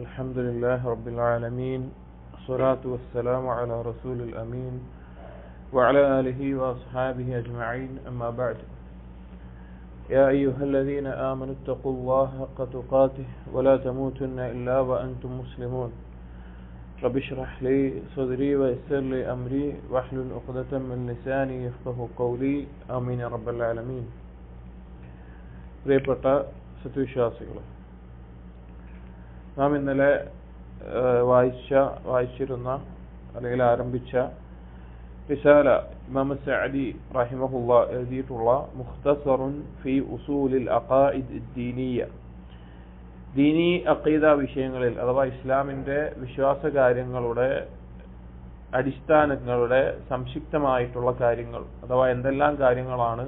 الحمد لله رب العالمين الصلاة والسلام على رسول الأمين وعلى آله وأصحابه أجمعين أما بعد يا أيها الذين آمنوا اتقوا الله حق تقاته ولا تموتن إلا وأنتم مسلمون رب اشرح لي صدري ويسر لي أمري واحلل عقدة من لساني يفقهوا قولي آمين يا رب العالمين. പ്രിയപ്പെട്ട സത്യവിശ്വാസികളെ, നാം ഇന്നലെ വായിച്ചിരുന്ന അല്ലെങ്കിൽ ആരംഭിച്ച റിസാല ഇമാം സഅദി റഹിമഹുല്ലാ എഴുതിയിട്ടുള്ള മുഖ്തസറുൻ ഫി ഉസൂലിൽ അഖായിദ് ദീനിയ, ദീനി അഖീദ വിഷയങ്ങളിൽ അഥവാ ഇസ്ലാമിന്റെ വിശ്വാസ കാര്യങ്ങളുടെ അടിസ്ഥാനങ്ങളുടെ സംക്ഷിപ്തമായിട്ടുള്ള കാര്യങ്ങൾ, അഥവാ എന്തെല്ലാം കാര്യങ്ങളാണ്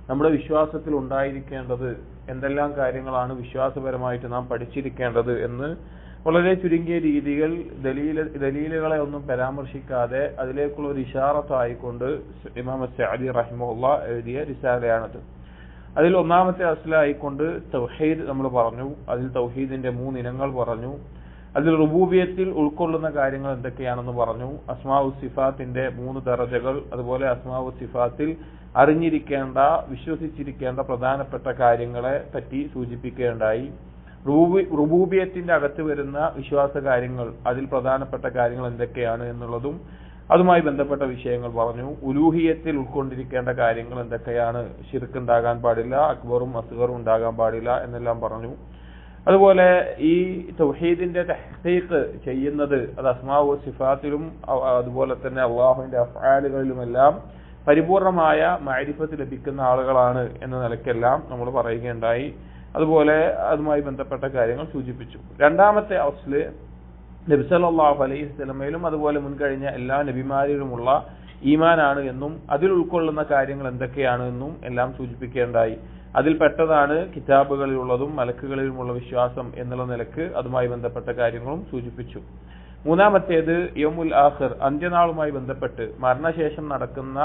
നമ്മുടെ വിശ്വാസത്തിൽ ഉണ്ടായിരിക്കേണ്ടത്, എന്തെല്ലാം കാര്യങ്ങളാണ് വിശ്വാസപരമായിട്ട് നാം പഠിച്ചിരിക്കേണ്ടത് എന്ന് വളരെ ചുരുങ്ങിയ രീതികൾ ദലീലുകളെ ഒന്നും പരാമർശിക്കാതെ അതിലേക്കുള്ള ഒരു ഇഷാറത്തായിക്കൊണ്ട് ഇമാം സഅദി റഹിമഹുല്ലാ എഴുതിയ റിസാലയാണത്. അതിൽ ഒന്നാമത്തെ അസ്ലായിക്കൊണ്ട് തൗഹീദ് നമ്മൾ പറഞ്ഞു. അതിൽ തൗഹീദിന്റെ 3 ഇനങ്ങൾ പറഞ്ഞു. അതിൽ റുബൂബിയത്തിൽ ഉൾക്കൊള്ളുന്ന കാര്യങ്ങൾ എന്തൊക്കെയാണെന്ന് പറഞ്ഞു. അസ്മാഉ സിഫാത്തിന്റെ 3 ദറജകൾ, അതുപോലെ അസ്മാഉ സിഫാത്തിൽ അറിഞ്ഞിരിക്കേണ്ട വിശ്വസിച്ചിരിക്കേണ്ട പ്രധാനപ്പെട്ട കാര്യങ്ങളെ പറ്റി സൂചിപ്പിക്കുകയുണ്ടായി. റുബൂബിയത്തിന്റെ അകത്ത് വരുന്ന വിശ്വാസ കാര്യങ്ങൾ, അതിൽ പ്രധാനപ്പെട്ട കാര്യങ്ങൾ എന്തൊക്കെയാണ് എന്നുള്ളതും അതുമായി ബന്ധപ്പെട്ട വിഷയങ്ങൾ പറഞ്ഞു. ഉലൂഹിയത്തിൽ ഉൾക്കൊണ്ടിരിക്കേണ്ട കാര്യങ്ങൾ എന്തൊക്കെയാണ്, ശിർക്ക് ഉണ്ടാകാൻ പാടില്ല, അക്ബറും അസ്ഗറും ഉണ്ടാകാൻ പാടില്ല എന്നെല്ലാം പറഞ്ഞു. അതുപോലെ ഈ തൗഹീദിന്റെ തഹ്ഖീഖ് ചെയ്യുന്നത് അത് അസ്മാഉ സിഫാത്തിലും അതുപോലെ തന്നെ അള്ളാഹുവിന്റെ അഫ്ആലുകളിലുമെല്ലാം പരിപൂർണമായ മഅരിഫത്ത് ലഭിക്കുന്ന ആളുകളാണ് എന്ന നിലയ്ക്കെല്ലാം നമ്മൾ പറയുകയുണ്ടായി. അതുപോലെ അതുമായി ബന്ധപ്പെട്ട കാര്യങ്ങൾ സൂചിപ്പിച്ചു. രണ്ടാമത്തെ അസ്ല് നബി സല്ലല്ലാഹു അലൈഹി വസല്ലമയിലും അതുപോലെ മുൻകഴിഞ്ഞ എല്ലാ നബിമാരിലുമുള്ള ഈമാനാണ് എന്നും അതിൽ ഉൾക്കൊള്ളുന്ന കാര്യങ്ങൾ എന്തൊക്കെയാണ് എന്നും എല്ലാം സൂചിപ്പിക്കേണ്ടായി. അതിൽ പെട്ടതാണ് കിതാബുകളിലുള്ളതും മലക്കുകളിലുമുള്ള വിശ്വാസം എന്നുള്ള നിലക്ക് അതുമായി ബന്ധപ്പെട്ട കാര്യങ്ങളും സൂചിപ്പിച്ചു. മൂന്നാമത്തേത് യൗമുൽ ആഖിർ, അന്ത്യനാളുമായി ബന്ധപ്പെട്ട് മരണശേഷം നടക്കുന്ന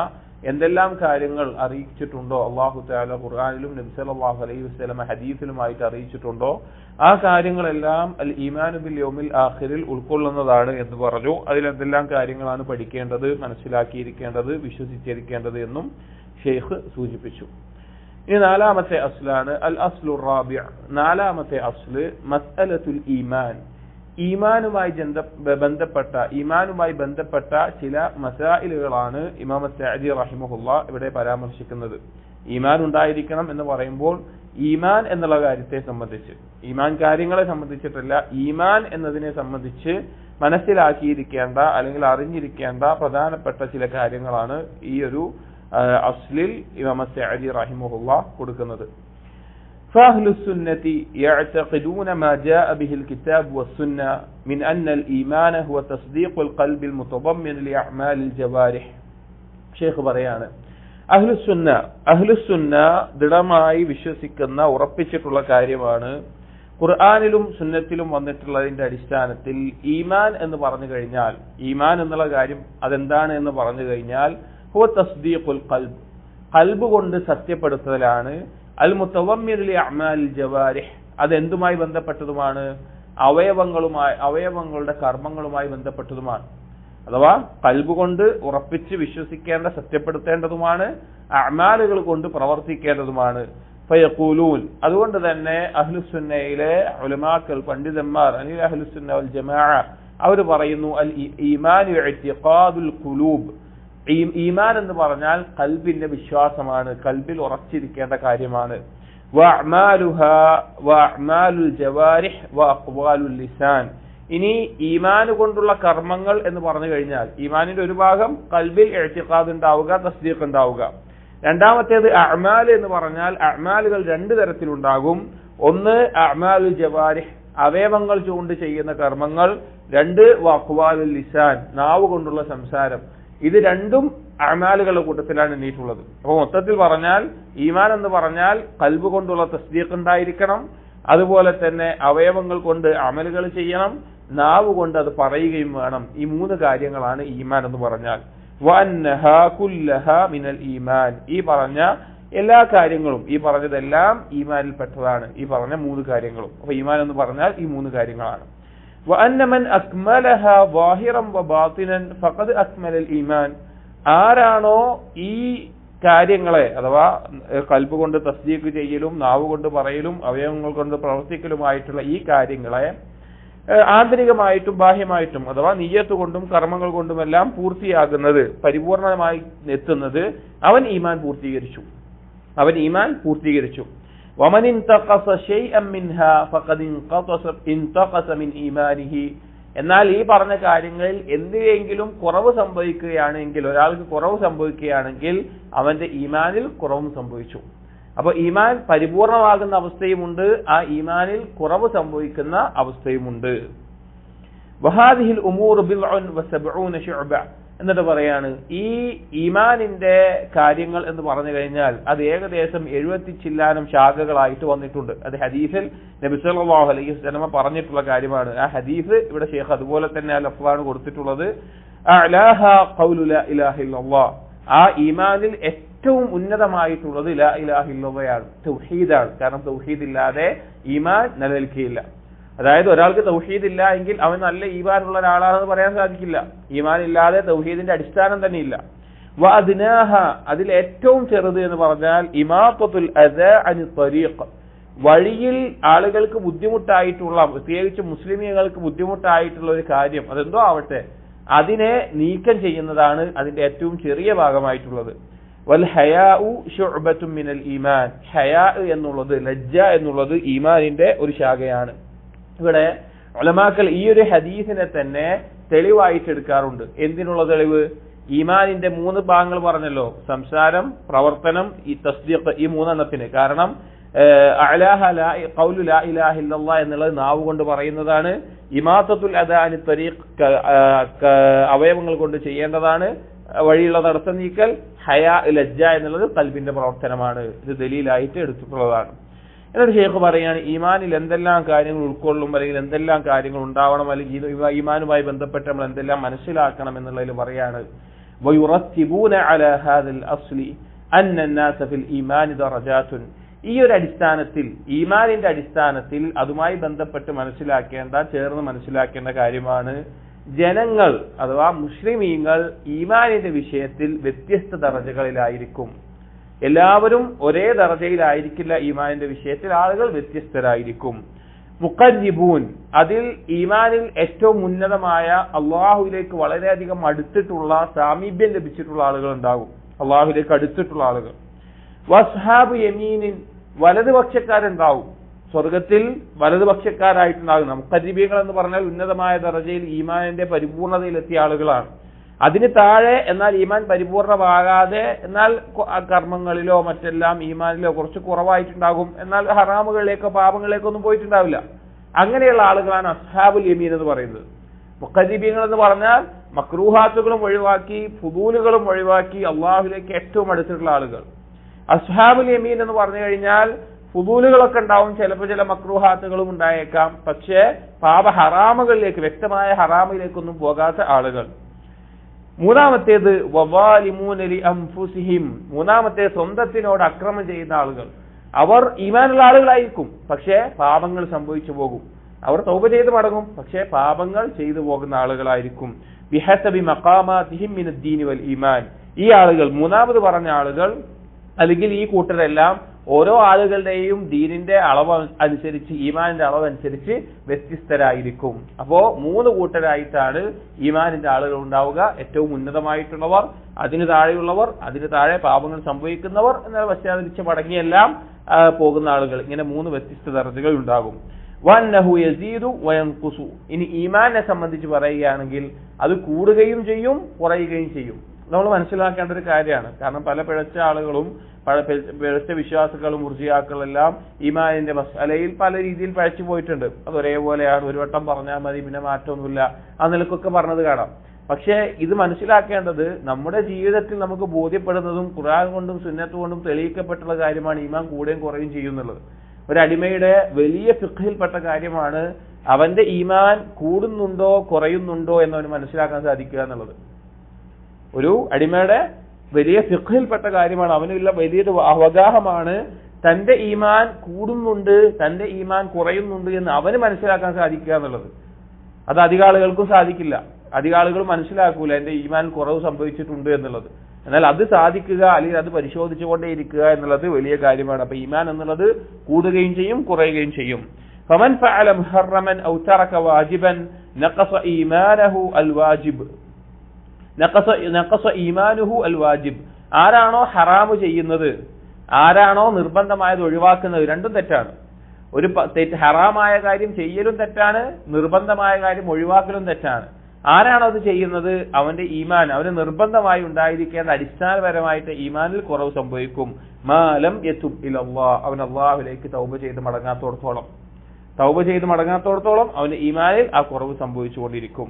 എന്തെല്ലാം കാര്യങ്ങൾ അറിയിച്ചിട്ടുണ്ടോ അല്ലാഹു തആല ഖുർആനിലും നബി സല്ലല്ലാഹു അലൈഹി വസല്ലമ ഹദീസിലുമായിട്ട് അറിയിച്ചിട്ടുണ്ടോ ആ കാര്യങ്ങളെല്ലാം അൽ ഈമാനു ബിൽ യൗമിൽ ആഖിറിൽ ഉൾക്കൊള്ളുന്നതാണ് എന്ന് പറഞ്ഞു. അതിൽ എന്തെല്ലാം കാര്യങ്ങളാണ് പഠിക്കേണ്ടത്, മനസ്സിലാക്കിയിരിക്കേണ്ടത്, വിശ്വസിച്ചിരിക്കേണ്ടത് എന്നും ഷെയ്ഖ് സൂചിപ്പിച്ചു. ഇനി നാലാമത്തെ അസ്ലാണ് അൽ അസ്ലു റാബിഅ. നാലാമത്തെ അസ്ല് മസ്അലത്തുൽ ഈമാൻ, ഈമാനുമായി ബന്ധപ്പെട്ട ചില മസായിലുകളാണ് ഇമാം സഅദി റഹിമഹുല്ലാ ഇവിടെ പരാമർശിക്കുന്നത്. ഈമാൻ ഉണ്ടായിരിക്കണം എന്ന് പറയുമ്പോൾ ഈമാൻ എന്നുള്ള കാര്യത്തെ സംബന്ധിച്ച്, ഈമാൻ കാര്യങ്ങളെ സംബന്ധിച്ചിട്ടല്ല, ഈമാൻ എന്നതിനെ സംബന്ധിച്ച് മനസ്സിലാക്കിയിരിക്കേണ്ട അല്ലെങ്കിൽ അറിഞ്ഞിരിക്കേണ്ട പ്രധാനപ്പെട്ട ചില കാര്യങ്ങളാണ് ഈ ഒരു അസ്ലിൽ ഇമാം സഅദി റഹിമഹുല്ലാ കൊടുക്കുന്നത്. فأهل السنة يعتقدون ما جاء به الكتاب والسنة من أن الإيمان هو تصديق القلب المتضمن لأعمال الجوارح. شيخ പറയാണ്, അഹ്ലുസുന്ന ദൃഢമായി വിശ്വസിക്കുന്ന ഉറപ്പിച്ചിട്ടുള്ള കാര്യമാണ് ഖുർആനിലും സുന്നത്തിലും വന്നിട്ടുള്ളതിന്റെ അടിസ്ഥാനത്തിൽ ഈമാൻ എന്ന് പറഞ്ഞു കഴിഞ്ഞാൽ, ഈമാൻ എന്നുള്ള കാര്യം അതെന്താണ് എന്ന് പറഞ്ഞു കഴിഞ്ഞാൽ ഹുവ തസ്ദീഖുൽ ഖൽബ്, ഖൽബ് കൊണ്ട് സത്യപ്പെടുത്തലാണ്. അൽ മുതവമ്മിനു ലി അഅമാലിൽ ജവാരിഹ്, അതെന്തുമായി ബന്ധപ്പെട്ടതുമാണ്, അവയവങ്ങളുടെ കർമ്മങ്ങളുമായി ബന്ധപ്പെട്ടതുമാണ്. അഥവാ ഖൽബ് കൊണ്ട് ഉറപ്പിച്ച് വിശ്വസിക്കേണ്ട സത്യപ്പെടുത്തേണ്ടതുമാണ്, അഅമാലുകൾ കൊണ്ട് പ്രവർത്തിക്കേണ്ടതുമാണ്. ഫയഖൂലൂൻ, അതുകൊണ്ട് തന്നെ അഹ്ലുസുന്നയിലെ ഉലമാക്കൾ, പണ്ഡിതന്മാർ, അല്ലെങ്കിൽ അഹ്ലുസുന്ന വൽ ജമാഅ അവർ പറയുന്നു അൽ ഈമാനു ഇഅ്തിഖാദുൽ ഖുലൂബ്, ഈമാൻ എന്ന് പറഞ്ഞാൽ ഖൽബിന്റെ വിശ്വാസമാണ്, ഖൽബിൽ ഉറച്ചിരിക്കേണ്ട കാര്യമാണ്. വഅഅമാലുൽ ജവാരിഹ് വഅഖ്വാലുൽ ലിസാൻ, ഇനി ഈമാൻ കൊണ്ടുള്ള കർമ്മങ്ങൾ എന്ന് പറഞ്ഞു കഴിഞ്ഞാൽ ഈമാനിന്റെ ഒരു ഭാഗം ഖൽബിൽ ഇഅ്തിഖാദ് ഉണ്ടാവുക, തസ്ദീഖ് ഉണ്ടാവുക. രണ്ടാമത്തേത് അഅമാൽ എന്ന് പറഞ്ഞാൽ അഅമാലുകൾ 2 തരത്തിലുണ്ടാകും. ഒന്ന് അഅമാലുൽ ജവാരിഹ്, അവയവങ്ങൾ കൊണ്ട് ചെയ്യുന്ന കർമ്മങ്ങൾ. 2 വഅഖ്വാലുൽ ലിസാൻ, നാവ് കൊണ്ടുള്ള സംസാരം. ഇത് രണ്ടും അഅമാലുകളുടെ കൂട്ടത്തിലാണ് എണ്ണീട്ടുള്ളത്. അപ്പോൾ മൊത്തത്തിൽ പറഞ്ഞാൽ ഈമാൻ എന്ന് പറഞ്ഞാൽ ഖൽബ് കൊണ്ടുള്ള തസ്ദീഖ് ഉണ്ടായിരിക്കണം, അതുപോലെ തന്നെ അവയവങ്ങൾ കൊണ്ട് അമലുകൾ ചെയ്യണം, നാവ് കൊണ്ട് അത് പറയുകയും വേണം. ഈ 3 കാര്യങ്ങളാണ് ഈമാൻ എന്ന് പറഞ്ഞാൽ. വഅന്നഹാ കുല്ലഹാ മിനൽ ഈമാൻ, ഈ പറഞ്ഞ എല്ലാ കാര്യങ്ങളും, ഈ പറഞ്ഞതെല്ലാം ഈമാനിൽ പെട്ടതാണ്, ഈ പറഞ്ഞ 3 കാര്യങ്ങളും. അപ്പൊ ഈമാൻ എന്ന് പറഞ്ഞാൽ ഈ 3 കാര്യങ്ങളാണ്. وأن من أكملها ظاهرا وباطنا فقد أكمل الإيمان. ആരാണോ ഈ കാര്യങ്ങളെ അഥവാ ഖൽബ് കൊണ്ട് തസ്ദീഖ് ചെയ്യലും നാവ് കൊണ്ട് പറയലും അവയവങ്ങൾ കൊണ്ട് പ്രവർത്തിക്കലുമായിട്ടുള്ള ഈ കാര്യങ്ങളെ ആന്തരികമായിട്ടും ബാഹ്യമായിട്ടും അഥവാ നിയ്യത്ത് കൊണ്ടും കർമ്മങ്ങൾ കൊണ്ടുമെല്ലാം പൂർത്തിയാകുന്നത്, പരിപൂർണമായി എത്തുന്നത്, അവൻ ഈമാൻ പൂർത്തീകരിച്ചു. ومن انتقص شيئا منها فقد انتقص من إيمانه. എന്നാൽ ഈ പറഞ്ഞ കാര്യങ്ങളിൽ എന്തെങ്കിലും കുറവ് സംഭവിക്കുകയാണെങ്കിൽ, ഒരാൾക്ക് കുറവ് സംഭവിക്കുകയാണെങ്കിൽ അവന്റെ ഈമാനിൽ കുറവും സംഭവിച്ചു. അപ്പൊ ഈമാൻ പരിപൂർണമാകുന്ന അവസ്ഥയുമുണ്ട്, ആ ഈമാനിൽ കുറവ് സംഭവിക്കുന്ന അവസ്ഥയുമുണ്ട്. വഹാദിഹിൽ ഉമൂർ ബിദ്ഉൻ വസബ്ഊന ശുഅബ. എന്നിട്ട് പറയാണ്, ഈ ഈമാനിന്റെ കാര്യങ്ങൾ എന്ന് പറഞ്ഞു കഴിഞ്ഞാൽ അത് ഏകദേശം 70 ചില്ലാനം ശാഖകളായിട്ട് വന്നിട്ടുണ്ട്. അത് ഹദീസിൽ നബി സല്ലല്ലാഹു അലൈഹി വസല്ലം പറഞ്ഞിട്ടുള്ള കാര്യമാണ്. ആ ഹദീസ് ഇവിടെ ഷെയ്ഖ് അതുപോലെ തന്നെ ലഫ്ളാണ് കൊടുത്തിട്ടുള്ളത്. അഅലാഹ ഖൗലു ലാ ഇലാഹ ഇല്ലല്ലാഹ്. ആ ഈമാനിൽ ഏറ്റവും ഉന്നതമായിട്ടുള്ളത് ലാ ഇലാഹ ഇല്ലല്ലാഹയാണ്, തൗഹീദാണ്. കാരണം തൗഹീദ് ഇല്ലാതെ ഈമാൻ നിലനിൽക്കുകയില്ല. അതായത് ഒരാൾക്ക് തൗഹീദ് ഇല്ല എങ്കിൽ അവൻ നല്ല ഈമാനുള്ള ഒരാളാണെന്ന് പറയാൻ സാധിക്കില്ല. ഈമാൻ ഇല്ലാതെ തൗഹീദിന്റെ അടിസ്ഥാനം തന്നെ ഇല്ല. വഅദ്നാഹ, അതിൽ ഏറ്റവും ചെറുത് എന്ന് പറഞ്ഞാൽ ഇമാത്തത്തുൽ അദാ അനി ത്വരീഖ്, വഴിയിൽ ആളുകൾക്ക് ബുദ്ധിമുട്ടായിട്ടുള്ള, പ്രത്യേകിച്ച് മുസ്ലിമീങ്ങൾക്ക് ബുദ്ധിമുട്ടായിട്ടുള്ള ഒരു കാര്യം അതെന്തോ ആവട്ടെ അതിനെ നീക്കം ചെയ്യുന്നതാണ് അതിന്റെ ഏറ്റവും ചെറിയ ഭാഗമായിട്ടുള്ളത്. വൽ ഹയാഉ ശുഅബത്തുൻ മിനൽ ഈമാൻ. ഹയാ എന്നുള്ളത്, ലജ്ജ എന്നുള്ളത് ഈമാനിന്റെ ഒരു ശാഖയാണ്. ഇവിടെ ഉലമാക്കൾ ഈ ഒരു ഹദീസിനെ തന്നെ തെളിവായിട്ട് എടുക്കാറുണ്ട്. എന്തിനുള്ള തെളിവ്? ഈമാനിന്റെ 3 ഭാഗങ്ങൾ പറഞ്ഞല്ലോ, സംസാരം, പ്രവർത്തനം, ഈ തസ്ദീഖ്, ഈ 3 എണ്ണത്തിന്. കാരണം അഅലാഹ ഖൗലു ലാ ഇലാഹ ഇല്ലല്ലാഹ് എന്നുള്ളത് നാവ് കൊണ്ട് പറയുന്നതാണ്. ഇമാത്തത്തുൽ അദാ അനി ത്വരീഖ് അവയവങ്ങൾ കൊണ്ട് ചെയ്യേണ്ടതാണ്. വഴിയുള്ള തടസ്സം നീക്കൽ. ഹയാ ലജ്ജ എന്നുള്ളത് ഖൽബിന്റെ പ്രവർത്തനമാണ്. ഇത് ദലീലായിട്ട് എടുത്തിട്ടുള്ളതാണ്. എന്നിട്ട് ഷെയ്ഖ് പറയാണ്, ഈമാനിൽ എന്തെല്ലാം കാര്യങ്ങൾ ഉൾക്കൊള്ളും, അല്ലെങ്കിൽ എന്തെല്ലാം കാര്യങ്ങൾ ഉണ്ടാവണം, അല്ലെങ്കിൽ ഈമാനുമായി ബന്ധപ്പെട്ട് നമ്മൾ എന്തെല്ലാം മനസ്സിലാക്കണം എന്നുള്ളതിൽ പറയാണ്. വയുറത്തിബൂന അലാ ഹാദൽ അസ്ലി അന്ന الناس في الإيمان درجات. ഈ ഒരു അടിസ്ഥാനത്തിൽ, ഈമാനിന്റെ അടിസ്ഥാനത്തിൽ അതുമായി ബന്ധപ്പെട്ട് ചേർന്ന് മനസ്സിലാക്കേണ്ട കാര്യമാണ്, ജനങ്ങൾ അഥവാ മുസ്ലിമീങ്ങൾ ഈമാനിന്റെ വിഷയത്തിൽ വ്യത്യസ്ത ദറജകളിലായിരിക്കും. എല്ലാവരും ഒരേ ദറജയിലായിരിക്കില്ല. ഈമാനിന്റെ വിഷയത്തിൽ ആളുകൾ വ്യത്യസ്തരായിരിക്കും. മുഖർരിബൂൻ, അതിൽ ഈമാനിൽ ഏറ്റവും ഉന്നതമായ അള്ളാഹുവിലേക്ക് വളരെയധികം അടുത്തിട്ടുള്ള, സാമീപ്യം ലഭിച്ചിട്ടുള്ള ആളുകൾ ഉണ്ടാകും, അള്ളാഹുവിലേക്ക് അടുത്തിട്ടുള്ള ആളുകൾ. വസ്ഹാബ് യമീനിൻ, വലതുപക്ഷക്കാരുണ്ടാവും, സ്വർഗത്തിൽ വലതുപക്ഷക്കാരായിട്ടുണ്ടാകും. മുഖർരിബീങ്ങൾ എന്ന് പറഞ്ഞാൽ ഉന്നതമായ ദറജയിൽ ഈമാനിന്റെ പരിപൂർണതയിലെത്തിയ ആളുകളാണ്. അതിന് താഴെ എന്നാൽ ഈമാൻ പരിപൂർണമാകാതെ, എന്നാൽ കർമ്മങ്ങളിലോ മറ്റെല്ലാം ഈമാനിലോ കുറച്ച് കുറവായിട്ടുണ്ടാകും, എന്നാൽ ഹറാമുകളിലേക്കോ പാപങ്ങളിലേക്കോ ഒന്നും പോയിട്ടുണ്ടാവില്ല. അങ്ങനെയുള്ള ആളുകളാണ് അസ്ഹാബുൽ യമീൻ എന്ന് പറയുന്നത്. മുഖർരിബീങ്ങൾ എന്ന് പറഞ്ഞാൽ മക്രൂഹാത്തുകളും ഒഴിവാക്കി, ഫുദൂലുകളും ഒഴിവാക്കി അള്ളാഹുലേക്ക് ഏറ്റവും അടുത്തിട്ടുള്ള ആളുകൾ. അസ്ഹാബുൽ യമീൻ എന്ന് പറഞ്ഞു കഴിഞ്ഞാൽ ഫുദൂലുകളൊക്കെ ഉണ്ടാവും, ചിലപ്പോൾ ചില മക്രൂഹാത്തുകളും ഉണ്ടായേക്കാം, പക്ഷേ ഹറാമുകളിലേക്ക്, വ്യക്തമായ ഹറാമിലേക്കൊന്നും പോകാത്ത ആളുകൾ. മൂന്നാമത്തേത് വവാലിമൂന ലി അൻഫുസിഹിം, മൂന്നാമത്തെ സ്വന്തത്തിനോട് അക്രമം ചെയ്യുന്ന ആളുകൾ. അവർ ഈമാനുള്ള ആളുകളായിരിക്കും, പക്ഷേ പാപങ്ങൾ സംഭവിച്ചു പോകും. അവർ തൗബ ചെയ്ത് മടങ്ങും, പക്ഷേ പാപങ്ങൾ ചെയ്തു പോകുന്ന ആളുകളായിരിക്കും. ബിഹസബി മഖാമാതിഹിം മിനദ്ദീനി വൽ ഈമാൻ. ഈ ആളുകൾ, മൂന്നാമത് പറഞ്ഞ ആളുകൾ അല്ലെങ്കിൽ ഈ കൂട്ടരെല്ലാം ഓരോ ആളുകളുടെയും ദീനിന്റെ അളവ് അനുസരിച്ച്, ഈമാനിന്റെ അളവ് അനുസരിച്ച് വ്യത്യസ്തരായിരിക്കും. അപ്പോ 3 കൂട്ടരായിട്ടാണ് ഈമാനിന്റെ ആളുകൾ ഉണ്ടാവുക. ഏറ്റവും ഉന്നതമായിട്ടുള്ളവർ, അതിന് താഴെയുള്ളവർ, അതിന് താഴെ പാപങ്ങൾ സംഭവിക്കുന്നവർ, എന്നാൽ പശ്ചാത്തലിച്ച് മടങ്ങിയെല്ലാം പോകുന്ന ആളുകൾ. ഇങ്ങനെ 3 വ്യത്യസ്ത ദർജകൾ ഉണ്ടാകും. വന്നഹു യസീദു വയൻഖുസു. ഇനി ഈമാനെ സംബന്ധിച്ച് പറയുകയാണെങ്കിൽ അത് കൂടുകയും ചെയ്യും, കുറയുകയും ചെയ്യും. നമ്മൾ മനസ്സിലാക്കേണ്ട ഒരു കാര്യമാണ്. കാരണം പല പിഴച്ച ആളുകളും, പിഴച്ച വിശ്വാസികളും മുർജിയാക്കളെല്ലാം ഈമാനിന്റെ മസ്അലയിൽ പല രീതിയിൽ പഴച്ചു പോയിട്ടുണ്ട്. അത് ഒരേപോലെയാണ്, ഒരു വട്ടം പറഞ്ഞാൽ മതി, പിന്നെ മാറ്റമൊന്നുമില്ല, ആ നിലക്കൊക്കെ പറഞ്ഞത് കാണാം. പക്ഷേ ഇത് മനസ്സിലാക്കേണ്ടത്, നമ്മുടെ ജീവിതത്തിൽ നമുക്ക് ബോധ്യപ്പെടുന്നതും ഖുർആൻ കൊണ്ടും സുന്നത്ത് കൊണ്ടും തെളിയിക്കപ്പെട്ടുള്ള കാര്യമാണ് ഈമാൻ കൂടുകയും കുറയും ചെയ്യുന്നുള്ളത്. ഒരു അടിമയുടെ വലിയ ഫിഖ്ഹിൽപ്പെട്ട കാര്യമാണ് അവന്റെ ഈമാൻ കൂടുന്നുണ്ടോ കുറയുന്നുണ്ടോ എന്നവന് മനസ്സിലാക്കാൻ സാധിക്കുക എന്നുള്ളത്. ഒരു അടിമയുടെ വലിയ ഫിഖ്ഹിൽപ്പെട്ട കാര്യമാണ്, അവനുള്ള വലിയൊരു അവഗാഹമാണ് തന്റെ ഈമാൻ കൂടുന്നുണ്ട്, തന്റെ ഈമാൻ കുറയുന്നുണ്ട് എന്ന് അവന് മനസ്സിലാക്കാൻ സാധിക്കുക എന്നുള്ളത്. അത് അധിക ആളുകൾക്കും സാധിക്കില്ല. അധിക ആളുകൾ മനസ്സിലാക്കൂല എന്റെ ഈമാൻ കുറവ് സംഭവിച്ചിട്ടുണ്ട് എന്നുള്ളത്. എന്നാൽ അത് സാധിക്കുക അല്ലെങ്കിൽ അത് പരിശോധിച്ചുകൊണ്ടേയിരിക്കുക എന്നുള്ളത് വലിയ കാര്യമാണ്. അപ്പൊ ഈമാൻ എന്നുള്ളത് കൂടുകയും ചെയ്യും കുറയുകയും ചെയ്യും. ഫമൻ ഫഅല മുഹറമൻ ഔ തറക വാജിബൻ നഖസ ഈമാനഹു അൽ വാജിബ് നഖസ ഈമാനുഹു അൽ വാജിബ്. ആരാണോ ഹറാമ് ചെയ്യുന്നത്, ആരാണോ നിർബന്ധമായത് ഒഴിവാക്കുന്നത്, രണ്ടും തെറ്റാണ്. ഒരു ഹറാമായ കാര്യം ചെയ്യലും തെറ്റാണ്, നിർബന്ധമായ കാര്യം ഒഴിവാക്കലും തെറ്റാണ്. ആരാണോ അത് ചെയ്യുന്നത് അവന്റെ ഈമാൻ, അവന് നിർബന്ധമായി ഉണ്ടായിരിക്കേണ്ട അടിസ്ഥാനപരമായിട്ട് ഈമാനിൽ കുറവ് സംഭവിക്കും. മാലം യതുബ് ഇലല്ലാഹ്, അവൻ അല്ലാഹുവിലേക്ക് തൗബ ചെയ്ത് മടങ്ങാത്തോടത്തോളം അവന്റെ ഈമാനിൽ ആ കുറവ് സംഭവിച്ചുകൊണ്ടിരിക്കും.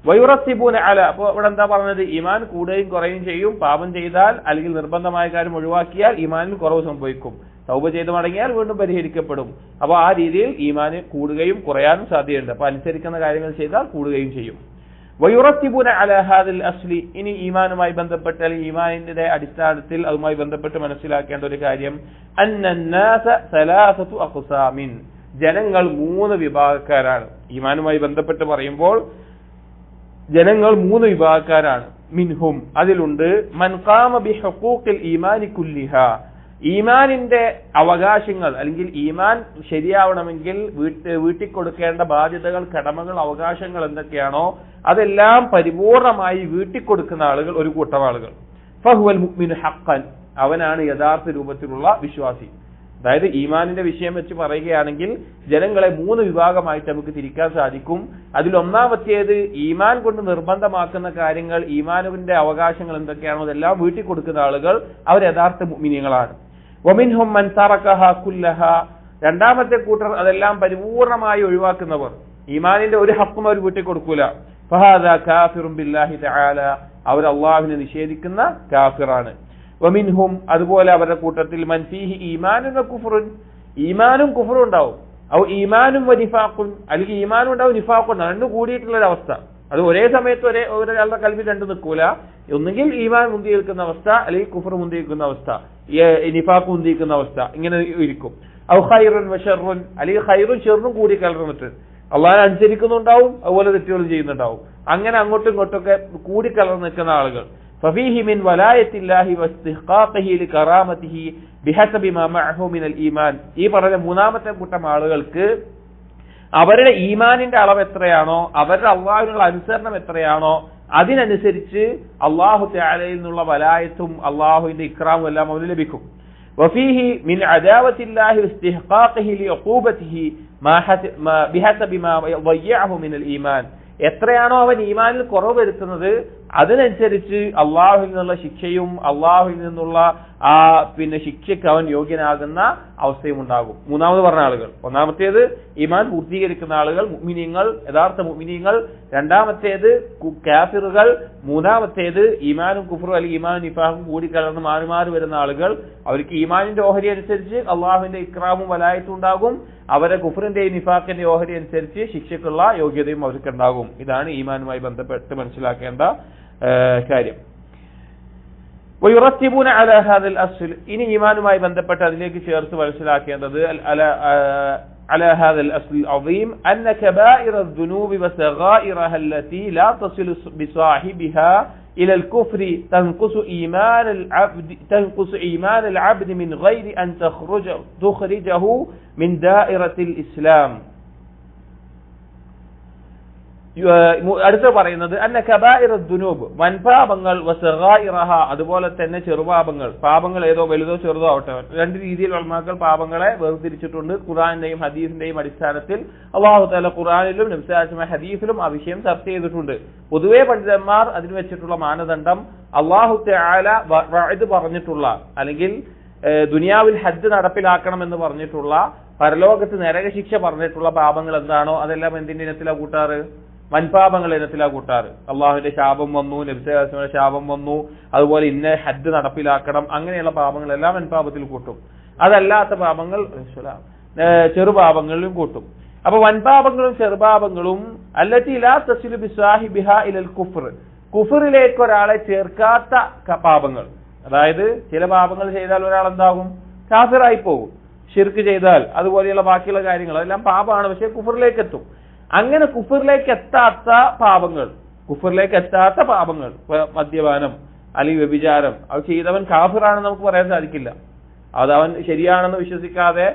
വയുറത്തിബൂന അല, അപ്പോൾ ഇവിടെ എന്താ പറഞ്ഞത്? ഈമാൻ കൂടുകയും കുറയുകയും ചെയ്യും. പാപം ചെയ്താൽ അല്ലെങ്കിൽ നിർബന്ധമായ കാര്യം ഒഴിവാക്കിയാൽ ഈമാനിൽ കുറവ് സംഭവിക്കും. തൗബ ചെയ്ത് മടങ്ങിയാൽ വീണ്ടും പരിഹരിക്കപ്പെടും. അപ്പോൾ ആ രീതിയിൽ ഈമാൻ കൂടുകയും കുറയാനും സാധ്യതയുണ്ട്. അപ്പൊ അനുസരിക്കുന്ന കാര്യങ്ങൾ ചെയ്താൽ കൂടുകയും ചെയ്യും. വയുറത്തിബൂന അല ഹാദിൽ അസ്ലി, ഇനി ഈമാനുമായി ബന്ധപ്പെട്ട് അല്ലെങ്കിൽ ഈമാനിന്റെ അടിസ്ഥാനത്തിൽ അതുമായി ബന്ധപ്പെട്ട് മനസ്സിലാക്കേണ്ട ഒരു കാര്യം, അന്നന്നാസ സലാസതു അഖ്സാമിൻ, ജനങ്ങൾ 3 വിഭാഗക്കാരാണ്. ഈമാനുമായി ബന്ധപ്പെട്ട് പറയുമ്പോൾ ജനങ്ങൾ 3 വിഭാഗക്കാരാണ്. മിൻഹും, അതിലുണ്ട് മൻ ഖാമ ബിഹുഖൂഖിൽ ഈമാനി കുല്ലിഹാ, ഈമാനിന്റെ അവകാശങ്ങൾ അല്ലെങ്കിൽ ഈമാൻ ശരിയാവണമെങ്കിൽ വീട്ടിൽ കൊടുക്കേണ്ട ബാധ്യതകൾ, കടമകൾ, അവകാശങ്ങൾ എന്തൊക്കെയാണോ അതെല്ലാം പരിപൂർണമായി വീട്ടിൽ കൊടുക്കുന്ന ആളുകൾ ഒരു കൂട്ടം ആളുകൾ. ഫഹുവൽ മുഅ്മിനു ഹഖ്ഖൻ, അവനാണ് യഥാർത്ഥ രൂപത്തിലുള്ള വിശ്വാസി. അതായത് ഈമാനിന്റെ വിഷയം വെച്ച് പറയുകയാണെങ്കിൽ ജനങ്ങളെ 3 വിഭാഗമായിട്ട് നമുക്ക് തിരിക്കാൻ സാധിക്കും. അതിൽ ഒന്നാമത്തേത് ഈമാൻ കൊണ്ട് നിർബന്ധമാക്കുന്ന കാര്യങ്ങൾ, ഈമാനിന്റെ അവകാശങ്ങൾ എന്തൊക്കെയാണോ അതെല്ലാം വീട്ടിൽ കൊടുക്കുന്ന ആളുകൾ, അവർ യഥാർത്ഥ മുഅ്മിനീങ്ങളാണ്. വമിൻഹും മൻ തറകഹാ കുല്ലഹാ, രണ്ടാമത്തെ കൂട്ടർ അതെല്ലാം പരിപൂർണമായി ഒഴിവാക്കുന്നവർ, ഈമാനിന്റെ ഒരു ഹക്കും അവർ വീട്ടിൽ കൊടുക്കൂല. ഫഹാദാ കാഫിറുൻ ബില്ലാഹി തആല, അവർ അല്ലാഹുവിനെ നിഷേധിക്കുന്ന കാഫിറാണ്. വമിൻഹും, അതുപോലെ അവരുടെ കൂട്ടത്തിൽ മൻ ഫീഹി ഈമാനുൻ വകുഫ്റുൻ, ഈമാനും കുഫറും ഉണ്ടാവും. ഔ ഈമാനും വനിഫാഖുൻ, അല്ലെങ്കിൽ ഈമാനും ഉണ്ടാവും നിഫാഖും ഉണ്ടാവും. രണ്ടും കൂടിയിട്ടുള്ള ഒരു അവസ്ഥ. അത് ഒരേ സമയത്ത് ഒരാളുടെ കൽവിൽ രണ്ടും നിൽക്കൂല. ഒന്നുകിൽ ഈമാൻ മുന്തി നിൽക്കുന്ന അവസ്ഥ, അല്ലെങ്കിൽ കുഫർ മുന്തി നിൽക്കുന്ന അവസ്ഥ, നിഫാഖ് മുന്തി നിൽക്കുന്ന അവസ്ഥ, ഇങ്ങനെ ഇരിക്കും. ഔ ഖൈറുൻ വശർറുൻ, അല്ലെങ്കിൽ ഖൈറും ഷെറും കൂടി കലർന്നിട്ട് അള്ളാഹുവിനെ അനുസരിക്കുന്നുണ്ടാവും, അതുപോലെ തെറ്റുകൾ ചെയ്യുന്നുണ്ടാവും. അങ്ങനെ അങ്ങോട്ടും ഇങ്ങോട്ടൊക്കെ കൂടിക്കലർന്ന് നിൽക്കുന്ന ആളുകൾ. ഫഫീഹി മിൻ വലായത്തില്ലാഹി വസ്തിഖാഖിഹി ലികറാമതിഹി ബിഹസബി മാ മഅഹു മിനൽ ഈമാൻ, ഈ പറഞ്ഞ മൂന്നാമത്തെ കൂട്ടം ആളുകൾക്ക് അവരുടെ ഈമാനിന്റെ അളവ് എത്രയാണോ, അവരുടെ അള്ളാഹുവിനുള്ള അനുസരണം എത്രയാണോ അതിനനുസരിച്ച് അള്ളാഹു തആലയിൽ നിന്നുള്ള വലായത്തും അള്ളാഹുവിന്റെ ഇക്റാമും എല്ലാം അവന് ലഭിക്കും. വഫീഹി മിൻ അദാവത്തില്ലാഹി വസ്തിഖാഖിഹി ലിഉഖൂബതിഹി ബിഹസബി മാ ളയ്യഅഹു മിനൽ ഈമാൻ, എത്രയാണോ അവൻ ഈമാനിൽ കുറവ് വരുത്തുന്നത് അതിനനുസരിച്ച് അള്ളാഹുവിൽ നിന്നുള്ള ശിക്ഷയും അള്ളാഹുവിൽ നിന്നുള്ള ശിക്ഷയ്ക്ക് അവൻ യോഗ്യനാകുന്ന അവസ്ഥയും ഉണ്ടാകും. മൂന്നാമത് പറഞ്ഞ ആളുകൾ, ഒന്നാമത്തേത് ഈമാൻ പൂർത്തീകരിക്കുന്ന ആളുകൾ, മുഅ്മിനീങ്ങൾ, യഥാർത്ഥ മുഅ്മിനീങ്ങൾ. രണ്ടാമത്തേത് കാഫിറുകൾ. മൂന്നാമത്തേത് ഈമാനും കുഫറും അല്ലെങ്കിൽ ഈമാനും നിഫാഖും കൂടി കലർന്ന് മാറി മാറി വരുന്ന ആളുകൾ. അവർക്ക് ഈമാനിന്റെ ഓഹരി അനുസരിച്ച് അള്ളാഹുവിന്റെ ഇക്റാമും വലായത്തും ഉണ്ടാകും. അവരെ കുഫറിന്റെയും നിഫാഖിന്റെ ഓഹരി അനുസരിച്ച് ശിക്ഷയ്ക്കുള്ള യോഗ്യതയും അവർക്ക് ഉണ്ടാകും. ഇതാണ് ഈമാനുമായി ബന്ധപ്പെട്ട് മനസ്സിലാക്കേണ്ട കാര്യം. ويرتبون على هذا الأصل, ഇനി ഈമാനുമായി ബന്ധപ്പെട്ട് അതിലേക്ക് ചേർത്ത് മനസ്സിലാക്കേണ്ടത് على هذا الأصل العظيم أن كبائر الذنوب وصغائرها التي لا تصل بصاحبها إلى الكفر تنقص إيمان العبد من غير أن تخرجه من دائرة الإسلام. അടുത്ത പറയുന്നത് അന്ന കബായിറ ദുനൂബ്, വൻപാപങ്ങൾ, വസഗായിറഹ, അതുപോലെ തന്നെ ചെറുപാപങ്ങൾ. പാപങ്ങൾ ഏതോ വലുതോ ചെറുതോ ആവട്ടെ, രണ്ട് രീതിയിൽ ഉലമാക്കൾ പാപങ്ങളെ വേർതിരിച്ചിട്ടുണ്ട്. ഖുർആനിന്റെയും ഹദീസിന്റെയും അടിസ്ഥാനത്തിൽ അല്ലാഹു തആല ഖുർആനിലും നബി സല്ലല്ലാഹു അലൈഹി വസല്ലം ഹദീസിലും ആ വിഷയം ചർച്ച ചെയ്തിട്ടുണ്ട്. പൊതുവെ പണ്ഡിതന്മാർ അതിന് വെച്ചിട്ടുള്ള മാനദണ്ഡം അല്ലാഹു തആല വഅദ് പറഞ്ഞിട്ടുള്ള അല്ലെങ്കിൽ ദുനിയാവിൽ ഹജ്ജ് നടപ്പിലാക്കണം എന്ന് പറഞ്ഞിട്ടുള്ള, പരലോകത്ത് നരകശിക്ഷ പറഞ്ഞിട്ടുള്ള പാപങ്ങൾ എന്താണോ അതെല്ലാം എന്തിന്റെ ഇനത്തിലാ കൂട്ടാറ്? വൻപാപങ്ങൾ ഇനത്തിലാ കൂട്ടാറ്. അള്ളാഹുവിന്റെ ശാപം വന്നു, നബി സല്ലല്ലാഹു അലൈഹി വസല്ലം ശാപം വന്നു, അതുപോലെ ഇന്ന ഹജ്ജ് നടപ്പിലാക്കണം, അങ്ങനെയുള്ള പാപങ്ങളെല്ലാം വൻപാപത്തിൽ കൂട്ടും. അതല്ലാത്ത പാപങ്ങൾ ചെറുപാപങ്ങളിലും കൂട്ടും. അപ്പൊ വൻപാപങ്ങളും ചെറുപാപങ്ങളും അല്ലത്തി ലാ തസിലു ബിസ്വാഹിബിഹാ ഇലൽ കുഫ്ർ, കുഫറിലേക്ക് ഒരാളെ ചേർക്കാത്ത പാപങ്ങൾ. അതായത് ചില പാപങ്ങൾ ചെയ്താൽ ഒരാൾ എന്താകും? കാഫിറായി പോകും. ശിർക്ക് ചെയ്താൽ അതുപോലെയുള്ള ബാക്കിയുള്ള കാര്യങ്ങൾ അതെല്ലാം പാപമാണ്, പക്ഷെ കുഫറിലേക്ക് എത്തും. അങ്ങനെ കുഫറിലേക്ക് എത്താത്ത പാപങ്ങൾ, മദ്യപാനം അല്ലെങ്കിൽ വ്യഭിചാരം, അത് ചെയ്തവൻ കാഫിറാണെന്ന് നമുക്ക് പറയാൻ സാധിക്കില്ല. അത് അവൻ ശരിയാണെന്ന് വിശ്വസിക്കാതെ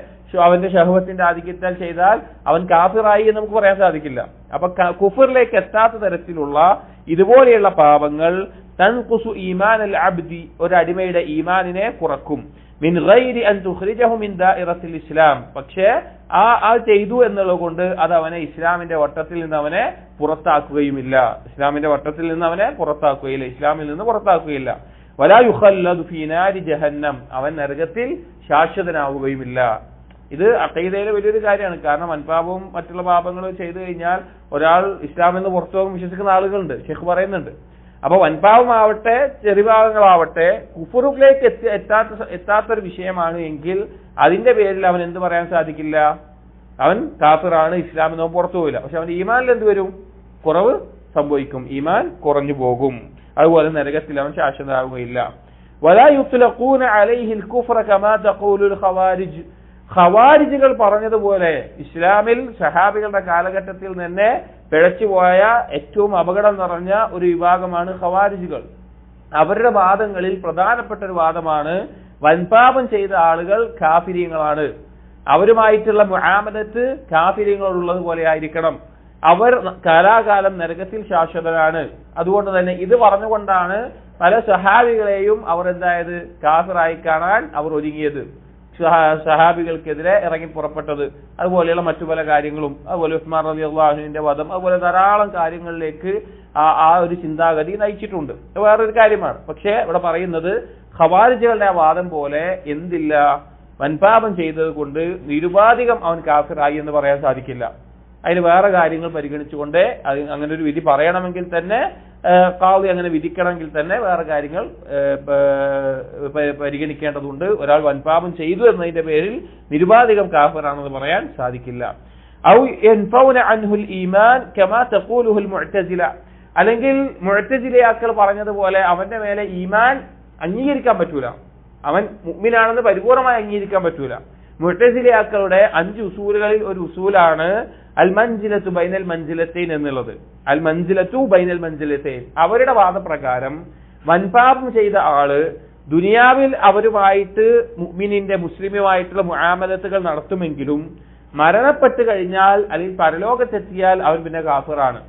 അവന്റെ ശഹവത്തിന്റെ ആധിക്യത്താൽ ചെയ്താൽ അവൻ കാഫിറായി എന്ന് നമുക്ക് പറയാൻ സാധിക്കില്ല. അപ്പൊ കുഫറിലേക്ക് എത്താത്ത തരത്തിലുള്ള ഇതുപോലെയുള്ള പാപങ്ങൾ തൻഖുസു ഈമാൻ അൽ അബ്ദി, ഒരു അടിമയുടെ ഈമാനിനെ കുറക്കും. മിൻ ഗൈരി അൻ തുഖ്രിജഹു മിൻ ദാഇറത്തിൽ ഇസ്ലാം, പക്ഷേ ആ ചെയ്തു എന്നുള്ളത് കൊണ്ട് അത് അവനെ ഇസ്ലാമിന്റെ വട്ടത്തിൽ നിന്ന് അവനെ പുറത്താക്കുകയില്ല. ഇസ്ലാമിൽ നിന്ന് പുറത്താക്കുകയില്ല. വലാ യുഖല്ലദു ഫീ നാരി ജഹന്നം, അവൻ നരകത്തിൽ ശാശ്വതനാവുകയുമില്ല. ഇത് അഖീദയിലെ വലിയൊരു കാര്യമാണ്. കാരണം വൻപാപവും മറ്റുള്ള പാപങ്ങളും ചെയ്തു കഴിഞ്ഞാൽ ഒരാൾ ഇസ്ലാമിൽ നിന്ന് പുറത്തു പോകും വിശ്വസിക്കുന്ന ആളുകളുണ്ട്, ഷെയ്ഖ് പറയുന്നുണ്ട്. അപ്പൊ വൻപാപമാവട്ടെ ചെറുപാപങ്ങളാവട്ടെ കുഫറിലേക്ക് എത്താത്തൊരു വിഷയമാണ് എങ്കിൽ അതിന്റെ പേരിൽ അവൻ എന്ത് പറയാൻ സാധിക്കില്ല? അവൻ കാഫിറാണ്, ഇസ്ലാമിൽ നിന്ന് പുറത്തു പോകില്ല. പക്ഷെ അവന്റെ ഈമാനിൽ എന്ത് വരും? കുറവ് സംഭവിക്കും, ഈമാൻ കുറഞ്ഞു പോകും. അതുപോലെ നരകത്തിൽ അവൻ ശാശ്വതമാവുകയില്ല. വലാ യുത്ലഖൂന അലൈഹിൽ കുഫ്ര കമാ തഖൂലുൽ ഖവാരിജ്, ഖവാരിജുകൾ പറഞ്ഞതുപോലെ ഇസ്ലാമിൽ സഹാബികളുടെ കാലഘട്ടത്തിൽ തന്നെ പിഴച്ചുപോയ ഏറ്റവും അപകടം നിറഞ്ഞ ഒരു വിഭാഗമാണ് ഖവാരിജുകൾ. അവരുടെ വാദങ്ങളിൽ പ്രധാനപ്പെട്ട ഒരു വാദമാണ് വൻപാപം ചെയ്ത ആളുകൾ കാഫിരീങ്ങളാണ്, അവരുമായിട്ടുള്ള മുആമലത്ത് കാഫിരീങ്ങളോടുള്ളത് പോലെ ആയിരിക്കണം, അവർ കാലാകാലം നരകത്തിൽ ശാശ്വതരാണ്. അതുകൊണ്ട് തന്നെ ഇത് പറഞ്ഞുകൊണ്ടാണ് പല സഹാബികളെയും അവർ എന്തായത് കാഫിറായി കാണാൻ അവർ ഒരുങ്ങിയത്, സഹാബികൾക്കെതിരെ ഇറങ്ങി പുറപ്പെട്ടത്. അതുപോലെയുള്ള മറ്റു പല കാര്യങ്ങളും, അതുപോലെ ഉസ്മാൻ റളിയല്ലാഹു അൻഹുവിന്റെ വധം, അതുപോലെ ധാരാളം കാര്യങ്ങളിലേക്ക് ആ ഒരു ചിന്താഗതി നയിച്ചിട്ടുണ്ട്. വേറൊരു കാര്യമാണ്. പക്ഷേ ഇവിടെ പറയുന്നത് ഖവാരിജുകളുടെ വാദം പോലെ എന്തില്ല, വൻപാപം ചെയ്തത് കൊണ്ട് നിരുപാധികം അവൻ കാഫിറായി എന്ന് പറയാൻ സാധിക്കില്ല. അതിന് വേറെ കാര്യങ്ങൾ പരിഗണിച്ചുകൊണ്ട് അങ്ങനെ ഒരു വിധി പറയണമെങ്കിൽ തന്നെ, ഖാദി അങ്ങനെ വിധിക്കണമെങ്കിൽ തന്നെ വേറെ കാര്യങ്ങൾ പരിഗണിക്കേണ്ടതുണ്ട്. ഒരാൾ വൻപാപം ചെയ്തു എന്നതിന്റെ പേരിൽ നിരുപാധികം കാഫിറാണെന്ന് പറയാൻ സാധിക്കില്ല. ഔ യൻഫൗന അൻഹുൽ ഈമാൻ കമാ തഖൂലുൽ മുഅ്തസില, അല്ലെങ്കിൽ മുഅ്തസിലയാക്കൾ പറഞ്ഞതുപോലെ അവന്റെ മേലെ ഈമാൻ അംഗീകരിക്കാൻ പറ്റൂല, അവൻ മുഅ്മിനാണെന്ന് പരിപൂർണമായി അംഗീകരിക്കാൻ പറ്റൂല. മുഅ്തസിലയാക്കളുടെ 5 ഉസൂലുകളിൽ ഒരു ഉസൂലാണ് അൽ മൻസിലത്തു ബൈനൽ മൻസിലത്തൈൻ എന്നുള്ളത്. അൽ മൻസിലത്തു ബൈനൽ മൻസിലത്തൈൻ, അവരുടെ വാദപ്രകാരം വൻപാപം ചെയ്ത ആള് ദുനിയാവിൽ അവരുമായിട്ട് മുസ്ലിമുമായിട്ടുള്ള മുആമലത്തുകൾ നടത്തുമെങ്കിലും മരണപ്പെട്ട് കഴിഞ്ഞാൽ അല്ലെങ്കിൽ പരലോകത്തെത്തിയാൽ അവൻ പിന്നെ കാഫിറാണ്.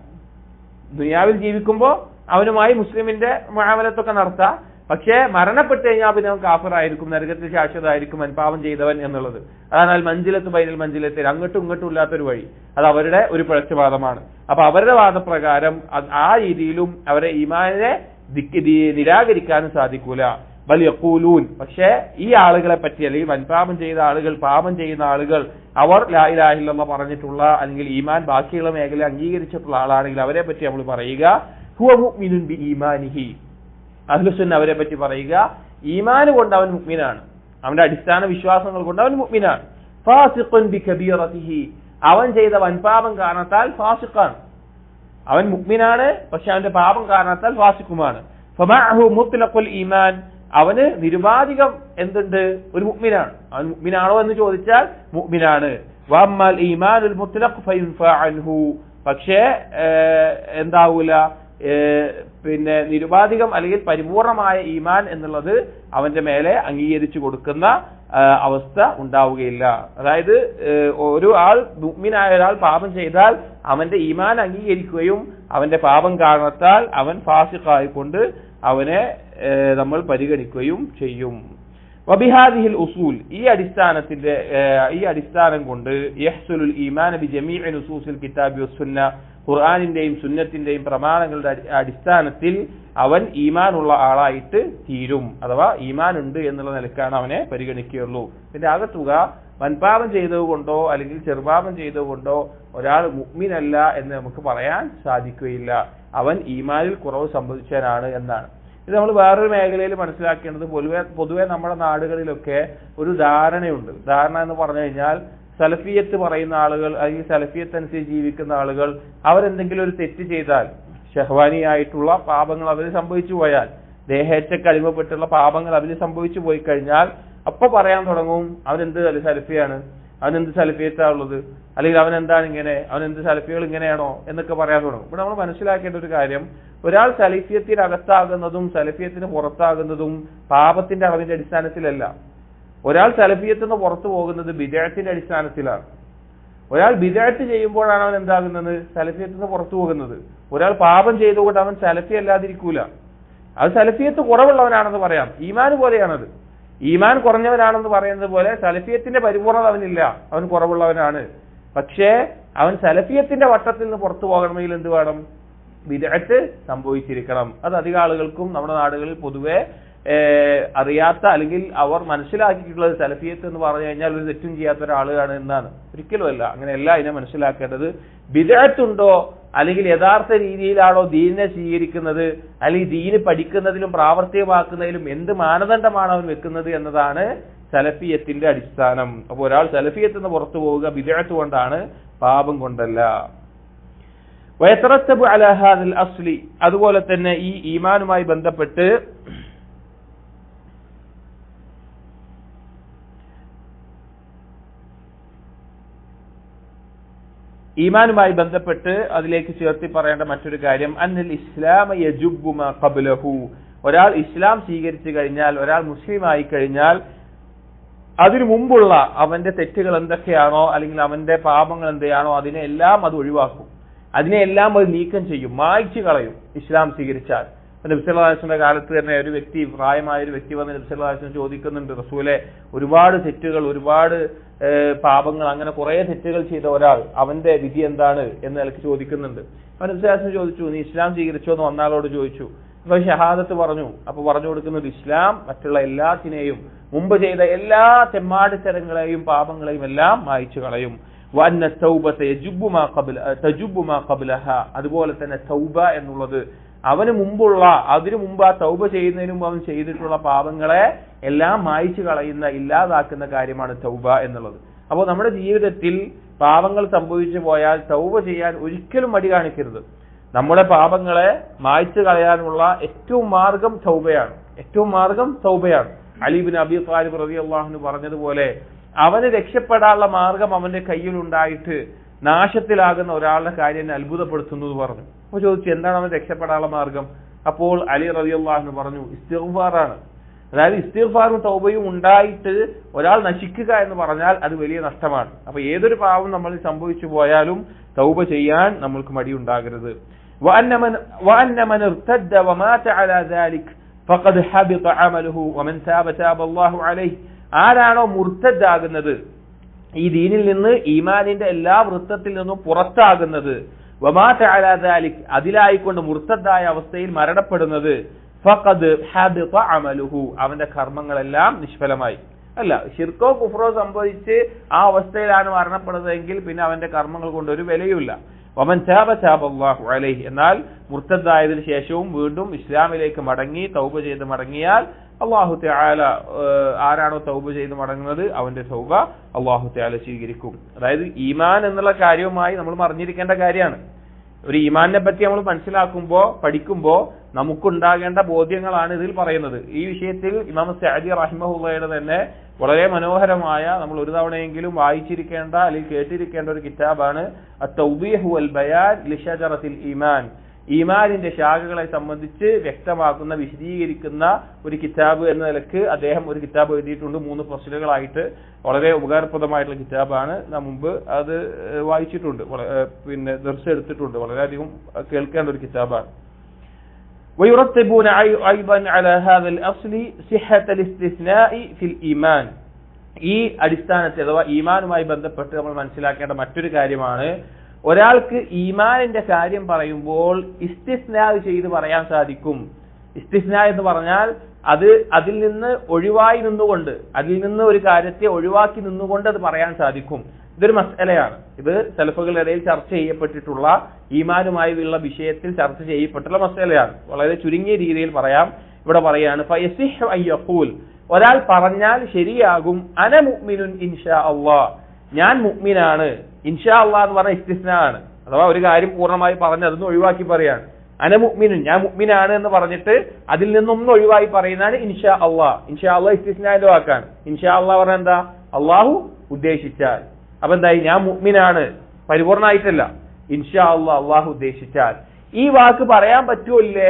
ദുനിയാവിൽ ജീവിക്കുമ്പോൾ അവനുമായി മുസ്ലിമിന്റെ മുആമലത്തൊക്കെ നടത്താം, പക്ഷേ മരണപ്പെട്ട് കഴിഞ്ഞാൽ പിന്നെ അവൻ കാഫിറായിരിക്കും, നരകത്തിൽ ശാശ്വതമായിരിക്കും വൻപാപം ചെയ്തവൻ എന്നുള്ളത്. അതാണ് അൽ മൻസിലത്ത് ബൈനൽ മൻസിലത്തൈൻ, അങ്ങോട്ടും ഇങ്ങോട്ടും ഇല്ലാത്തൊരു വഴി. അത് അവരുടെ ഒരു പിഴച്ചുവാദമാണ്. അപ്പൊ അവരുടെ വാദപ്രകാരം ആ രീതിയിലും അവരെ ഈമാനിനെ നിരാകരിക്കാനും സാധിക്കൂല. ബൽ യഖൂലൂൻ, പക്ഷേ ഈ ആളുകളെ പറ്റി, അല്ലെങ്കിൽ വൻപാപം ചെയ്ത ആളുകൾ, പാപം ചെയ്യുന്ന ആളുകൾ, അവർ ലാ ഇലാഹ ഇല്ലല്ലാഹ് പറഞ്ഞിട്ടുള്ള അല്ലെങ്കിൽ ഈമാൻ ബാക്കിയുള്ള മേഖല അംഗീകരിച്ചിട്ടുള്ള ആളാണെങ്കിൽ അവരെ പറ്റി നമ്മൾ പറയുക ഹുവ മുഅ്മിനുൻ ബി ഈമാനിഹി, അഹ്ലുസുന്ന അവരെ പറ്റി പറയുക ഈമാൻ കൊണ്ട് അവൻ മുഅ്മിനാണ്, അവന്റെ അടിസ്ഥാന വിശ്വാസങ്ങൾ കൊണ്ട് അവൻ മുഅ്മിനാണ്. ഫാസിഖുൻ ബി കബീറതിഹി, അവൻ ചെയ്ത വൻപാപം കാരണത്താൽ ഫാസിഖാണ്. അവൻ മുഅ്മിനാണ്, പക്ഷെ അവന്റെ പാപം കാരണത്താൽ ഫാസിഖുമാണ്. ഫമഅഹു മുത്ലഖുൽ ഈമാൻ, അവന് നിരുപാധികം എന്തുണ്ട്? ഒരു മുഅ്മിനാണ്. അവൻ മുഅ്മിനാണോ എന്ന് ചോദിച്ചാൽ മുഅ്മിനാണ്. വഅമ്മൽ ഈമാനുൽ മുത്ലഖ് ഫയുൻഫഅ അൻഹു, പക്ഷേ എന്താവൂല, പിന്നെ നിരുപാധികം അല്ലെങ്കിൽ പരിപൂർണമായ ഈമാൻ എന്നുള്ളത് അവന്റെ മേലെ അംഗീകരിച്ചു കൊടുക്കുന്ന അവസ്ഥ ഉണ്ടാവുകയില്ല. അതായത് ഒരു ആൾ മുഅ്മിനായ ഒരാൾ പാപം ചെയ്താൽ അവന്റെ ഈമാൻ അംഗീകരിക്കുകയും അവന്റെ പാപം കാരണത്താൽ അവൻ ഫാസിഖായിക്കൊണ്ട് അവനെ നമ്മൾ പരിഗണിക്കുകയും ചെയ്യും. വബിഹാദിഹിൽ ഉസൂൽ, ഈ അടിസ്ഥാനം കൊണ്ട് യഹ്സുലുൽ ഈമാൻ ബി ജമീഇ നുസൂസിൽ കിതാബി വസ്സുന്ന, ഖുർആനിന്റെയും സുന്നത്തിന്റെയും പ്രമാണങ്ങളുടെ അടിസ്ഥാനത്തിൽ അവൻ ഈമാൻ ഉള്ള ആളായിട്ട് തീരും. അഥവാ ഈമാൻ ഉണ്ട് എന്നുള്ള നിലക്കാണ് അവനെ പരിഗണിക്കുകയുള്ളൂ. പിന്നെ ആകത്തുക വൻപാപം ചെയ്തതുകൊണ്ടോ അല്ലെങ്കിൽ ചെറുപാപം ചെയ്തതുകൊണ്ടോ ഒരാൾ മുഅ്മിനല്ല എന്ന് നമുക്ക് പറയാൻ സാധിക്കുകയില്ല. അവൻ ഈമാനിൽ കുറവ് സംഭവിച്ചവനാണ് എന്നാണ്. ഇത് നമ്മൾ വേറൊരു മേഖലയിൽ മനസ്സിലാക്കേണ്ടത്, പൊതുവെ നമ്മുടെ നാടുകളിലൊക്കെ ഒരു ധാരണയുണ്ട്. ധാരണ എന്ന് പറഞ്ഞു കഴിഞ്ഞാൽ സലഫിയത്ത് പറയുന്ന ആളുകൾ അല്ലെങ്കിൽ സലഫിയത്ത് അനുസരിച്ച് ജീവിക്കുന്ന ആളുകൾ അവരെന്തെങ്കിലും ഒരു തെറ്റ് ചെയ്താൽ, ഷഹ്വാനിയായിട്ടുള്ള പാപങ്ങൾ അവര് സംഭവിച്ചു പോയാൽ, ദേഹേച്ഛക്ക് അടിമപ്പെട്ടുള്ള പാപങ്ങൾ അവര് സംഭവിച്ചു പോയി കഴിഞ്ഞാൽ അപ്പൊ പറയാൻ തുടങ്ങും അവരെന്ത് സലഫിയാണ്, അവനെന്ത് സലഫിയത്താ ഉള്ളത്, അല്ലെങ്കിൽ അവൻ എന്താണ് ഇങ്ങനെ, അവൻ എന്ത് സലഫികൾ ഇങ്ങനെയാണോ എന്നൊക്കെ പറയാൻ തുടങ്ങും. ഇവിടെ നമ്മൾ മനസ്സിലാക്കേണ്ട ഒരു കാര്യം, ഒരാൾ സലഫിയത്തിന് അകത്താകുന്നതും സലഫിയത്തിന് പുറത്താകുന്നതും പാപത്തിന്റെ അളവിന്റെ അടിസ്ഥാനത്തിലല്ല. ഒരാൾ സലഫിയത്തിൽ നിന്ന് പുറത്തു പോകുന്നത് ബിദ്അത്തിന്റെ അടിസ്ഥാനത്തിലാണ്. ഒരാൾ ബിദ്അത്ത് ചെയ്യുമ്പോഴാണ് അവൻ എന്താകുന്നത്, സലഫിയത്തിൽ നിന്ന് പുറത്തു പോകുന്നത്. ഒരാൾ പാപം ചെയ്തുകൊണ്ട് അവൻ സലഫി അല്ലാതിരിക്കൂല. അത് സലഫിയത്ത് കുറവുള്ളവനാണെന്ന് പറയാം, ഈമാൻ പോലെയാണത്. ഈമാൻ കുറഞ്ഞവനാണെന്ന് പറയുന്നത് പോലെ സലഫിയത്തിന്റെ പരിപൂർണത അവനില്ല, അവൻ കുറവുള്ളവനാണ്. പക്ഷേ അവൻ സലഫിയത്തിന്റെ വട്ടത്തിൽ നിന്ന് പുറത്തു പോകണമെങ്കിൽ എന്ത് വേണം, ബിദ്അത്ത് സംഭവിച്ചിരിക്കണം. അത് അധികം ആളുകൾക്കും നമ്മുടെ നാടുകളിൽ പൊതുവെ അറിയാത്ത, അല്ലെങ്കിൽ അവർ മനസ്സിലാക്കിയിട്ടുള്ളത് സലഫിയത്ത് എന്ന് പറഞ്ഞു കഴിഞ്ഞാൽ ഒരു തെറ്റും ചെയ്യാത്ത ഒരാളാണ് എന്നാണ്. ഒരിക്കലുമല്ല, അങ്ങനെയല്ല ഇതിനെ മനസ്സിലാക്കേണ്ടത്. ബിദ്അത്ത് ഉണ്ടോ, അല്ലെങ്കിൽ യഥാർത്ഥ രീതിയിലാണോ ദീനിനെ സ്വീകരിക്കുന്നത്, അല്ലെങ്കിൽ ദീന് പഠിക്കുന്നതിലും പ്രാവർത്തികമാക്കുന്നതിലും എന്ത് മാനദണ്ഡമാണ് അവൻ വെക്കുന്നത് എന്നതാണ് സലഫിയത്തിന്റെ അടിസ്ഥാനം. അപ്പോൾ ഒരാൾ സലഫിയത്ത് നിന്ന് പുറത്തു പോവുക ബിദ്അത്ത് കൊണ്ടാണ്, പാപം കൊണ്ടല്ല. വയതറത്തബു അലാ ഹാദിൽ അസ്ലി, അതുപോലെ തന്നെ ഈ ഈമാനുമായി ബന്ധപ്പെട്ട് അതിലേക്ക് ചേർത്തി പറയേണ്ട മറ്റൊരു കാര്യം, അന്നൽ ഇസ്ലാമ യജുബ്ബു മാ ഖബ്ലഹു, ഒരാൾ ഇസ്ലാം സ്വീകരിച്ചു കഴിഞ്ഞാൽ, ഒരാൾ മുസ്ലിം ആയി കഴിഞ്ഞാൽ അതിനു മുമ്പുള്ള അവന്റെ തെറ്റുകൾ എന്തൊക്കെയാണോ, അല്ലെങ്കിൽ അവന്റെ പാപങ്ങൾ എന്തെയാണോ, അതിനെല്ലാം അത് ഒഴിവാക്കും, അതിനെല്ലാം അത് നീക്കം ചെയ്യും, മായ്ച്ചു കളയും ഇസ്ലാം സ്വീകരിച്ചാൽ. നബി സല്ലല്ലാഹു അലൈഹി വസല്ലം കാലത്ത് തന്നെ ഒരു വ്യക്തി, പ്രായമായ ഒരു വ്യക്തി വന്ന് നബി സല്ലല്ലാഹു അലൈഹി വസല്ലം ചോദിക്കുന്നുണ്ട്, റസൂലെ, ഒരുപാട് തെറ്റുകൾ, ഒരുപാട് പാപങ്ങൾ, അങ്ങനെ കുറെ തെറ്റുകൾ ചെയ്ത ഒരാൾ, അവന്റെ വിധി എന്താണ് എന്ന് നിലക്ക് ചോദിക്കുന്നുണ്ട്. അവൻ നബി സല്ലല്ലാഹു അലൈഹി വസല്ലം ചോദിച്ചു, നീ ഇസ്ലാം സ്വീകരിച്ചോ എന്ന് വന്നാളോട് ചോദിച്ചു. അപ്പൊ ഷഹാദത്ത് പറഞ്ഞു. അപ്പൊ പറഞ്ഞു കൊടുക്കുന്നത്, ഇസ്ലാം മറ്റുള്ള എല്ലാത്തിനെയും, മുമ്പ് ചെയ്ത എല്ലാ തെമ്മാടിത്തരങ്ങളെയും പാപങ്ങളെയും എല്ലാം മായ്ച്ചു കളയും. വഅന്ന തൗബത തജുബ്ബു മാ ഖബ്ലഹ, അതുപോലെ തന്നെ തൗബ എന്നുള്ളത് അവന് മുമ്പുള്ള, അതിനു മുമ്പ് ആ തൗബ ചെയ്യുന്നതിന് മുമ്പ് അവൻ ചെയ്തിട്ടുള്ള പാപങ്ങളെ എല്ലാം മായ്ച്ചു കളയുന്ന, ഇല്ലാതാക്കുന്ന കാര്യമാണ് തൗബ എന്നുള്ളത്. അപ്പോൾ നമ്മുടെ ജീവിതത്തിൽ പാപങ്ങൾ സംഭവിച്ചു പോയാൽ തൗബ ചെയ്യാൻ ഒരിക്കലും മടി കാണിക്കരുത്. നമ്മുടെ പാപങ്ങളെ മായ്ച്ചു കളയാനുള്ള ഏറ്റവും മാർഗം തൗബയാണ്. അലി ഇബ്നു അബീ ത്വാലിബ് റളിയല്ലാഹു അൻഹു പറഞ്ഞതുപോലെ, അവന് രക്ഷപ്പെടാനുള്ള മാർഗം അവന്റെ കയ്യിലുണ്ടായിട്ട് നാശത്തിലാകുന്ന ഒരാളുടെ കാര്യം എന്നെ അത്ഭുതപ്പെടുത്തുന്നു എന്ന് പറഞ്ഞു. അപ്പോൾ ചോദിച്ചു, എന്താണ് അവൻ രക്ഷപ്പെടാനുള്ള മാർഗം? അപ്പോൾ അലി റളിയല്ലാഹു അൻഹു പറഞ്ഞു, ഇസ്തിഗ്ഫാറാണ്. അതായത് ഇസ്തിഗ്ഫാറും തൗബയും ഉണ്ടായിട്ട് ഒരാൾ നശിക്കുക എന്ന് പറഞ്ഞാൽ അത് വലിയ നഷ്ടമാണ്. അപ്പൊ ഏതൊരു പാപം നമ്മൾ സംഭവിച്ചു പോയാലും തൗബ ചെയ്യാൻ നമ്മൾക്ക് മടി ഉണ്ടാകരുത്. وأن من ارتد ومات على ذلك فقد حبط عمله ومن تاب تاب الله عليه, ആരാണോ മുർത്തദ് ആകുന്നത്, ഈ ദീനിൽ നിന്ന്, ഈമാനിന്റെ എല്ലാ വൃത്തത്തിൽ നിന്നും പുറത്താകുന്നത്, വമാത അലാ ദാലിക്, അതിലായിക്കൊണ്ട് മുർത്തദായ അവസ്ഥയിൽ മരണപ്പെടുന്നത്, ഫഖദ് ഹബിത അമലുഹു, അവന്റെ കർമ്മങ്ങളെല്ലാം നിഷ്ഫലമായി. അല്ല, ശിർക്കോ കുഫ്രോ സംഭവിച്ച് ആ അവസ്ഥയിലാണ് മരണപ്പെടുന്നതെങ്കിൽ പിന്നെ അവന്റെ കർമ്മങ്ങൾ കൊണ്ട് ഒരു വിലയുമില്ല. വമൻ താബ താബ അല്ലാഹു അലൈഹി, എന്നാൽ മുർത്തദായതിനു ശേഷവും വീണ്ടും ഇസ്ലാമിലേക്ക് മടങ്ങി തൗബ ചെയ്ത് മടങ്ങിയാൽ അല്ലാഹു തആല, ആരാണോ തൗബ ചെയ്ത് മടങ്ങുന്നത് അവന്റെ തൗബ അല്ലാഹു തആല സ്വീകരിക്കും. അതായത് ഈമാൻ എന്നുള്ള കാര്യവുമായി നമ്മൾ അറിഞ്ഞിരിക്കേണ്ട കാര്യമാണ്. ഒരു ഈമാനിനെ പറ്റി നമ്മൾ മനസ്സിലാക്കുമ്പോൾ, പഠിക്കുമ്പോൾ നമുക്കുണ്ടാകേണ്ട ബോധ്യങ്ങളാണ് ഇതിൽ പറയുന്നത്. ഈ വിഷയത്തിൽ ഇമാം സഅദി റഹിമഹുള്ളയുടെ തന്നെ വളരെ മനോഹരമായ, നമ്മൾ ഒരു തവണയെങ്കിലും വായിച്ചിരിക്കേണ്ട അല്ലെങ്കിൽ കേട്ടിരിക്കേണ്ട ഒരു കിതാബാണ് അത്തൗബീഹ് വൽ ബയാൻ ലിശജറത്തിൽ ഈമാൻ. ഈമാനിന്റെ ശാഖകളെ സംബന്ധിച്ച് വ്യക്തമാക്കുന്ന, വിശദീകരിക്കുന്ന ഒരു കിതാബ് എന്ന നിലക്ക് അദ്ദേഹം ഒരു കിതാബ് എഴുതിയിട്ടുണ്ട്. 3 ഫസ്ലുകളായിട്ട് വളരെ ഉപകാരപ്രദമായിട്ടുള്ള കിതാബാണ്. നാം മുമ്പ് അത് വായിച്ചിട്ടുണ്ട്, പിന്നെ ദർസ് എടുത്തിട്ടുണ്ട്. വളരെയധികം കേൾക്കേണ്ട ഒരു കിതാബാണ്. ويرتبون أيضا على هذا الأصل صحة الاستثناء في الإيمان. ഈ അടിസ്ഥാനത്തിൽ അഥവാ ഈമാനുമായി ബന്ധപ്പെട്ട് നമ്മൾ മനസ്സിലാക്കേണ്ട മറ്റൊരു കാര്യമാണ്, ഒരാൾക്ക് ഈമാനിന്റെ കാര്യം പറയുമ്പോൾ ഇസ്തിസ്നാ ചെയ്ത് പറയാൻ സാധിക്കും. ഇസ്തിസ്നാ എന്ന് പറഞ്ഞാൽ അതിൽ നിന്ന് ഒഴിവായി നിന്നുകൊണ്ട്, അതിൽ നിന്ന് ഒരു കാര്യത്തെ ഒഴിവാക്കി നിന്നുകൊണ്ട് അത് പറയാൻ സാധിക്കും. ഇതൊരു മസ്അലയാണ്. ഇത് സലഫുകളുടെ ഇടയിൽ ചർച്ച ചെയ്യപ്പെട്ടിട്ടുള്ള, ഈമാനുമായുള്ള വിഷയത്തിൽ ചർച്ച ചെയ്യപ്പെട്ടുള്ള മസ്അലയാണ്. വളരെ ചുരുങ്ങിയ രീതിയിൽ പറയാം. ഇവിടെ പറയാണ്, ഫയസിഹു അയ്യഖൂൽ, ഒരാൾ പറഞ്ഞാൽ ശരിയാകും, അന മുഅ്മിനുൻ ഇൻഷാ അല്ലാഹ്, ഞാൻ മുഅ്മിനാണ്. ഇൻഷാ അല്ലാഹ് എന്ന് പറഞ്ഞ ഇസ്തിസ്നാ ആണ്. അഥവാ ഒരു കാര്യം പൂർണ്ണമായി പറഞ്ഞ് അതൊന്നും ഒഴിവാക്കി പറയാണ്. അന മുഅ്മിനുൻ, ഞാൻ മുഅ്മിനാണ് എന്ന് പറഞ്ഞിട്ട് അതിൽ നിന്നൊന്നും ഒഴിവായി പറയുന്നതാണ് ഇൻഷാ അല്ലാഹ്. ഇൻഷാ അല്ലാഹ് ഇസ്തിസ്നാന്റെ വാക്കാണ്. ഇൻഷാ അല്ലാഹ് പറഞ്ഞാൽ എന്താ? അല്ലാഹു ഉദ്ദേശിച്ചാൽ. അപ്പൊ എന്തായി? ഞാൻ മുഅ്മിനാണ്, പരിപൂർണമായിട്ടല്ല. ഇൻഷാ അല്ലാഹ് അള്ളാഹു ഉദ്ദേശിച്ചാൽ. ഈ വാക്ക് പറയാൻ പറ്റുമോ ഇല്ലേ?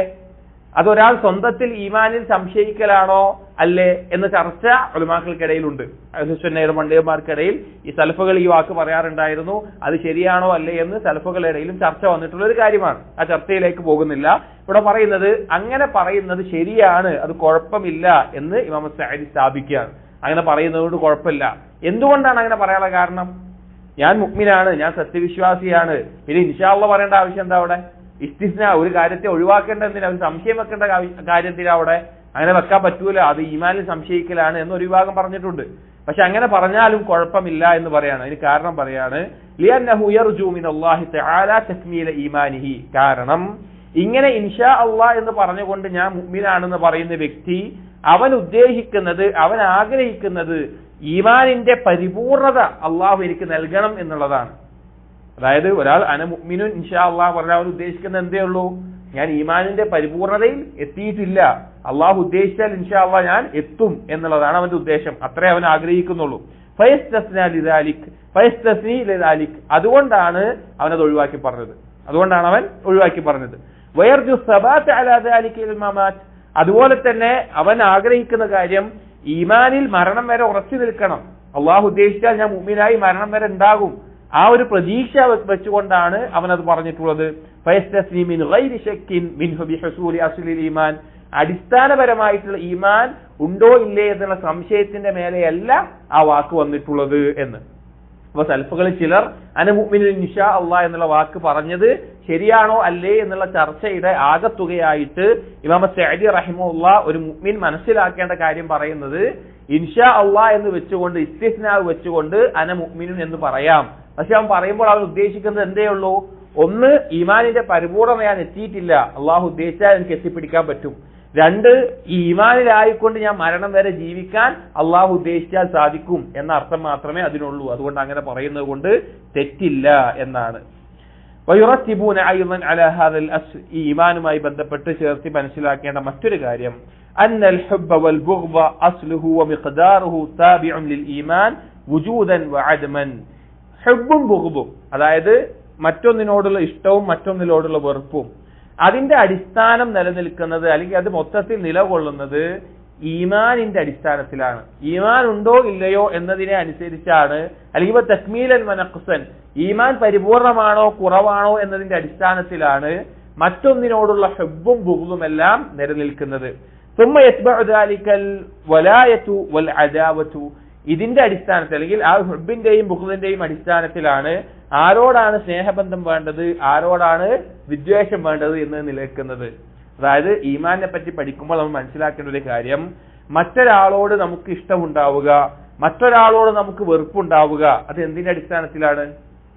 അതൊരാൾ സ്വന്തത്തിൽ ഈമാനിൽ സംശയിക്കലാണോ അല്ലേ എന്ന ചർച്ച ഉലമാക്കൾക്കിടയിലുണ്ട്. അഹ്ലുസുന്നയുടെ പണ്ഡിതന്മാർക്കിടയിൽ ഈ സലഫുകൾ ഈ വാക്ക് പറയാറുണ്ടായിരുന്നു. അത് ശരിയാണോ അല്ലേ എന്ന് സലഫുകളുടെ ഇടയിലും ചർച്ച വന്നിട്ടുള്ള ഒരു കാര്യമാണ്. ആ ചർച്ചയിലേക്ക് പോകുന്നില്ല. ഇവിടെ പറയുന്നത് അങ്ങനെ പറയുന്നത് ശരിയാണ്, അത് കുഴപ്പമില്ല എന്ന് ഇമാം സഅദി സ്ഥാപിക്കുകയാണ്. അങ്ങനെ പറയുന്നത് കൊണ്ട് കുഴപ്പമില്ല. എന്തുകൊണ്ടാണ് അങ്ങനെ പറയാനുള്ള കാരണം? ഞാൻ മുഅ്മിനാണ്, ഞാൻ സത്യവിശ്വാസിയാണ്, പിന്നെ ഇൻഷാ അല്ലാഹ് പറയേണ്ട ആവശ്യം എന്താ അവിടെ? ഇസ്തിസ്ന, ഒരു കാര്യത്തെ ഒഴിവാക്കേണ്ട എന്തിനാ? ഒരു സംശയം വെക്കേണ്ട കാര്യത്തിനാ അവിടെ? അങ്ങനെ വെക്കാൻ പറ്റൂല, അത് ഈമാനിൽ സംശയിക്കലാണ് എന്നൊരു വിഭാഗം പറഞ്ഞിട്ടുണ്ട്. പക്ഷെ അങ്ങനെ പറഞ്ഞാലും കുഴപ്പമില്ല എന്ന് പറയാണ്. അതിന് കാരണം പറയാണ്, ലിഅന്നഹു യർജു മിനല്ലാഹി തആല തക്മീല ഈമാനിഹി. കാരണം ഇങ്ങനെ ഇൻഷാ അല്ലാഹ് എന്ന് പറഞ്ഞുകൊണ്ട് ഞാൻ മുഅ്മിനാണെന്ന് പറയുന്ന വ്യക്തി അവൻ ഉദ്ദേശിക്കുന്നത്, അവൻ ആഗ്രഹിക്കുന്നത് ഈമാനിന്റെ പരിപൂർണത അള്ളാഹു എനിക്ക് നൽകണം എന്നുള്ളതാണ്. അതായത് ഒരാൾ അന മുഅ്മിനുൻ ഇൻഷാ അല്ലാഹ് പറഞ്ഞാൽ അവൻ ഉദ്ദേശിക്കുന്നത് എന്തേ ഉള്ളൂ? ഞാൻ ഈമാനിന്റെ പരിപൂർണതയിൽ എത്തിയിട്ടില്ല, അള്ളാഹു ഉദ്ദേശിച്ചാൽ ഇൻഷാ അല്ലാഹ് ഞാൻ എത്തും എന്നുള്ളതാണ് അവന്റെ ഉദ്ദേശം. അത്രേ അവൻ ആഗ്രഹിക്കുന്നുള്ളൂ. അതുകൊണ്ടാണ് അവനത് ഒഴിവാക്കി പറഞ്ഞത്. അതുപോലെ തന്നെ അവൻ ആഗ്രഹിക്കുന്ന കാര്യം ഈമാനിൽ മരണം വരെ ഉറച്ചു നിൽക്കണം. അള്ളാഹു ഉദ്ദേശിച്ചാൽ ഞാൻ മുഅ്മിനായി മരണം വരെ ഉണ്ടാകും. ആ ഒരു പ്രതീക്ഷ വെച്ചുകൊണ്ടാണ് അവൻ അത് പറഞ്ഞിട്ടുള്ളത്. അടിസ്ഥാനപരമായിട്ടുള്ള ഈമാൻ ഉണ്ടോ ഇല്ലേ എന്നുള്ള സംശയത്തിന്റെ മേലെയല്ല ആ വാക്ക് വന്നിട്ടുള്ളത് എന്ന്. അപ്പൊ സൽഫുകളിൽ ചിലർ അന മുഅ്മിനുൻ ഇൻഷാ അല്ലാഹ് എന്നുള്ള വാക്ക് പറഞ്ഞത് ശരിയാണോ അല്ലേ എന്നുള്ള ചർച്ചയുടെ ആകത്തുകയായിട്ട് ഇമാം സഅദി റഹിമഹുല്ലാഹ് ഒരു മുഅ്മിൻ മനസ്സിലാക്കേണ്ട കാര്യം പറയുന്നത്, ഇൻഷാ അല്ലാഹ് എന്ന് വെച്ചുകൊണ്ട്, ഇസ്തിസ്നാ വെച്ചുകൊണ്ട് അന മുഅ്മിനുൻ എന്ന് പറയാം. പക്ഷെ അവൻ പറയുമ്പോൾ അവൻ ഉദ്ദേശിക്കുന്നത് എന്തേ ഉള്ളൂ? ഒന്ന്, ഈമാനിന്റെ പരിപൂർണ്ണത ഞാൻ എത്തിയിട്ടില്ല, അള്ളാഹു ഉദ്ദേശിച്ചാൽ എനിക്ക് എത്തിപ്പിടിക്കാൻ പറ്റും. രണ്ട്, ഈ ഈമാനിലായിക്കൊണ്ട് ഞാൻ മരണം വരെ ജീവിക്കാൻ അള്ളാഹു ഉദ്ദേശിച്ചാൽ സാധിക്കും എന്ന അർത്ഥം മാത്രമേ അതിനുള്ളൂ. അതുകൊണ്ട് അങ്ങനെ പറയുന്നത് കൊണ്ട് തെറ്റില്ല എന്നാണ്. ഈ ഈമാനുമായി ബന്ധപ്പെട്ട് ചേർത്തി മനസ്സിലാക്കേണ്ട മറ്റൊരു കാര്യം, അന്നൽ ഹുബ്ബ വൽ ബുഗ്ദ അസ്ലുഹു വമിഖ്ദാറുഹു താബിഉൻ ലിൽ ഈമാൻ വുജൂദൻ വഅദമൻ. ഹുബ്ബും ബുഗ്ദും, അതായത് മറ്റൊന്നിനോടുള്ള ഇഷ്ടവും മറ്റൊന്നിനോടുള്ള വെറുപ്പും, അതിന്റെ അടിസ്ഥാനം നിലനിൽക്കുന്നത് അല്ലെങ്കിൽ അത് മൊത്തത്തിൽ നിലകൊള്ളുന്നത് ഈമാനിന്റെ അടിസ്ഥാനത്തിലാണ്. ഈമാൻ ഉണ്ടോ ഇല്ലയോ എന്നതിനെ അനുസരിച്ചാണ്, അല്ലെങ്കിൽ തക്മീലൻ വനഖ്സൻ, ഈമാൻ പരിപൂർണമാണോ കുറവാണോ എന്നതിന്റെ അടിസ്ഥാനത്തിലാണ് മറ്റൊന്നിനോടുള്ള ഹുബ്ബും ബുഗ്ദും എല്ലാം നിലനിൽക്കുന്നത്. ثم يتبع ذلك الولاية والعداوة. ഇതിന്റെ അടിസ്ഥാനത്തിൽ അല്ലെങ്കിൽ ആ ഹുബ്ബിന്റെയും ബുഗ്ദിന്റെയും അടിസ്ഥാനത്തിലാണ് ആരോടാണ് സ്നേഹബന്ധം വേണ്ടത്, ആരോടാണ് വിദ്വേഷം വേണ്ടത് എന്ന് നിലനിൽക്കുന്നത്. അതായത് ഈമാനെ പറ്റി പഠിക്കുമ്പോൾ നമ്മൾ മനസ്സിലാക്കേണ്ട ഒരു കാര്യം, മറ്റൊരാളോട് നമുക്ക് ഇഷ്ടമുണ്ടാവുക, മറ്റൊരാളോട് നമുക്ക് വെറുപ്പുണ്ടാവുക, അത് എന്തിന്റെ അടിസ്ഥാനത്തിലാണ്?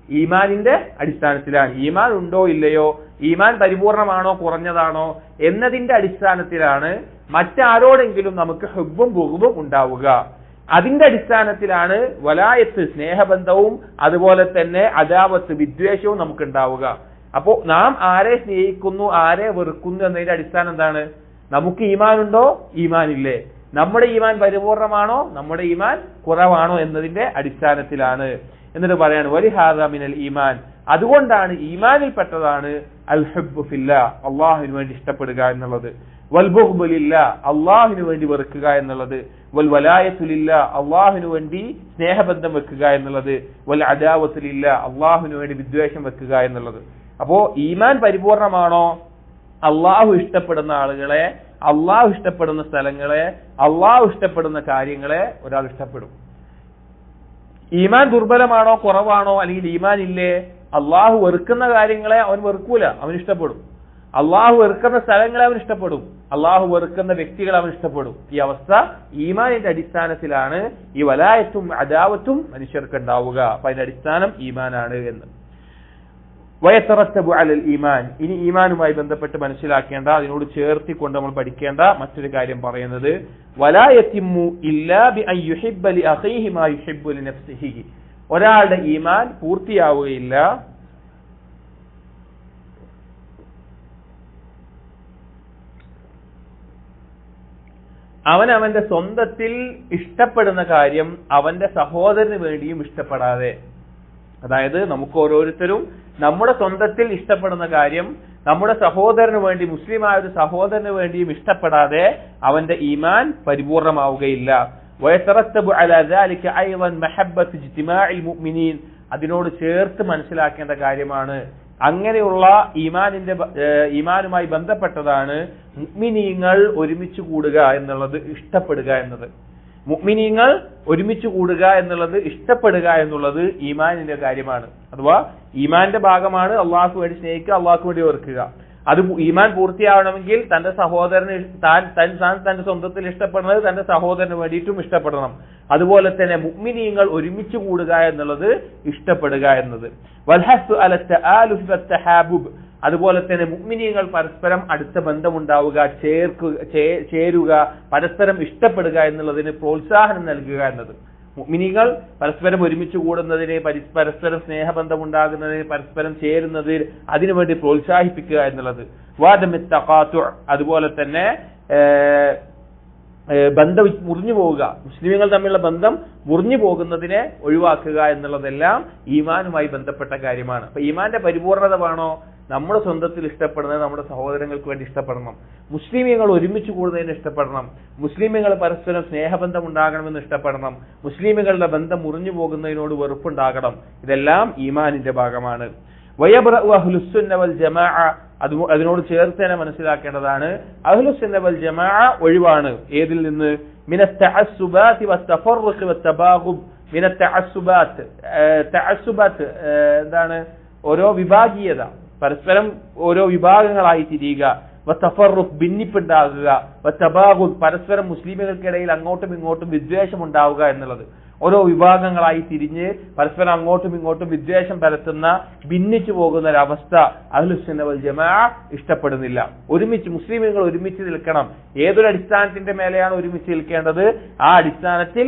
ഈമാനിന്റെ അടിസ്ഥാനത്തിലാണ്. ഈമാൻ ഉണ്ടോ ഇല്ലയോ, ഈമാൻ പരിപൂർണമാണോ കുറഞ്ഞതാണോ എന്നതിന്റെ അടിസ്ഥാനത്തിലാണ് മറ്റാരോടെങ്കിലും നമുക്ക് ഹുബ്ബും ബുഗ്ദും ഉണ്ടാവുക. അതിന്റെ അടിസ്ഥാനത്തിലാണ് വലായത്ത്, സ്നേഹബന്ധവും അതുപോലെ തന്നെ അദാവത്ത്, വിദ്വേഷവും നമുക്ക് ഉണ്ടാവുക. അപ്പോ നാം ആരെ സ്നേഹിക്കുന്നു, ആരെ വെറുക്കുന്നു എന്നതിന്റെ അടിസ്ഥാനം എന്താണ്? നമുക്ക് ഈമാൻ ഉണ്ടോ, ഈമാൻ ഇല്ലേ, നമ്മുടെ ഈമാൻ പരിപൂർണമാണോ, നമ്മുടെ ഈമാൻ കുറവാണോ എന്നതിന്റെ അടിസ്ഥാനത്തിലാണ്. എന്നിട്ട് പറയാണ് വലിഹാദാ മിനൽ ഈമാൻ, അതുകൊണ്ടാണ് ഈമാനിൽപ്പെട്ടതാണ് അൽ ഹുബ്ബു ഫില്ലാ, അള്ളാഹുവിന് വേണ്ടി ഇഷ്ടപ്പെടുക എന്നുള്ളത്, വൽ ബുഗ്ദു ലില്ലാ, അള്ളാഹുവിന് വേണ്ടി വെറുക്കുക എന്നുള്ളത്, വൽ വലായത്തു ലില്ലാ, അള്ളാഹുവിന് വേണ്ടി സ്നേഹബന്ധം വെക്കുക എന്നുള്ളത്, വൽ അദാവത്തു ലില്ലാ, അള്ളാഹുവിന് വേണ്ടി വിദ്വേഷം വെക്കുക എന്നുള്ളത്. അപ്പോ ഈമാൻ പരിപൂർണമാണോ, അള്ളാഹു ഇഷ്ടപ്പെടുന്ന ആളുകളെ, അള്ളാഹു ഇഷ്ടപ്പെടുന്ന സ്ഥലങ്ങളെ, അള്ളാഹു ഇഷ്ടപ്പെടുന്ന കാര്യങ്ങളെ ഒരാൾ ഇഷ്ടപ്പെടും. ഈമാൻ ദുർബലമാണോ കുറവാണോ, അല്ലെങ്കിൽ ഈമാൻ ഇല്ലേ, അള്ളാഹു വെറുക്കുന്ന കാര്യങ്ങളെ അവൻ വെറുക്കൂല, അവൻ ഇഷ്ടപ്പെടും. അള്ളാഹു വെറുക്കുന്ന സ്ഥലങ്ങളെ അവൻ ഇഷ്ടപ്പെടും, അള്ളാഹു വെറുക്കുന്ന വ്യക്തികളെ അവൻ ഇഷ്ടപ്പെടും. ഈ അവസ്ഥ ഈമാനിന്റെ അടിസ്ഥാനത്തിലാണ് ഈ വലായത്തും അദാവത്തും മനുഷ്യർക്ക് ഉണ്ടാവുക. അപ്പൊ അതിന്റെ അടിസ്ഥാനം ഈമാനാണ് എന്ന്. വയതറത്തബു അലൽ ഈമാൻ, ഇനി ഈമാനുമായി ബന്ധപ്പെട്ട് മനസ്സിലാക്കേണ്ട, അതിനോട് ചേർത്തിക്കൊണ്ട് നമ്മൾ പഠിക്കേണ്ട മറ്റൊരു കാര്യം പറയുന്നത്, വലാ യതിമ്മു ഇല്ലാ ബിഅൻ യുഹിബ്ബ ലി അഖീഹി മാ യുഹിബ്ബു ലി നഫ്സിഹി. ഒരാളുടെ ഈമാൻ പൂർത്തിയാവുകയില്ല അവന്റെ സ്വന്തത്തിൽ ഇഷ്ടപ്പെടുന്ന കാര്യം അവന്റെ സഹോദരന് വേണ്ടിയും ഇഷ്ടപ്പെടാതെ, അതായത് നമുക്ക് ഓരോരുത്തരും നമ്മുടെ സ്വന്തത്തിൽ ഇഷ്ടപ്പെടുന്ന കാര്യം നമ്മുടെ സഹോദരന് വേണ്ടി, മുസ്ലിമായ ഒരു സഹോദരന് വേണ്ടിയും ഇഷ്ടപ്പെടാതെ അവന്റെ ഈമാൻ പരിപൂർണമാവുകയില്ല. വയതറത്തബു അലാ ദാലിക അയ്ളൻ മഹബ്ബത്തു ഇജ്തിമാഇൽ മുഅ്മിനീൻ, അതിനോട് ചേർത്ത് മനസ്സിലാക്കേണ്ട കാര്യമാണ് അങ്ങനെയുള്ള ഈമാനുമായി ബന്ധപ്പെട്ടതാണ് മുഅ്മിനീങ്ങൾ ഒരുമിച്ച് കൂടുക എന്നുള്ളത്, ഇഷ്ടപ്പെടുക എന്നത്. മുഅ്മിനീങ്ങൾ ഒരുമിച്ച് കൂടുക എന്നുള്ളത്, ഇഷ്ടപ്പെടുക എന്നുള്ളത് ഈമാനിന്റെ കാര്യമാണ്. അഥവാ ഈമാന്റെ ഭാഗമാണ് അള്ളാഹു വേണ്ടി സ്നേഹിക്കുക, അള്ളാഹു വേണ്ടി വെറുക്കുക. അത് ഈമാൻ പൂർത്തിയാവണമെങ്കിൽ തന്റെ സഹോദരന് തന്റെ സ്വന്തത്തിൽ ഇഷ്ടപ്പെടുന്നത് തന്റെ സഹോദരന് വേണ്ടിയിട്ടും ഇഷ്ടപ്പെടണം. അതുപോലെ തന്നെ മുഅ്മിനീങ്ങൾ ഒരുമിച്ച് കൂടുക എന്നുള്ളത് ഇഷ്ടപ്പെടുക എന്നത്. വൽഹസ്സു അല തആലുഫ് വത്തഹാബുബ്, അതുപോലെ തന്നെ മുഅ്മിനീങ്ങൾ പരസ്പരം അടുത്ത ബന്ധമുണ്ടാവുക, ചേരുക, പരസ്പരം ഇഷ്ടപ്പെടുക എന്നുള്ളതിന് പ്രോത്സാഹനം നൽകുക എന്നത്. മുഅ്മിനീങ്ങൾ പരസ്പരം ഒരുമിച്ച് കൂടുന്നതിന്, പരസ്പരം സ്നേഹബന്ധമുണ്ടാകുന്നതിന്, പരസ്പരം ചേരുന്നതിന് അതിനുവേണ്ടി പ്രോത്സാഹിപ്പിക്കുക എന്നുള്ളത്. വാദമിത് തഖാതു, അതുപോലെ തന്നെ ബന്ധം മുറിഞ്ഞു പോവുക, മുസ്ലിമുകൾ തമ്മിലുള്ള ബന്ധം മുറിഞ്ഞു പോകുന്നതിനെ ഒഴിവാക്കുക എന്നുള്ളതെല്ലാം ഈമാനുമായി ബന്ധപ്പെട്ട കാര്യമാണ്. അപ്പൊ ഈമാന്റെ പരിപൂർണത വേണോ? നമ്മുടെ സ്വന്തത്തിൽ ഇഷ്ടപ്പെടുന്നത് നമ്മുടെ സഹോദരങ്ങൾക്ക് വേണ്ടി ഇഷ്ടപ്പെടണം, മുസ്ലിമീങ്ങൾ ഒരുമിച്ച് കൂടുന്നതിന് ഇഷ്ടപ്പെടണം, മുസ്ലിമീങ്ങൾ പരസ്പരം സ്നേഹബന്ധം ഉണ്ടാകണമെന്ന് ഇഷ്ടപ്പെടണം, മുസ്ലിമുകളുടെ ബന്ധം മുറിഞ്ഞു പോകുന്നതിനോട് വെറുപ്പുണ്ടാകണം. ഇതെല്ലാം ഈമാനിന്റെ ഭാഗമാണ്. വയബ്റഉ അഹ്ലുസ്സുന്ന വൽ ജമാഅ, അതിനോട് ചേർത്ത് തന്നെ മനസ്സിലാക്കേണ്ടതാണ് അഹ്ലുസ്സുന്ന വൽ ജമാഅ ഒഴിവാണ്. ഏതിൽ നിന്ന്? മിനത്ത് തഅസ്സുബാത്തി വത്തഫറുഖ് വത്തബാഗുബ്. മിനത്ത് തഅസ്സുബാത്ത്, തഅസ്സുബാത്ത് എന്താണ്? ഓരോ വിഭാഗീയത, പരസ്പരം ഓരോ വിഭാഗങ്ങളായി തിരിയുക. വത്തഫറുഖ്, ഭിന്നിപ്പുണ്ടാകുക. വത്തബാഗുബ്, പരസ്പരം മുസ്ലിമുകൾക്കിടയിൽ അങ്ങോട്ടും ഇങ്ങോട്ടും വിദ്വേഷം ഉണ്ടാവുക എന്നുള്ളത്. ഓരോ വിഭാഗങ്ങളായി തിരിഞ്ഞ് പരസ്പരം അങ്ങോട്ടും ഇങ്ങോട്ടും വിദ്വേഷം പരത്തുന്ന, ഭിന്നിച്ചു പോകുന്ന ഒരവസ്ഥ അഹ്ലുസ്സുന്ന വൽ ജമാഅ ഇഷ്ടപ്പെടുന്നില്ല. ഒരുമിച്ച് മുസ്ലിമുകൾ ഒരുമിച്ച് നിൽക്കണം. ഏതൊരു അടിസ്ഥാനത്തിന്റെ മേലെയാണ് ഒരുമിച്ച് നിൽക്കേണ്ടത്? ആ അടിസ്ഥാനത്തിൽ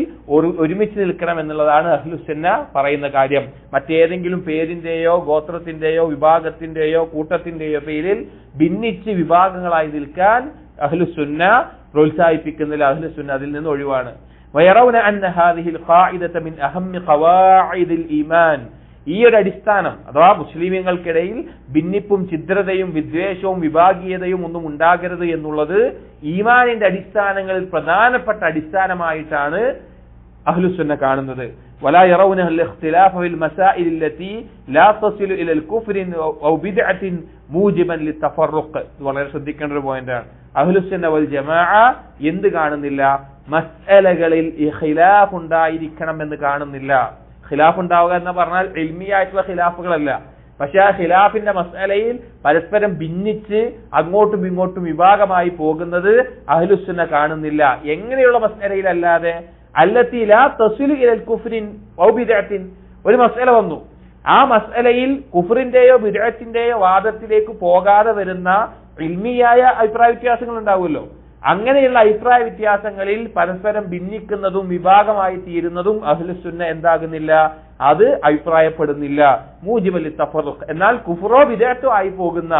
ഒരുമിച്ച് നിൽക്കണം എന്നുള്ളതാണ് അഹ്ലുസ്സുന്ന പറയുന്ന കാര്യം. മറ്റേതെങ്കിലും പേരിന്റെയോ ഗോത്രത്തിന്റെയോ വിഭാഗത്തിന്റെയോ കൂട്ടത്തിന്റെയോ പേരിൽ ഭിന്നിച്ച് വിഭാഗങ്ങളായി നിൽക്കാൻ അഹ്ലുസ്സുന്ന പ്രോത്സാഹിപ്പിക്കുന്നില്ല. അഹ്ലുസ്സുന്ന അതിൽ നിന്ന് ഒഴിവാണ്. ويرون أن هذه القاعدة من أهم قواعد الإيمان. ഈ ഒരു അടിസ്ഥാനം, അഥവാ മുസ്ലിമീങ്ങൾക്കിടയിൽ ഭിന്നിപ്പും ഛിദ്രതയും വിദ്വേഷവും വിഭാഗീയതയും ഒന്നും ഉണ്ടാകരുത് എന്നുള്ളത് ഈമാനിന്റെ അടിസ്ഥാനങ്ങളിൽ പ്രധാനപ്പെട്ട അടിസ്ഥാനമായിട്ടാണ് അഹ്ലുസുന്ന കാണുന്നത്. ولا يرون الاختلاف في المسائل التي لا تصل إلى الكفر أو بدعة موجبا للتفرق. വളരെ ശ്രദ്ധിക്കേണ്ട ഒരു പോയിന്റാണ്. അഹ്ലുസുന്ന വൽ ജമാഅ എന്ത് കാണുന്നില്ല? മസ്അലകളിൽ ഖിലാഫ് ഉണ്ടായിരിക്കണം എന്ന് കാണുന്നില്ല. ഖിലാഫ് ഉണ്ടാവുക എന്ന് പറഞ്ഞാൽ ഇൽമിയായിട്ടുള്ള ഖിലാഫുകളല്ല, പക്ഷെ ആ ഖിലാഫിന്റെ മസ്അലയിൽ പരസ്പരം ഭിന്നിച്ച് അങ്ങോട്ടും ഇങ്ങോട്ടും വിഭാഗമായി പോകുന്നത് അഹ്ലുസുന്ന കാണുന്നില്ല. എങ്ങനെയുള്ള മസ്അലയിലല്ലാതെ? അല്ലത്തി ലാ തസിലു ഇലൽ കുഫ്രിൻ ഔ ബിദ്അത്തിൻ. ഒരു മസ്അല വന്നു, ആ മസ്അലയിൽ കുഫറിന്റെയോ ബിദ്അത്തിന്റെയോ വാദത്തിലേക്ക് പോകാതെ വരുന്ന ഇൽമിയായ അഭിപ്രായ വ്യത്യാസങ്ങൾ ഉണ്ടാവുമല്ലോ. അങ്ങനെയുള്ള അഭിപ്രായ വ്യത്യാസങ്ങളിൽ പരസ്പരം ഭിന്നിക്കുന്നതും വിഭാഗമായി തീരുന്നതും അഹ്ലുസുന്ന എന്താകുന്നില്ല? അത് അഭിപ്രായപ്പെടുന്നില്ല. മൂജിബൽ തഫറുഖ്. എന്നാൽ കുഫറോ ബിദ്അത്തോ ആയി പോകുന്ന,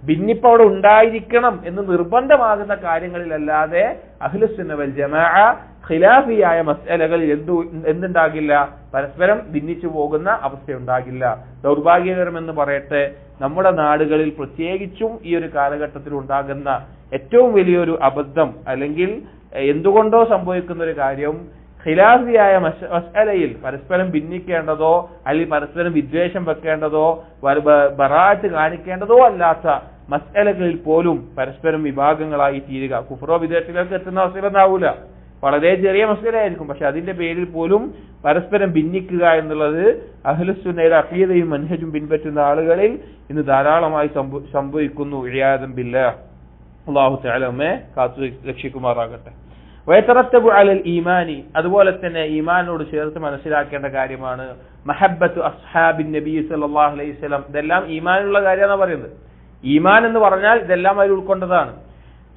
ഭിന്നിപ്പ് അവിടെ ഉണ്ടായിരിക്കണം എന്ന് നിർബന്ധമാകുന്ന കാര്യങ്ങളിലല്ലാതെ അഹ്ലുസുന്ന വൽ ജമാഅ ഖിലാഫിയായ മസ്അലകളിൽ എന്തുണ്ടാകില്ല? പരസ്പരം ഭിന്നിച്ചു പോകുന്ന അവസ്ഥയുണ്ടാകില്ല. ദൗർഭാഗ്യകരമെന്ന് പറയട്ടെ, നമ്മുടെ നാടുകളിൽ പ്രത്യേകിച്ചും ഈ ഒരു കാലഘട്ടത്തിൽ ഉണ്ടാകുന്ന ഏറ്റവും വലിയൊരു അബദ്ധം, അല്ലെങ്കിൽ എന്തുകൊണ്ടോ സംഭവിക്കുന്ന ഒരു കാര്യം, ഖിലാഫിയായ മസ്അലയിൽ പരസ്പരം ഭിന്നിക്കേണ്ടതോ അല്ലെങ്കിൽ പരസ്പരം വിദ്വേഷം വെക്കേണ്ടതോ ബറാഅത്ത് കാണിക്കേണ്ടതോ അല്ലാത്ത മസ്അലകളിൽ പോലും പരസ്പരം വിഭാഗങ്ങളായി തീരുക. കുഫ്റോ വിദ്വേഷത്തിലേക്ക് എത്തുന്ന അവസ്ഥയിലൊന്നാവൂല, വളരെ ചെറിയ മസ്അലയായിരിക്കും, പക്ഷെ അതിന്റെ പേരിൽ പോലും പരസ്പരം ഭിന്നിക്കുക എന്നുള്ളത് അഹ്ലുസുന്നയുടെ അഖീദയും മൻഹജും പിൻപറ്റുന്ന ആളുകളിൽ ഇന്ന് ധാരാളമായി സംഭവിക്കുന്നു. ഇയാദം ബില്ലാഹ്. അല്ലാഹു തആല നമ്മെ കാത്തു രക്ഷിക്കുമാറാകട്ടെ. വയതറത്തബു അലൽ ഈമാനി, അതുപോലെ തന്നെ ഈമാനോട് ചേർത്ത് മനസ്സിലാക്കേണ്ട കാര്യമാണ് മഹബ്ബത്തു അസ്ഹാബിൻ നബി സല്ലല്ലാഹു അലൈഹി വസല്ലം. ഇതെല്ലാം ഈമാനുള്ള കാര്യമാണ് പറയുന്നത്. ഈമാൻ എന്ന് പറഞ്ഞാൽ ഇതെല്ലാം അതിൽ ഉൾക്കൊണ്ടതാണ്.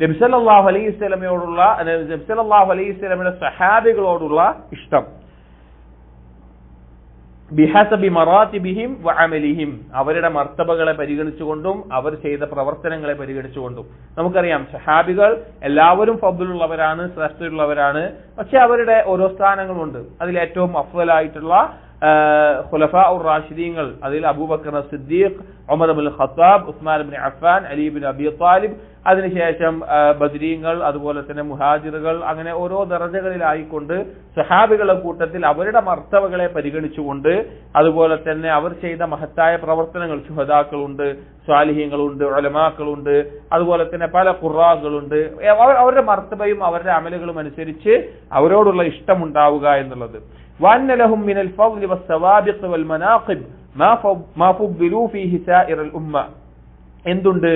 നബി സല്ലല്ലാഹു അലൈഹി വസല്ലമയോടുള്ള, നബി സല്ലല്ലാഹു അലൈഹി വസല്ലമയുടെ സഹാബികളോടുള്ള ഇഷ്ടം. ബിഹസബി മറാത്തിബിഹിം വഅമലിഹിം, അവരുടെ മർത്തബകളെ പരിഗണിച്ചുകൊണ്ടും അവർ ചെയ്ത പ്രവർത്തനങ്ങളെ പരിഗണിച്ചുകൊണ്ടും. നമുക്കറിയാം സഹാബികൾ എല്ലാവരും ഫദ്ലുള്ളവരാണ്, ശ്രേഷ്ഠതയുള്ളവരാണ്. പക്ഷെ അവരുടെ ഓരോ സ്ഥാനങ്ങളുണ്ട്. അതിൽ ഏറ്റവും അഫ്ളലായിട്ടുള്ള ഖുലഫാ ഉർ റാഷിദീങ്ങൾ, അതിൽ അബൂബക്കർ സിദ്ദീഖ്, ഉമർ ഇബ്നുൽ ഖത്താബ്, ഉസ്മാൻ ഇബ്നു അഫ്ഫാൻ, അലി ഇബ്നു അബി ത്വാലിബ്, അതിനുശേഷം ബദ്രീങ്ങൾ, അതുപോലെ തന്നെ മുഹാജിറുകൾ, അങ്ങനെ ഓരോ ദറജകളിലായിക്കൊണ്ട് സഹാബികളുടെ കൂട്ടത്തിൽ അവരുടെ മർത്തബകളെ പരിഗണിച്ചുകൊണ്ട്, അതുപോലെ തന്നെ അവർ ചെയ്ത മഹത്തായ പ്രവർത്തനങ്ങൾ, ശുഹദാക്കളുണ്ട്, സ്വാലിഹീങ്ങളുണ്ട്, ഉലമാക്കളുണ്ട്, അതുപോലെ തന്നെ പല ഖുറാകളുണ്ട്, അവരുടെ മർത്തബയും അവരുടെ അമലുകളും അനുസരിച്ച് അവരോടുള്ള ഇഷ്ടമുണ്ടാവുക എന്നുള്ളത്. وأن لهم من الفضل والسوابق والمناقب ما فضلوا فيه سائر الأمة. എന്തുണ്ട്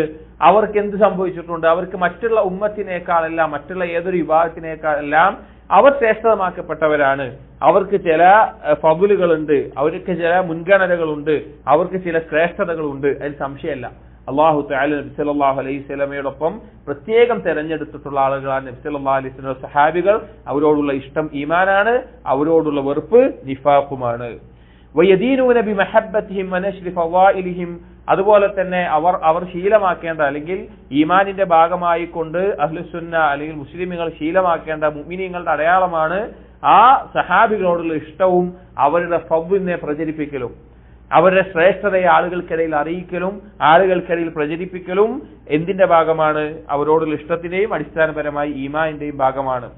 അവർക്ക് എന്ത് സംഭവിച്ചിട്ടുണ്ട്? അവർക്ക് മറ്റുള്ള ഉമ്മത്തിനേക്കാളെല്ലാം, മറ്റുള്ള ഏതൊരു വിഭാഗത്തിനേക്കാളെല്ലാം അവർ ശ്രേഷ്ഠമാക്കപ്പെട്ടവരാണ്. അവർക്ക് ചില ഫضലുകളുണ്ട്, അവർക്ക് ചില മുൻഗണനകളുണ്ട്, അവർക്ക് ചില ശ്രേഷ്ഠതകളുണ്ട്. അതിൽ സംശയമല്ല. അല്ലാഹു തആല നബി സല്ലല്ലാഹു അലൈഹി വസല്ലമയോടൊപ്പം പ്രത്യേകം തെരഞ്ഞെടുത്തിട്ടുള്ള ആളുകളാണ് നബി സല്ലല്ലാഹു അലൈഹി വസല്ലം സഹാബികൾ. അവരോടുള്ള ഇഷ്ടം ഈമാനാണ്, അവരോടുള്ള വെറുപ്പ് നിഫാഖുമാണ്. വയദീനൂന ബിമഹബ്ബതിഹിം വനശ്രി ഫളായിലിഹിം, അതുപോലെ തന്നെ അവർ ശീലമാക്കേണ്ട, അല്ലെങ്കിൽ ഈമാനിന്റെ ഭാഗമായി കൊണ്ട് അഹ്ലുസുന്ന അല്ലെങ്കിൽ മുസ്ലിമുകൾ ശീലമാക്കേണ്ട മുഅ്മിനീങ്ങളുടെ അടയാളമാണ് ആ സഹാബികളോടുള്ള ഇഷ്ടവും അവരുടെ ഫദ്ലിനെ പ്രചരിപ്പിക്കലും, അവരുടെ ശ്രേഷ്ഠതയെ ആളുകൾക്കിടയിൽ അറിയിക്കലും ആളുകൾക്കിടയിൽ പ്രചരിപ്പിക്കലും എന്തിന്റെ ഭാഗമാണ്? അവരോടുള്ള ഇഷ്ടത്തിന്റെയും അടിസ്ഥാനപരമായി ഈമാനിന്റെയും ഭാഗമാണ്.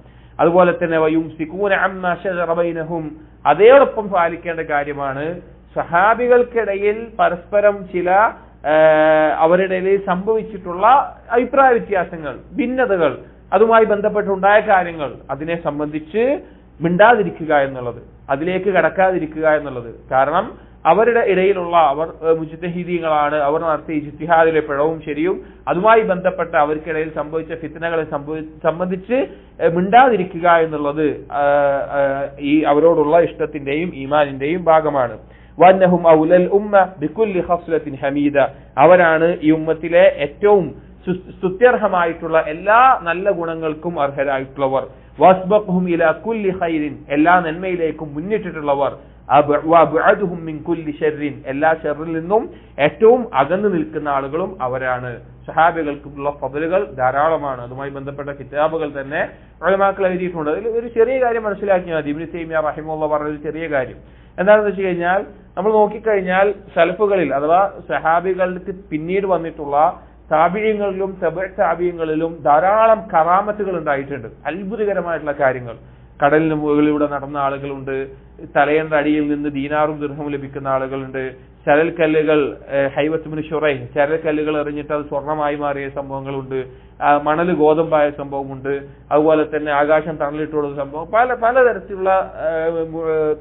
അതുപോലെ തന്നെ വയുംസികൂന അമ്മാ ശജറ ബൈനഹും, അതേടൊപ്പം പാലിക്കേണ്ട കാര്യമാണ് സഹാബികൾക്കിടയിൽ പരസ്പരം ചില അവരുടെ സംഭവിച്ചിട്ടുള്ള അഭിപ്രായ വ്യത്യാസങ്ങൾ, ഭിന്നതകൾ, അതുമായി ബന്ധപ്പെട്ടുണ്ടായ കാര്യങ്ങൾ, അതിനെ സംബന്ധിച്ച് മിണ്ടാതിരിക്കുക എന്നുള്ളത്, അതിലേക്ക് കടക്കാതിരിക്കുക എന്നുള്ളത്. കാരണം അവരുടെ ഇടയിലുള്ള അവർ മുജ്തഹിദീങ്ങളാണ്, അവർ നടത്തിയ ഇജ്തിഹാദിലെ പിഴവും ശരിയും അതുമായി ബന്ധപ്പെട്ട അവർക്കിടയിൽ സംഭവിച്ച ഫിത്നകളെ സംബന്ധിച്ച് മിണ്ടാതിരിക്കുക എന്നുള്ളത് ഈ അവരോടുള്ള ഇഷ്ടത്തിന്റെയും ഈമാനിന്റെയും ഭാഗമാണ്. വന്നഹും ഔലൽ ഉമ്മ ബികുല്ലി ഖസ്ലത്തിൻ ഹമീദ, അവരാണ് ഈ ഉമ്മത്തിലെ ഏറ്റവും സ്തുത്യർഹമായിട്ടുള്ള എല്ലാ നല്ല ഗുണങ്ങൾക്കും അർഹരായിട്ടുള്ളവർ. വസ്ബഖുഹും ഇലാ കുല്ലി ഖൈരിൻ, എല്ലാ നന്മയിലേക്കും മുന്നിട്ടിട്ടുള്ളവർ. വഅബ്അദുഹും മിൻ കുല്ലി ശർറിൻ, എല്ലാ ശർറിൽ നിന്നും ഏറ്റവും അകന്നു നിൽക്കുന്ന ആളുകളും അവരാണ്. സഹാബികൾക്കുള്ള ഫضലുകൾ ധാരാളമാണ്. അതുമായി ബന്ധപ്പെട്ട കിതാബുകൾ തന്നെ ഉലമാക്കൾ എഴുതിയിട്ടുണ്ട്. അതിൽ ഒരു ചെറിയ കാര്യം മനസ്സിലാക്കിയാൽ മതി. ഇബ്നു തൈമിയ്യ റഹിമഹുല്ലാഹ് പറഞ്ഞ ഒരു ചെറിയ കാര്യം എന്താണെന്ന് വെച്ച് കഴിഞ്ഞാൽ, നമ്മൾ നോക്കിക്കഴിഞ്ഞാൽ സലഫുകളിൽ അഥവാ സഹാബികൾക്ക് പിന്നീട് വന്നിട്ടുള്ള താബിഈങ്ങളിലും തബഅ താബിഈങ്ങളിലും ധാരാളം കറാമത്തുകൾ ഉണ്ടായിട്ടുണ്ട്. അത്ഭുതകരമായിട്ടുള്ള കാര്യങ്ങൾ. കടലിന് മുകളിലൂടെ നടന്ന ആളുകളുണ്ട്, തലയന്റെ അടിയിൽ നിന്ന് ദീനാറും ദിർഹവും ലഭിക്കുന്ന ആളുകളുണ്ട്, ചരൽക്കല്ലുകൾ ഹൈവത്ത് ബിൻ ശുറൈഹ് ചരൽക്കല്ലുകൾ എറിഞ്ഞിട്ട് അത് സ്വർണമായി മാറിയ സംഭവങ്ങളുണ്ട്, മണൽ ഗോതമ്പായ സംഭവമുണ്ട്, അതുപോലെ തന്നെ ആകാശം തണലിട്ടുള്ള സംഭവം, പലതരത്തിലുള്ള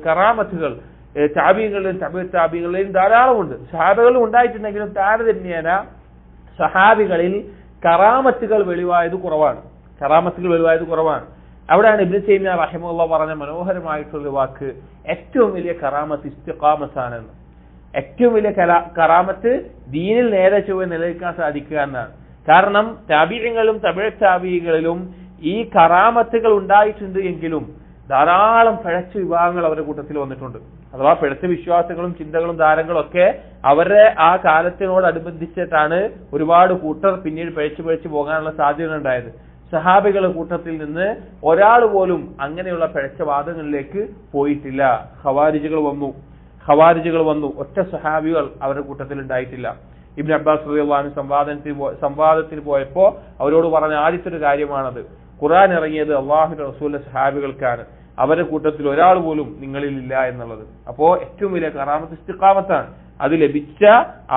കറാമത്തുകൾ താബിഈകളിലും തബഅ താബിഈകളിലും ധാരാളമുണ്ട്. സഹാബികളിലും ഉണ്ടായിട്ടുണ്ടെങ്കിലും താരതമ്യേന സഹാബികളിൽ കറാമത്തുകൾ വെളിവായത് കുറവാണ്. അവിടെയാണ് ഇബ്നു തൈമിയ്യ റഹിമഹുല്ലാഹ് പറഞ്ഞ മനോഹരമായിട്ടുള്ള വാക്ക്, ഏറ്റവും വലിയ കറാമത്ത് ഇസ്തിഖാമത്താണെന്ന്. ഏറ്റവും വലിയ കറാമത്ത് ദീനിൽ നേരെ ചൊവ്വെ നിലനിൽക്കാൻ സാധിക്കുക എന്നാണ്. കാരണം താബിഈകളിലും തബഅ താബിഈകളിലും ഈ കറാമത്തുകൾ ഉണ്ടായിട്ടുണ്ട് എങ്കിലും ധാരാളം പിഴച്ച വിഭാഗങ്ങൾ അവരുടെ കൂട്ടത്തിൽ വന്നിട്ടുണ്ട്. അഥവാ പിഴച്ച വിശ്വാസങ്ങളും ചിന്തകളും ധാരങ്ങളും ഒക്കെ അവരുടെ ആ കാലത്തിനോടനുബന്ധിച്ചിട്ടാണ് ഒരുപാട് കൂട്ടർ പിന്നീട് പിഴച്ചു പോകാനുള്ള സാധ്യത ഉണ്ടായത്. സഹാബികളുടെ കൂട്ടത്തിൽ നിന്ന് ഒരാൾ പോലും അങ്ങനെയുള്ള പിഴച്ച വാദങ്ങളിലേക്ക് പോയിട്ടില്ല. ഖവാരിജുകൾ വന്നു, ഒറ്റ സഹാബികൾ അവരുടെ കൂട്ടത്തിൽ ഉണ്ടായിട്ടില്ല. ഇബ്നു അബ്ബാസ് റളിയല്ലാഹു അൻഹു സംവാദത്തിന് പോയപ്പോ അവരോട് പറഞ്ഞ ആദ്യത്തെ ഒരു കാര്യമാണത്. ഖുർആൻ ഇറങ്ങിയത് അല്ലാഹുവിന്റെ റസൂലിന്റെ സഹാബികൾക്കാണ്, അവരുടെ കൂട്ടത്തിൽ ഒരാൾ പോലും നിങ്ങളിൽ ഇല്ല എന്നുള്ളത്. അപ്പോ ഏറ്റവും വലിയ കറാമത്ത് ഇസ്തിഖാമത്താണ്. അത് ലഭിച്ച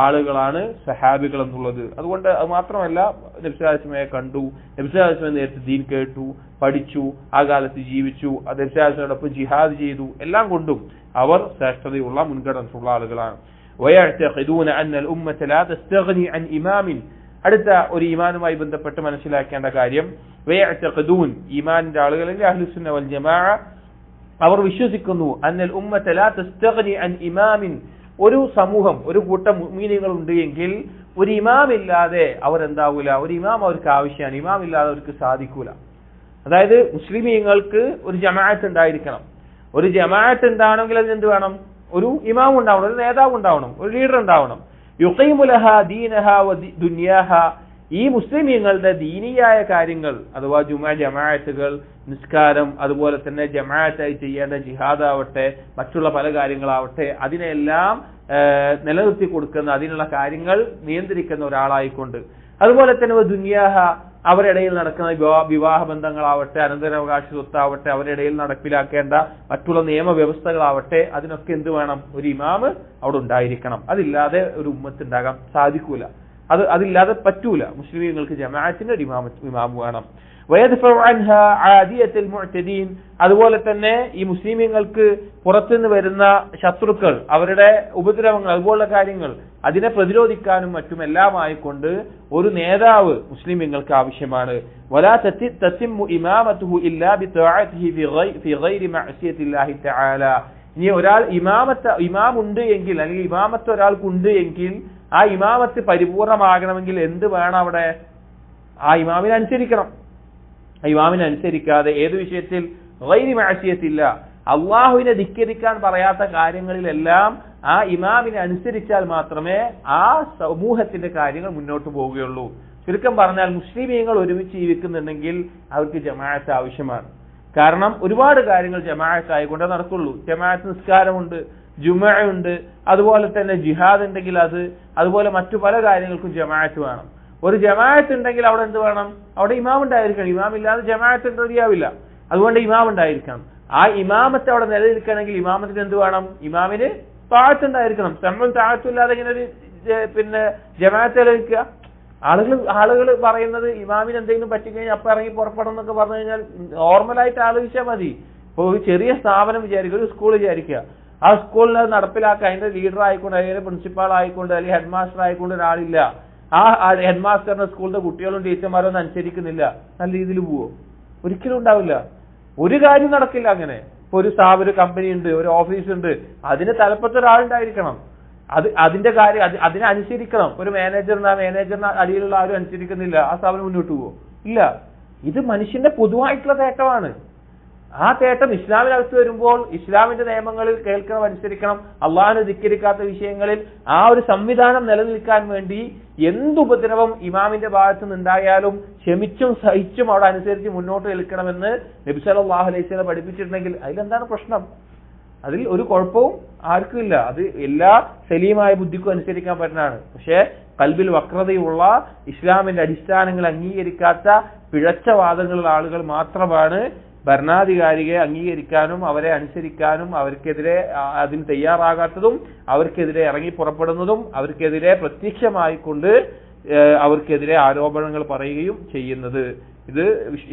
ആളുകളാണ് സഹാബികൾ എന്നുള്ളത്. അതുകൊണ്ട് അത് മാത്രമല്ല, നബി സല്ലല്ലാഹു അലൈഹി വസല്ലമയെ കണ്ടു, നബി സല്ലല്ലാഹു അലൈഹി വസല്ലം നേരത്തെ ദീൻ കേട്ടു, പഠിച്ചു, ആ കാലത്ത് ജീവിച്ചു, നബി സല്ലല്ലാഹു അലൈഹി വസല്ലമയോടൊപ്പം ജിഹാദ് ചെയ്തു, എല്ലാം കൊണ്ടും അവർ ശ്രേഷ്ഠതയുള്ള മുൻഗണനയുള്ള ആളുകളാണ്. വയഅ്തഖിദൂന അന്നൽ ഉമ്മത ലാ തസ്തഗ്നി അൻ ഇമാമിൻ, അടുത്ത ഒരു ഈമാനുമായി ബന്ധപ്പെട്ട് മനസ്സിലാക്കേണ്ട കാര്യം, വയഅ്തഖിദൂൻ ഈമാനിന്റെ ആളുകളിൽ അഹ്ലുസുന്ന വൽ ജമാഅ അവർ വിശ്വസിക്കുന്നു, അന്നൽ ഉമ്മത ലാ തസ്തഗ്നി അൻ ഇമാമിൻ, ഒരു സമൂഹം, ഒരു കൂട്ടം മുഅ്മിനീങ്ങൾ ഉണ്ട് എങ്കിൽ ഒരു ഇമാം ഇല്ലാതെ അവരെന്താവൂല, ഒരു ഇമാം അവർക്ക് ആവശ്യമാണ്, ഇമാം ഇല്ലാതെ അവർക്ക് സാധിക്കൂല. അതായത് മുസ്ലിമീങ്ങൾക്ക് ഒരു ജമാഅത്ത് ഉണ്ടായിരിക്കണം. ഒരു ജമാഅത്ത് ഉണ്ടാണെങ്കിൽ അതിന് എന്ത് വേണം? ഒരു ഇമാം ഉണ്ടാവണം, ഒരു നേതാവ് ഉണ്ടാവണം, ഒരു ലീഡർ ഉണ്ടാവണം. യുഖീമു ലഹാ ദീനഹാ വ ദുനിയാഹാ, ഈ മുസ്ലിമീങ്ങളുടെ ദീനിയായ കാര്യങ്ങൾ അഥവാ ജമാഅത്തുകൾ, നിസ്കാരം, അതുപോലെ തന്നെ ജമാഅത്തായി ചെയ്യേണ്ട ജിഹാദ് ആവട്ടെ, മറ്റുള്ള പല കാര്യങ്ങളാവട്ടെ, അതിനെല്ലാം നിലനിർത്തി കൊടുക്കുന്ന, അതിനുള്ള കാര്യങ്ങൾ നിയന്ത്രിക്കുന്ന ഒരാളായിക്കൊണ്ട്, അതുപോലെ തന്നെ ദുനിയാഹ, അവരിടയിൽ നടക്കുന്ന വിവാഹ ബന്ധങ്ങളാവട്ടെ, അനന്തരാവകാശ സ്വത്താവട്ടെ, അവരിടയിൽ നടപ്പിലാക്കേണ്ട മറ്റുള്ള നിയമവ്യവസ്ഥകളാവട്ടെ, അതിനൊക്കെ എന്ത് വേണം? ഒരു ഇമാമ് അവിടെ ഉണ്ടായിരിക്കണം. അതില്ലാതെ ഒരു ഉമ്മത്ത് ഉണ്ടാകാൻ സാധിക്കൂല. അതില്ലാതെ പറ്റൂല. മുസ്ലിമീങ്ങൾക്ക് ജമാഅത്തിന് ഒരു ഇമാം വേണം. അതുപോലെ തന്നെ ഈ മുസ്ലിമീങ്ങൾക്ക് പുറത്തുനിന്ന് വരുന്ന ശത്രുക്കൾ, അവരുടെ ഉപദ്രവങ്ങൾ, അതുപോലുള്ള കാര്യങ്ങൾ, അതിനെ പ്രതിരോധിക്കാനും മറ്റുമെല്ലാം ആയിക്കൊണ്ട് ഒരു നേതാവ് മുസ്ലിമീങ്ങൾക്ക് ആവശ്യമാണ്. വലാ തത്തിമ്മു ഇമാമത്തുഹു ഇല്ലാ ബിതഅതിഹി ഫി ഗൈരി മഅസിയത്തില്ലാഹി തആല. ഇനി ഒരാൾ ഇമാമുണ്ട് എങ്കിൽ, അല്ലെങ്കിൽ ഇമാമത്ത് ഒരാൾക്കുണ്ട് എങ്കിൽ, ആ ഇമാമത്ത് പരിപൂർണമാകണമെങ്കിൽ എന്ത് വേണം? അവിടെ ആ ഇമാമിനെ അനുസരിക്കണം. ആ ഇമാമിനെ അനുസരിക്കാതെ ഏത് വിഷയത്തിൽ? ഗൈരി മഅസിയത്തില്ല, അള്ളാഹുവിനെ ധിക്കരിക്കാൻ പറയാത്ത കാര്യങ്ങളിലെല്ലാം ആ ഇമാമിനെ അനുസരിച്ചാൽ മാത്രമേ ആ സമൂഹത്തിന്റെ കാര്യങ്ങൾ മുന്നോട്ട് പോവുകയുള്ളൂ. ചുരുക്കം പറഞ്ഞാൽ മുസ്ലിമീങ്ങൾ ഒരുമിച്ച് ജീവിക്കുന്നുണ്ടെങ്കിൽ അവർക്ക് ജമാഅത്ത് ആവശ്യമാണ്. കാരണം ഒരുപാട് കാര്യങ്ങൾ ജമാഅത്ത് ആയിക്കൊണ്ടേ നടക്കുള്ളൂ. ജമാഅത്ത് നിസ്കാരമുണ്ട്, ജുമുഅയുണ്ട്, അതുപോലെ തന്നെ ജിഹാദ് ഉണ്ടെങ്കിൽ അതുപോലെ മറ്റു പല കാര്യങ്ങൾക്കും ജമാഅത്ത് വേണം. ഒരു ജമാഅത്ത് ഉണ്ടെങ്കിൽ അവിടെ എന്ത് വേണം? അവിടെ ഇമാം ഉണ്ടായിരിക്കണം. ഇമാം ഇല്ലാതെ ജമാഅത്ത് റെഡിയാവില്ല. അതുകൊണ്ട് ഇമാം ഉണ്ടായിരിക്കണം. ആ ഇമാമത്ത് അവിടെ നിലനിൽക്കണമെങ്കിൽ ഇമാമത്തിന് എന്ത് വേണം? ഇമാമിന് താഴത്ത് ഉണ്ടായിരിക്കണം. സമയം താഴത്തില്ലാതെ ഇങ്ങനെ ഒരു ജമാഅത്ത് നിലനിൽക്കുക. ആളുകൾ പറയുന്നത് ഇമാമിന് എന്തെങ്കിലും പറ്റിക്കഴിഞ്ഞാൽ അപ്പം ഇറങ്ങി പുറപ്പെടണം എന്നൊക്കെ പറഞ്ഞു കഴിഞ്ഞാൽ നോർമലായിട്ട് ആലോചിച്ചാൽ മതി. ഇപ്പോൾ ഒരു ചെറിയ സ്ഥാപനം വിചാരിക്കുക, ഒരു സ്കൂൾ വിചാരിക്കുക. ആ സ്കൂളിൽ അത് നടപ്പിലാക്കുക. അതിന്റെ ലീഡർ ആയിക്കൊണ്ട്, അല്ലെങ്കിൽ പ്രിൻസിപ്പാൾ ആയിക്കൊണ്ട്, അല്ലെങ്കിൽ ഹെഡ് മാസ്റ്റർ ആയിക്കൊണ്ട് ഒരാളില്ല. ആ ഹെഡ് മാസ്റ്ററിന്റെ സ്കൂളിന്റെ കുട്ടികളും ടീച്ചർമാരും ഒന്നും അനുസരിക്കുന്നില്ല, നല്ല രീതിയിൽ പോവോ? ഒരിക്കലും ഉണ്ടാവില്ല. ഒരു കാര്യം നടക്കില്ല അങ്ങനെ. ഇപ്പൊ ഒരു സ്ഥാപനം, കമ്പനി ഉണ്ട്, ഒരു ഓഫീസ് ഉണ്ട്, അതിന് തലപ്പത്ത ഒരാളുണ്ടായിരിക്കണം. അതിന്റെ കാര്യം അതിനെ അനുസരിക്കണം. ഒരു മാനേജറിന് അടിയിലുള്ള ആരും അനുസരിക്കുന്നില്ല, ആ സ്ഥാപനം മുന്നോട്ട് പോവോ? ഇല്ല. ഇത് മനുഷ്യന്റെ പൊതുവായിട്ടുള്ള തേട്ടമാണ്. ആ തേട്ടം ഇസ്ലാമിനകത്ത് വരുമ്പോൾ ഇസ്ലാമിന്റെ നിയമങ്ങളിൽ കേൾക്കണം, അനുസരിക്കണം. അള്ളാഹിനെ ധിക്കരിക്കാത്ത വിഷയങ്ങളിൽ ആ ഒരു സംവിധാനം നിലനിൽക്കാൻ വേണ്ടി എന്തുപദ്രവം ഇമാമിന്റെ ഭാഗത്തു നിന്നുണ്ടായാലും ക്ഷമിച്ചും സഹിച്ചും അവിടെ അനുസരിച്ച് മുന്നോട്ട് നിൽക്കണമെന്ന് നബി സല്ലല്ലാഹു അലൈഹി വസല്ലം പഠിപ്പിച്ചിട്ടുണ്ടെങ്കിൽ അതിലെന്താണ് പ്രശ്നം? അതിൽ ഒരു കുഴപ്പവും ആർക്കും ഇല്ല. അത് എല്ലാ സലീമായ ബുദ്ധിക്കും അനുസരിക്കാൻ പറ്റുന്നതാണ്. പക്ഷേ കൽബിൽ വക്രതയുള്ള, ഇസ്ലാമിന്റെ അടിസ്ഥാനങ്ങൾ അംഗീകരിക്കാത്ത പിഴച്ച വാദങ്ങളുള്ള ആളുകൾ മാത്രമാണ് ഭരണാധികാരിയെ അംഗീകരിക്കാനും അവരെ അനുസരിക്കാനും അവർക്കെതിരെ അതിന് തയ്യാറാകാത്തതും അവർക്കെതിരെ ഇറങ്ങി പുറപ്പെടുന്നതും അവർക്കെതിരെ പ്രത്യക്ഷമായിക്കൊണ്ട് അവർക്കെതിരെ ആരോപണങ്ങൾ പറയുകയും ചെയ്യുന്നത്. ഇത്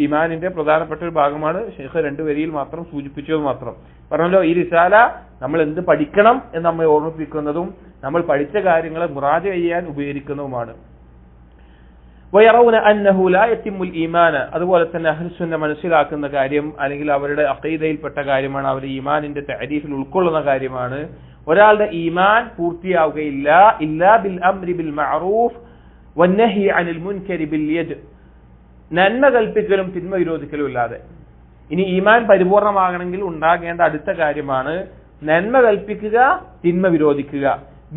ഈമാനിന്റെ പ്രധാനപ്പെട്ട ഒരു ഭാഗമാണ്. ശൈഖ് 2 വരിയിൽ മാത്രം സൂചിപ്പിച്ചത് മാത്രം. പറഞ്ഞല്ലോ, ഈ റിസാല നമ്മൾ എന്ത് പഠിക്കണം എന്ന് നമ്മെ ഓർമ്മിപ്പിക്കുന്നതും നമ്മൾ പഠിച്ച കാര്യങ്ങളെ മുറാജ ചെയ്യാൻ ഉപകരിക്കുന്നതുമാണ്. വയറൗന അന്നഹു ലാ യതിമുൽ ഈമാന, അതുപോലെ തന്നെ അഹ്ലുസുന്ന മനസ്സിലാക്കുന്ന കാര്യം, അല്ലെങ്കിൽ അവരുടെ അഖീദയിൽപ്പെട്ട കാര്യമാണ്, അവരുടെ ഈമാനിന്റെ തഅരീഫിൽ ഉൾക്കൊള്ളുന്ന കാര്യമാണ്. ഒരാളുടെ ഈമാൻ പൂർത്തിയാവുകയില്ല ഇല്ലാ ബിൽ അംരി ബിൽ മഅറൂഫ് വന്നഹി അനിൽ മുൻകരി ബിൽ യദ്, നന്മ കൽപ്പിക്കലും തിന്മ വിരോധിക്കലും ഇല്ലാതെ. ഇനി ഈമാൻ പരിപൂർണമാകണമെങ്കിൽ ഉണ്ടാകേണ്ട അടുത്ത കാര്യമാണ് നന്മ കൽപ്പിക്കുക, തിന്മ വിരോധിക്കുക.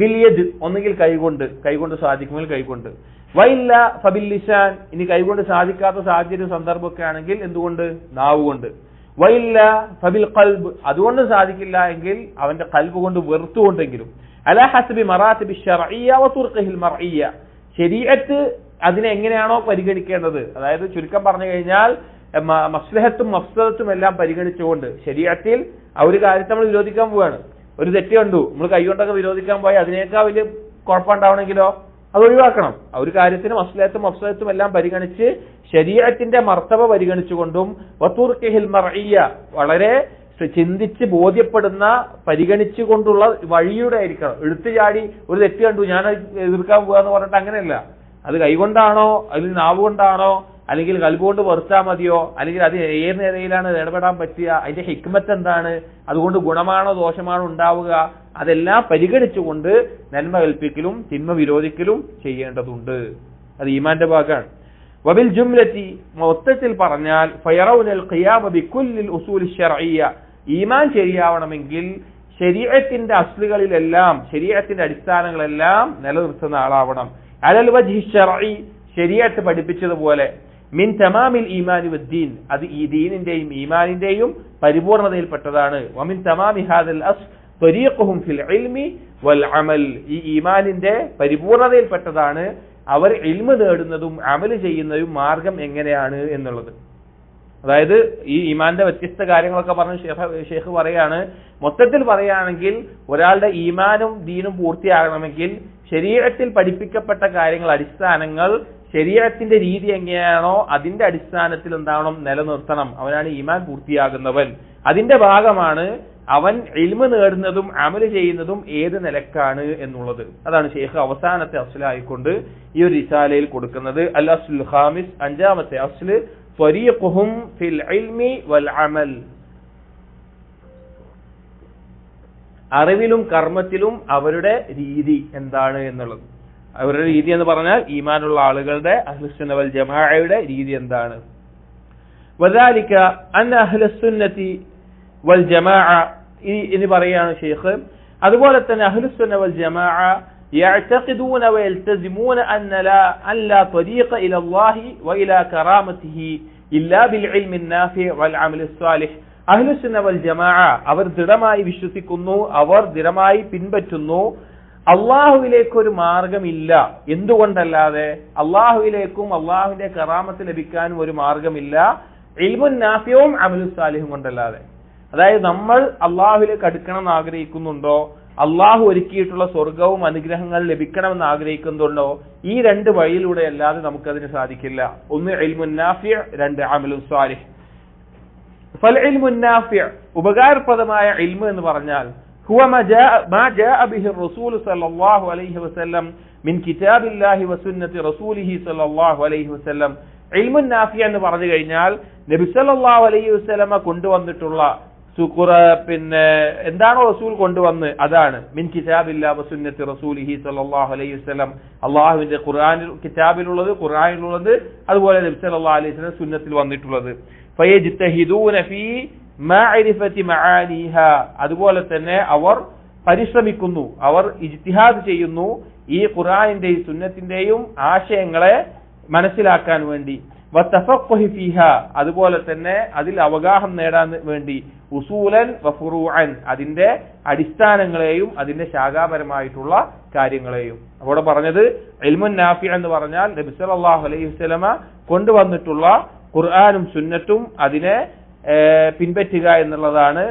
ബിൽ യദ്, ഒന്നുകിൽ കൈകൊണ്ട് സാധിക്കുമെങ്കിൽ കൈകൊണ്ട്, വൈല്ല ഫബിൽ ലിസാൻ, ഇനി കൈകൊണ്ട് സാധിക്കാത്ത സാഹചര്യം സന്ദർഭമൊക്കെ ആണെങ്കിൽ എന്തുകൊണ്ട്? നാവ് കൊണ്ട്. വൈല്ല ഫബിൽ ഖൽബ്, അതുകൊണ്ട് സാധിക്കില്ല എങ്കിൽ അവന്റെ ഖൽബ് കൊണ്ട് വെറുത്തുകൊണ്ടെങ്കിലും. അലാ ഹസ്ബി മറാത്തിബി ശർഇയ്യ വതുർഖിൽ മർഇയ്യ, ശരീഅത്ത് അതിനെ എങ്ങനെയാണോ പരിഗണിക്കേണ്ടത്, അതായത് ചുരുക്കം പറഞ്ഞു കഴിഞ്ഞാൽ മസ്ലഹത്തും മഫ്സദത്തും എല്ലാം പരിഗണിച്ചുകൊണ്ട് ശരീഅത്തിൽ ആ ഒരു കാര്യത്തെ നമ്മൾ വിരോധിക്കാൻ പോവുകയാണ്. ഒരു തെറ്റ് കണ്ടു, നമ്മൾ കൈകൊണ്ടൊക്കെ വിരോധിക്കാൻ പോയി അതിനേക്കാൾ വലിയ കുഴപ്പമുണ്ടാവണമെങ്കിലോ അത് ഒഴിവാക്കണം. ആ ഒരു കാര്യത്തിന് മസ്ലഹത്തും മഫ്സദത്തും എല്ലാം പരിഗണിച്ച് ശരീഅത്തിന്റെ മർത്തബ പരിഗണിച്ചുകൊണ്ടും വതുർഖിൽ മർഇയ്യ, വളരെ ചിന്തിച്ച് ബോധ്യപ്പെടുന്ന പരിഗണിച്ചുകൊണ്ടുള്ള വഴിയുടെ ആയിരിക്കണം. എടുത്തു ചാടി ഒരു തെറ്റ് കണ്ടു ഞാൻ എതിർക്കാൻ പോവാന്ന് പറഞ്ഞിട്ട് അങ്ങനെയല്ല. അത് കൈകൊണ്ടാണോ, അല്ലെങ്കിൽ നാവ് കൊണ്ടാണോ, അല്ലെങ്കിൽ കൽബ് കൊണ്ട് വെറുത്താൽ മതിയോ, അല്ലെങ്കിൽ അത് ഏത് നിലയിലാണ് ഇടപെടാൻ പറ്റുക, അതിന്റെ ഹിക്മത്ത് എന്താണ്, അതുകൊണ്ട് ഗുണമാണോ ദോഷമാണോ ഉണ്ടാവുക, അതെല്ലാം പരിഗണിച്ചുകൊണ്ട് നന്മ കൽപ്പിക്കലും തിന്മ വിരോധിക്കലും ചെയ്യേണ്ടതുണ്ട്. അത് ഈമാന്റെ ഭാഗമാണ്. വബിൽ ജുംലത്തി, മൊത്തത്തിൽ പറഞ്ഞാൽ ഫയറൗനൽ ഖിയാമ ബികുല്ലിൽ ഉസൂൽ ശർഇയ്യ, ഈമാൻ ശരിയാവണമെങ്കിൽ ശരീഅത്തിന്റെ അസ്ലുകളിലെല്ലാം ശരീഅത്തിന്റെ അടിസ്ഥാനങ്ങളെല്ലാം നിലനിർത്തുന്ന ആളാവണം. അലൽ വജ്ഹി ശർഈ ശരീഅത്ത് പഠിപ്പിച്ചതുപോലെ മിൻ തമാമിൽ ഈമാനി വദ്ദീൻ അത് ഈ ദീനിന്റെയും ഈമാനിന്റെയും പരിപൂർണതയിൽപ്പെട്ടതാണ്. വമിൻ തമാമി ഹാദൽ അസ്ൽ ത്വരീഖുഹും ഫിൽ ഇൽമി വൽ അമൽ ഈ ഈമാനിന്റെ പരിപൂർണതയിൽപ്പെട്ടതാണ് അവർ ഇൽമ് നേടുന്നതും അമൽ ചെയ്യുന്നതും മാർഗം എങ്ങനെയാണ് എന്നുള്ളത്. അതായത് ഈ ഈമാന്റെ വ്യത്യസ്ത കാര്യങ്ങളൊക്കെ പറഞ്ഞ് ഷെയ്ഖ് പറയാണ്, മൊത്തത്തിൽ പറയുകയാണെങ്കിൽ ഒരാളുടെ ഈമാനും ദീനും പൂർത്തിയാകണമെങ്കിൽ ശരീഅത്തിൽ പഠിപ്പിക്കപ്പെട്ട കാര്യങ്ങൾ അടിസ്ഥാനങ്ങൾ ശരീഅത്തിന്റെ രീതി എങ്ങനെയാണോ അതിന്റെ അടിസ്ഥാനത്തിൽ എന്താവണം നിലനിർത്തണം. അവനാണ് ഈമാൻ പൂർത്തിയാകുന്നവൻ. അതിന്റെ ഭാഗമാണ് അവൻ ഇൽമ് നേടുന്നതും അമൽ ചെയ്യുന്നതും ഏത് നിലക്കാണ് എന്നുള്ളത്. അതാണ് ഷെയ്ഖ് അവസാനത്തെ അസ്ലായിക്കൊണ്ട് ഈ ഒരു റിസാലയിൽ കൊടുക്കുന്നത്. അൽ അസ്ലുൽ ഖാമിസ് അഞ്ചാമത്തെ അസ്ല് ത്വരീഖുഹും ഫിൽ ഇൽമി വൽ അമൽ അറിവിലും കർമ്മത്തിലും അവരുടെ രീതി എന്താണ് എന്നുള്ളത്. അവരുടെ രീതി എന്ന് പറഞ്ഞാൽ ഈമാനുള്ള ആളുകളുടെ അഹ്ലുസുന്ന വൽ ജമാഅയുടെ രീതി എന്താണ്. വദാലിക അന്ന അഹ്ലുസുന്നതി വൽ ജമാഅ ഇനി പറയാണ് ഷെയ്ഖ്, അതുപോലെ തന്നെ അഹ്ലുസുന്ന വൽ ജമാഅ يعتقدون ويلتزمون أن لا طريق إلى الله وإلى كرامته إلا بالعلم النافع والعمل الصالح. അഹ്ലുസുന്ന വൽ ജമാഅ അവർ ദൃഢമായി വിശ്വസിക്കുന്നു, അവർ ദൃഢമായി പിൻപറ്റുന്നു അള്ളാഹുവിലേക്ക് ഒരു മാർഗമില്ല. എന്തുകൊണ്ടല്ലാതെ അള്ളാഹുവിലേക്കും അള്ളാഹുവിന്റെ കറാമത്ത് ലഭിക്കാനും ഒരു മാർഗമില്ല ഇൽമുൻ നാഫിയും അമലുസ് സാലിഹും കൊണ്ടല്ലാതെ. അതായത് നമ്മൾ അള്ളാഹുവിലേക്ക് അടുക്കണമെന്ന് ആഗ്രഹിക്കുന്നുണ്ടോ, അള്ളാഹു ഒരുക്കിയിട്ടുള്ള സ്വർഗവും അനുഗ്രഹങ്ങൾ ലഭിക്കണമെന്ന് ആഗ്രഹിക്കുന്നുണ്ടോ, ഈ രണ്ട് വഴിയിലൂടെ അല്ലാതെ നമുക്കതിന് സാധിക്കില്ല. ഒന്ന് ഇൽമുൻ നാഫി, രണ്ട് അമലുസ് സാലിഹ്. ഫൽ ഇൽമുൻ നാഫി ഉപകാരപ്രദമായ ഇൽമു എന്ന് പറഞ്ഞാൽ هو ما جاء به الرسول صلى الله عليه وسلم من كتاب الله وسنة رسوله صلى الله عليه وسلم. ഇൽമുൻ നാഫി എന്ന് പറഞ്ഞു കഴിഞ്ഞാൽ നബി സല്ലല്ലാഹു അലൈഹി വസല്ലമ കൊണ്ടുവന്നിട്ടുള്ള പിന്നെ എന്താണോ റസൂൽ കൊണ്ടുവന്ന് അതാണ് മിൻ കിതാബില്ലാഹി വസുന്നത്തി റസൂലിഹി സല്ലല്ലാഹു അലൈഹി വസല്ലം. അല്ലാഹുവിന്റെ ഖുർആനിൽ കിതാബിലുള്ളത് ഖുർആനിലുള്ളത് അതുപോലെ നബി സല്ലല്ലാഹു അലൈഹി വസല്ലം സുന്നത്തിൽ വന്നിട്ടുള്ളത്. ഫയജ്തഹിദൂന ഫീ മഅരിഫത്തി മആനിഹ അതുപോലെ തന്നെ അവർ പരിശ്രമിക്കുന്നു, അവർ ഇജ്തിഹാദ് ചെയ്യുന്നു ഈ ഖുർആനിന്റെയും സുന്നത്തിന്റെയും ആശയങ്ങളെ മനസ്സിലാക്കാൻ വേണ്ടി. വതഫഖഹു ഫീഹ അതുപോലെ തന്നെ അതിൽ അവഗാഹം നേടാൻ വേണ്ടി. ഉസൂലൻ വഫുറൂഅൻ അതിന്റെ അടിസ്ഥാനങ്ങളെയും അതിന്റെ ശാഖാപരമായിട്ടുള്ള കാര്യങ്ങളെയും. അവിടെ പറഞ്ഞത് ഇൽമുൻ നാഫി എന്ന് പറഞ്ഞാൽ നബി സല്ലല്ലാഹു അലൈഹി വസല്ലമ കൊണ്ടുവന്നിട്ടുള്ള ഖുർആനും സുന്നത്തും അതിനെ പിൻപറ്റുക എന്നുള്ളതാണ്.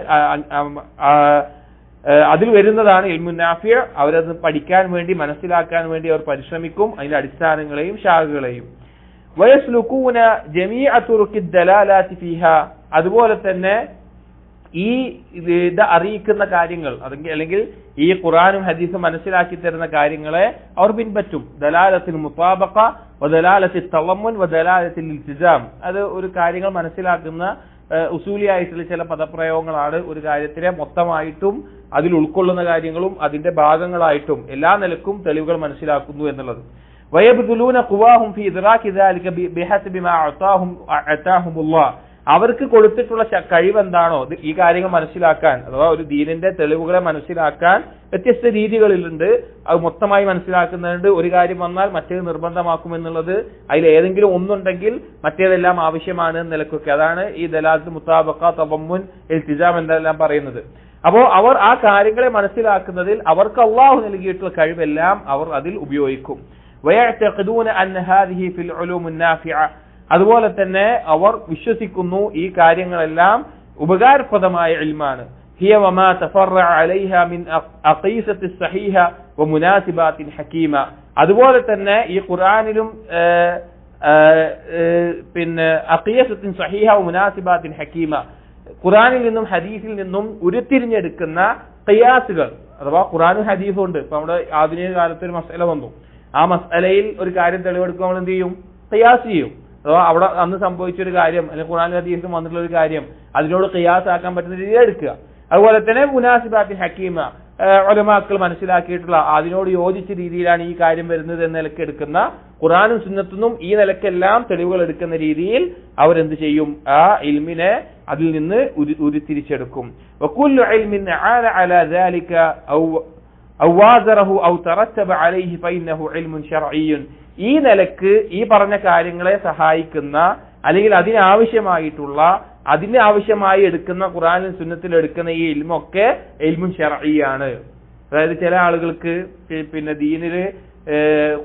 അതിൽ വരുന്നതാണ് ഇൽമുൻ നാഫി. അവരത് പഠിക്കാൻ വേണ്ടി മനസ്സിലാക്കാൻ വേണ്ടി അവർ പരിശ്രമിക്കും, അതിന്റെ അടിസ്ഥാനങ്ങളെയും ശാഖകളെയും. വയസ്ലുകൂന ജമീഅ തുറുഖി ദലാലാതി ഫീഹ അതുപോലെ തന്നെ ഈ ഇത് അറിയിക്കുന്ന കാര്യങ്ങൾ അല്ലെങ്കിൽ ഈ ഖുർആനും ഹദീസും മനസ്സിലാക്കി തരുന്ന കാര്യങ്ങളെ അവർ പിൻപറ്റും. ദലാലത്തുൽ മുതാബഖ വദലാലത്തുൽ തളമ്മുൻ വദലാലത്തുൽ ഇൽതിസാം അത് ഒരു കാര്യങ്ങൾ മനസ്സിലാക്കുന്ന ഉസൂലിയായിട്ടുള്ള ചില പദപ്രയോഗങ്ങളാണ്. ഒരു കാര്യത്തിനെ മൊത്തമായിട്ടും അതിൽ ഉൾക്കൊള്ളുന്ന കാര്യങ്ങളും അതിന്റെ ഭാഗങ്ങളായിട്ടും എല്ലാ നിലക്കും തെളിവുകൾ മനസ്സിലാക്കുന്നു എന്നുള്ളത്. വയബ്ദുലൂന ഖുവാഹും ഫീ ഇദ്റാകി ദാലിക ബിഹസ്ബി മാ അതാഹുമുല്ലാഹ് അവർക്ക് കൊടുത്തിട്ടുള്ള കഴിവെന്താണോ ഈ കാര്യങ്ങൾ മനസ്സിലാക്കാൻ അഥവാ ഒരു ദീനിന്റെ തെളിവുകളെ മനസ്സിലാക്കാൻ വ്യത്യസ്ത രീതികളിലുണ്ട്. അത് മൊത്തമായി മനസ്സിലാക്കുന്നുണ്ട്. ഒരു കാര്യം വന്നാൽ മറ്റേത് നിർബന്ധമാക്കുമെന്നുള്ളത് അതിൽ ഏതെങ്കിലും ഒന്നുണ്ടെങ്കിൽ മറ്റേതെല്ലാം ആവശ്യമാണ് എന്ന നിലക്കൊക്കെ. അതാണ് ഈ ദലാലത്ത് മുതാബഖ തളമ്മുൻ ഇൽതിസാം എന്നെല്ലാം പറയുന്നത്. അപ്പോ അവർ ആ കാര്യങ്ങളെ മനസ്സിലാക്കുന്നതിൽ അവർക്ക് അള്ളാഹു നൽകിയിട്ടുള്ള കഴിവെല്ലാം അവർ അതിൽ ഉപയോഗിക്കും. വയഅ്തഖിദൂന അന്ന ഹാദിഹി ഫിൽ ഉലൂമുൻ നാഫിഅ അതുപോലെ തന്നെ അവർ വിശ്വസിക്കുന്നു ഈ കാര്യങ്ങളെല്ലാം ഉപകാരപ്രദമായ ഇൽമാണ്. ഹിയ വമാ തഫറഅ അലൈഹ മിൻ അഖീസത്തി സഹീഹ വമുനാസിബാത്തിൻ ഹകീമ അതുപോലെ തന്നെ ഈ ഖുർആനിലും പിന്നെ അഖീസത്തിൻ സഹീഹ വമുനാസിബാത്തിൻ ഹകീമ ഖുർആനിൽ നിന്നും ഹദീസിൽ നിന്നും ഉരുത്തിരിഞ്ഞെടുക്കുന്ന ഖിയാസുകൾ അഥവാ ഖുർആനും ഹദീസും ഉണ്ട്. ഇപ്പൊ നമ്മുടെ ആധുനിക കാലത്ത് ഒരു മസ്അല വന്നു, ആ മസ്അലയിൽ ഒരു കാര്യം തെളിവെടുക്കുക നമ്മൾ എന്ത് ചെയ്യും? ഖിയാസ് ചെയ്യും. അഥവാ അവിടെ അന്ന് സംഭവിച്ചൊരു കാര്യം അല്ലെങ്കിൽ ഖുർആൻ ഹദീസിലും വന്നിട്ടുള്ള ഒരു കാര്യം അതിനോട് ഖിയാസ് ആക്കാൻ പറ്റുന്ന രീതിയിൽ എടുക്കുക. അതുപോലെ തന്നെ മുനാസിബാത്തി ഹക്കീമ ഉലമാക്കൾ മനസ്സിലാക്കിയിട്ടുള്ള അതിനോട് യോജിച്ച രീതിയിലാണ് ഈ കാര്യം വരുന്നത് എന്ന നിലക്ക് എടുക്കുന്ന ഖുർആനും സുന്നത്തും ഈ നിലക്കെല്ലാം തെളിവുകൾ എടുക്കുന്ന രീതിയിൽ അവരെന്ത് ചെയ്യും? ആ ഇൽമിനെ അതിൽ നിന്ന് ഉരുത്തിരിച്ചെടുക്കും. വകുല്ലു ഇൽമിൻ അഅല അലാ ദാലിക ഔ വാസറഹു ഔ തറത്തബ അലൈഹി ഫഇന്നഹു ഇൽമുൻ ശർഈയ്യുൻ. ഈ നിലക്ക് ഈ പറഞ്ഞ കാര്യങ്ങളെ സഹായിക്കുന്ന അല്ലെങ്കിൽ അതിനാവശ്യമായിട്ടുള്ള അതിനാവശ്യമായി എടുക്കുന്ന ഖുർആനിലും സുന്നത്തിലും എടുക്കുന്ന ഈ ഇൽമൊക്കെ ഇൽമുൻ ശർഈയാണ്. അതായത് ചില ആളുകൾക്ക് പിന്നെ ദീനില്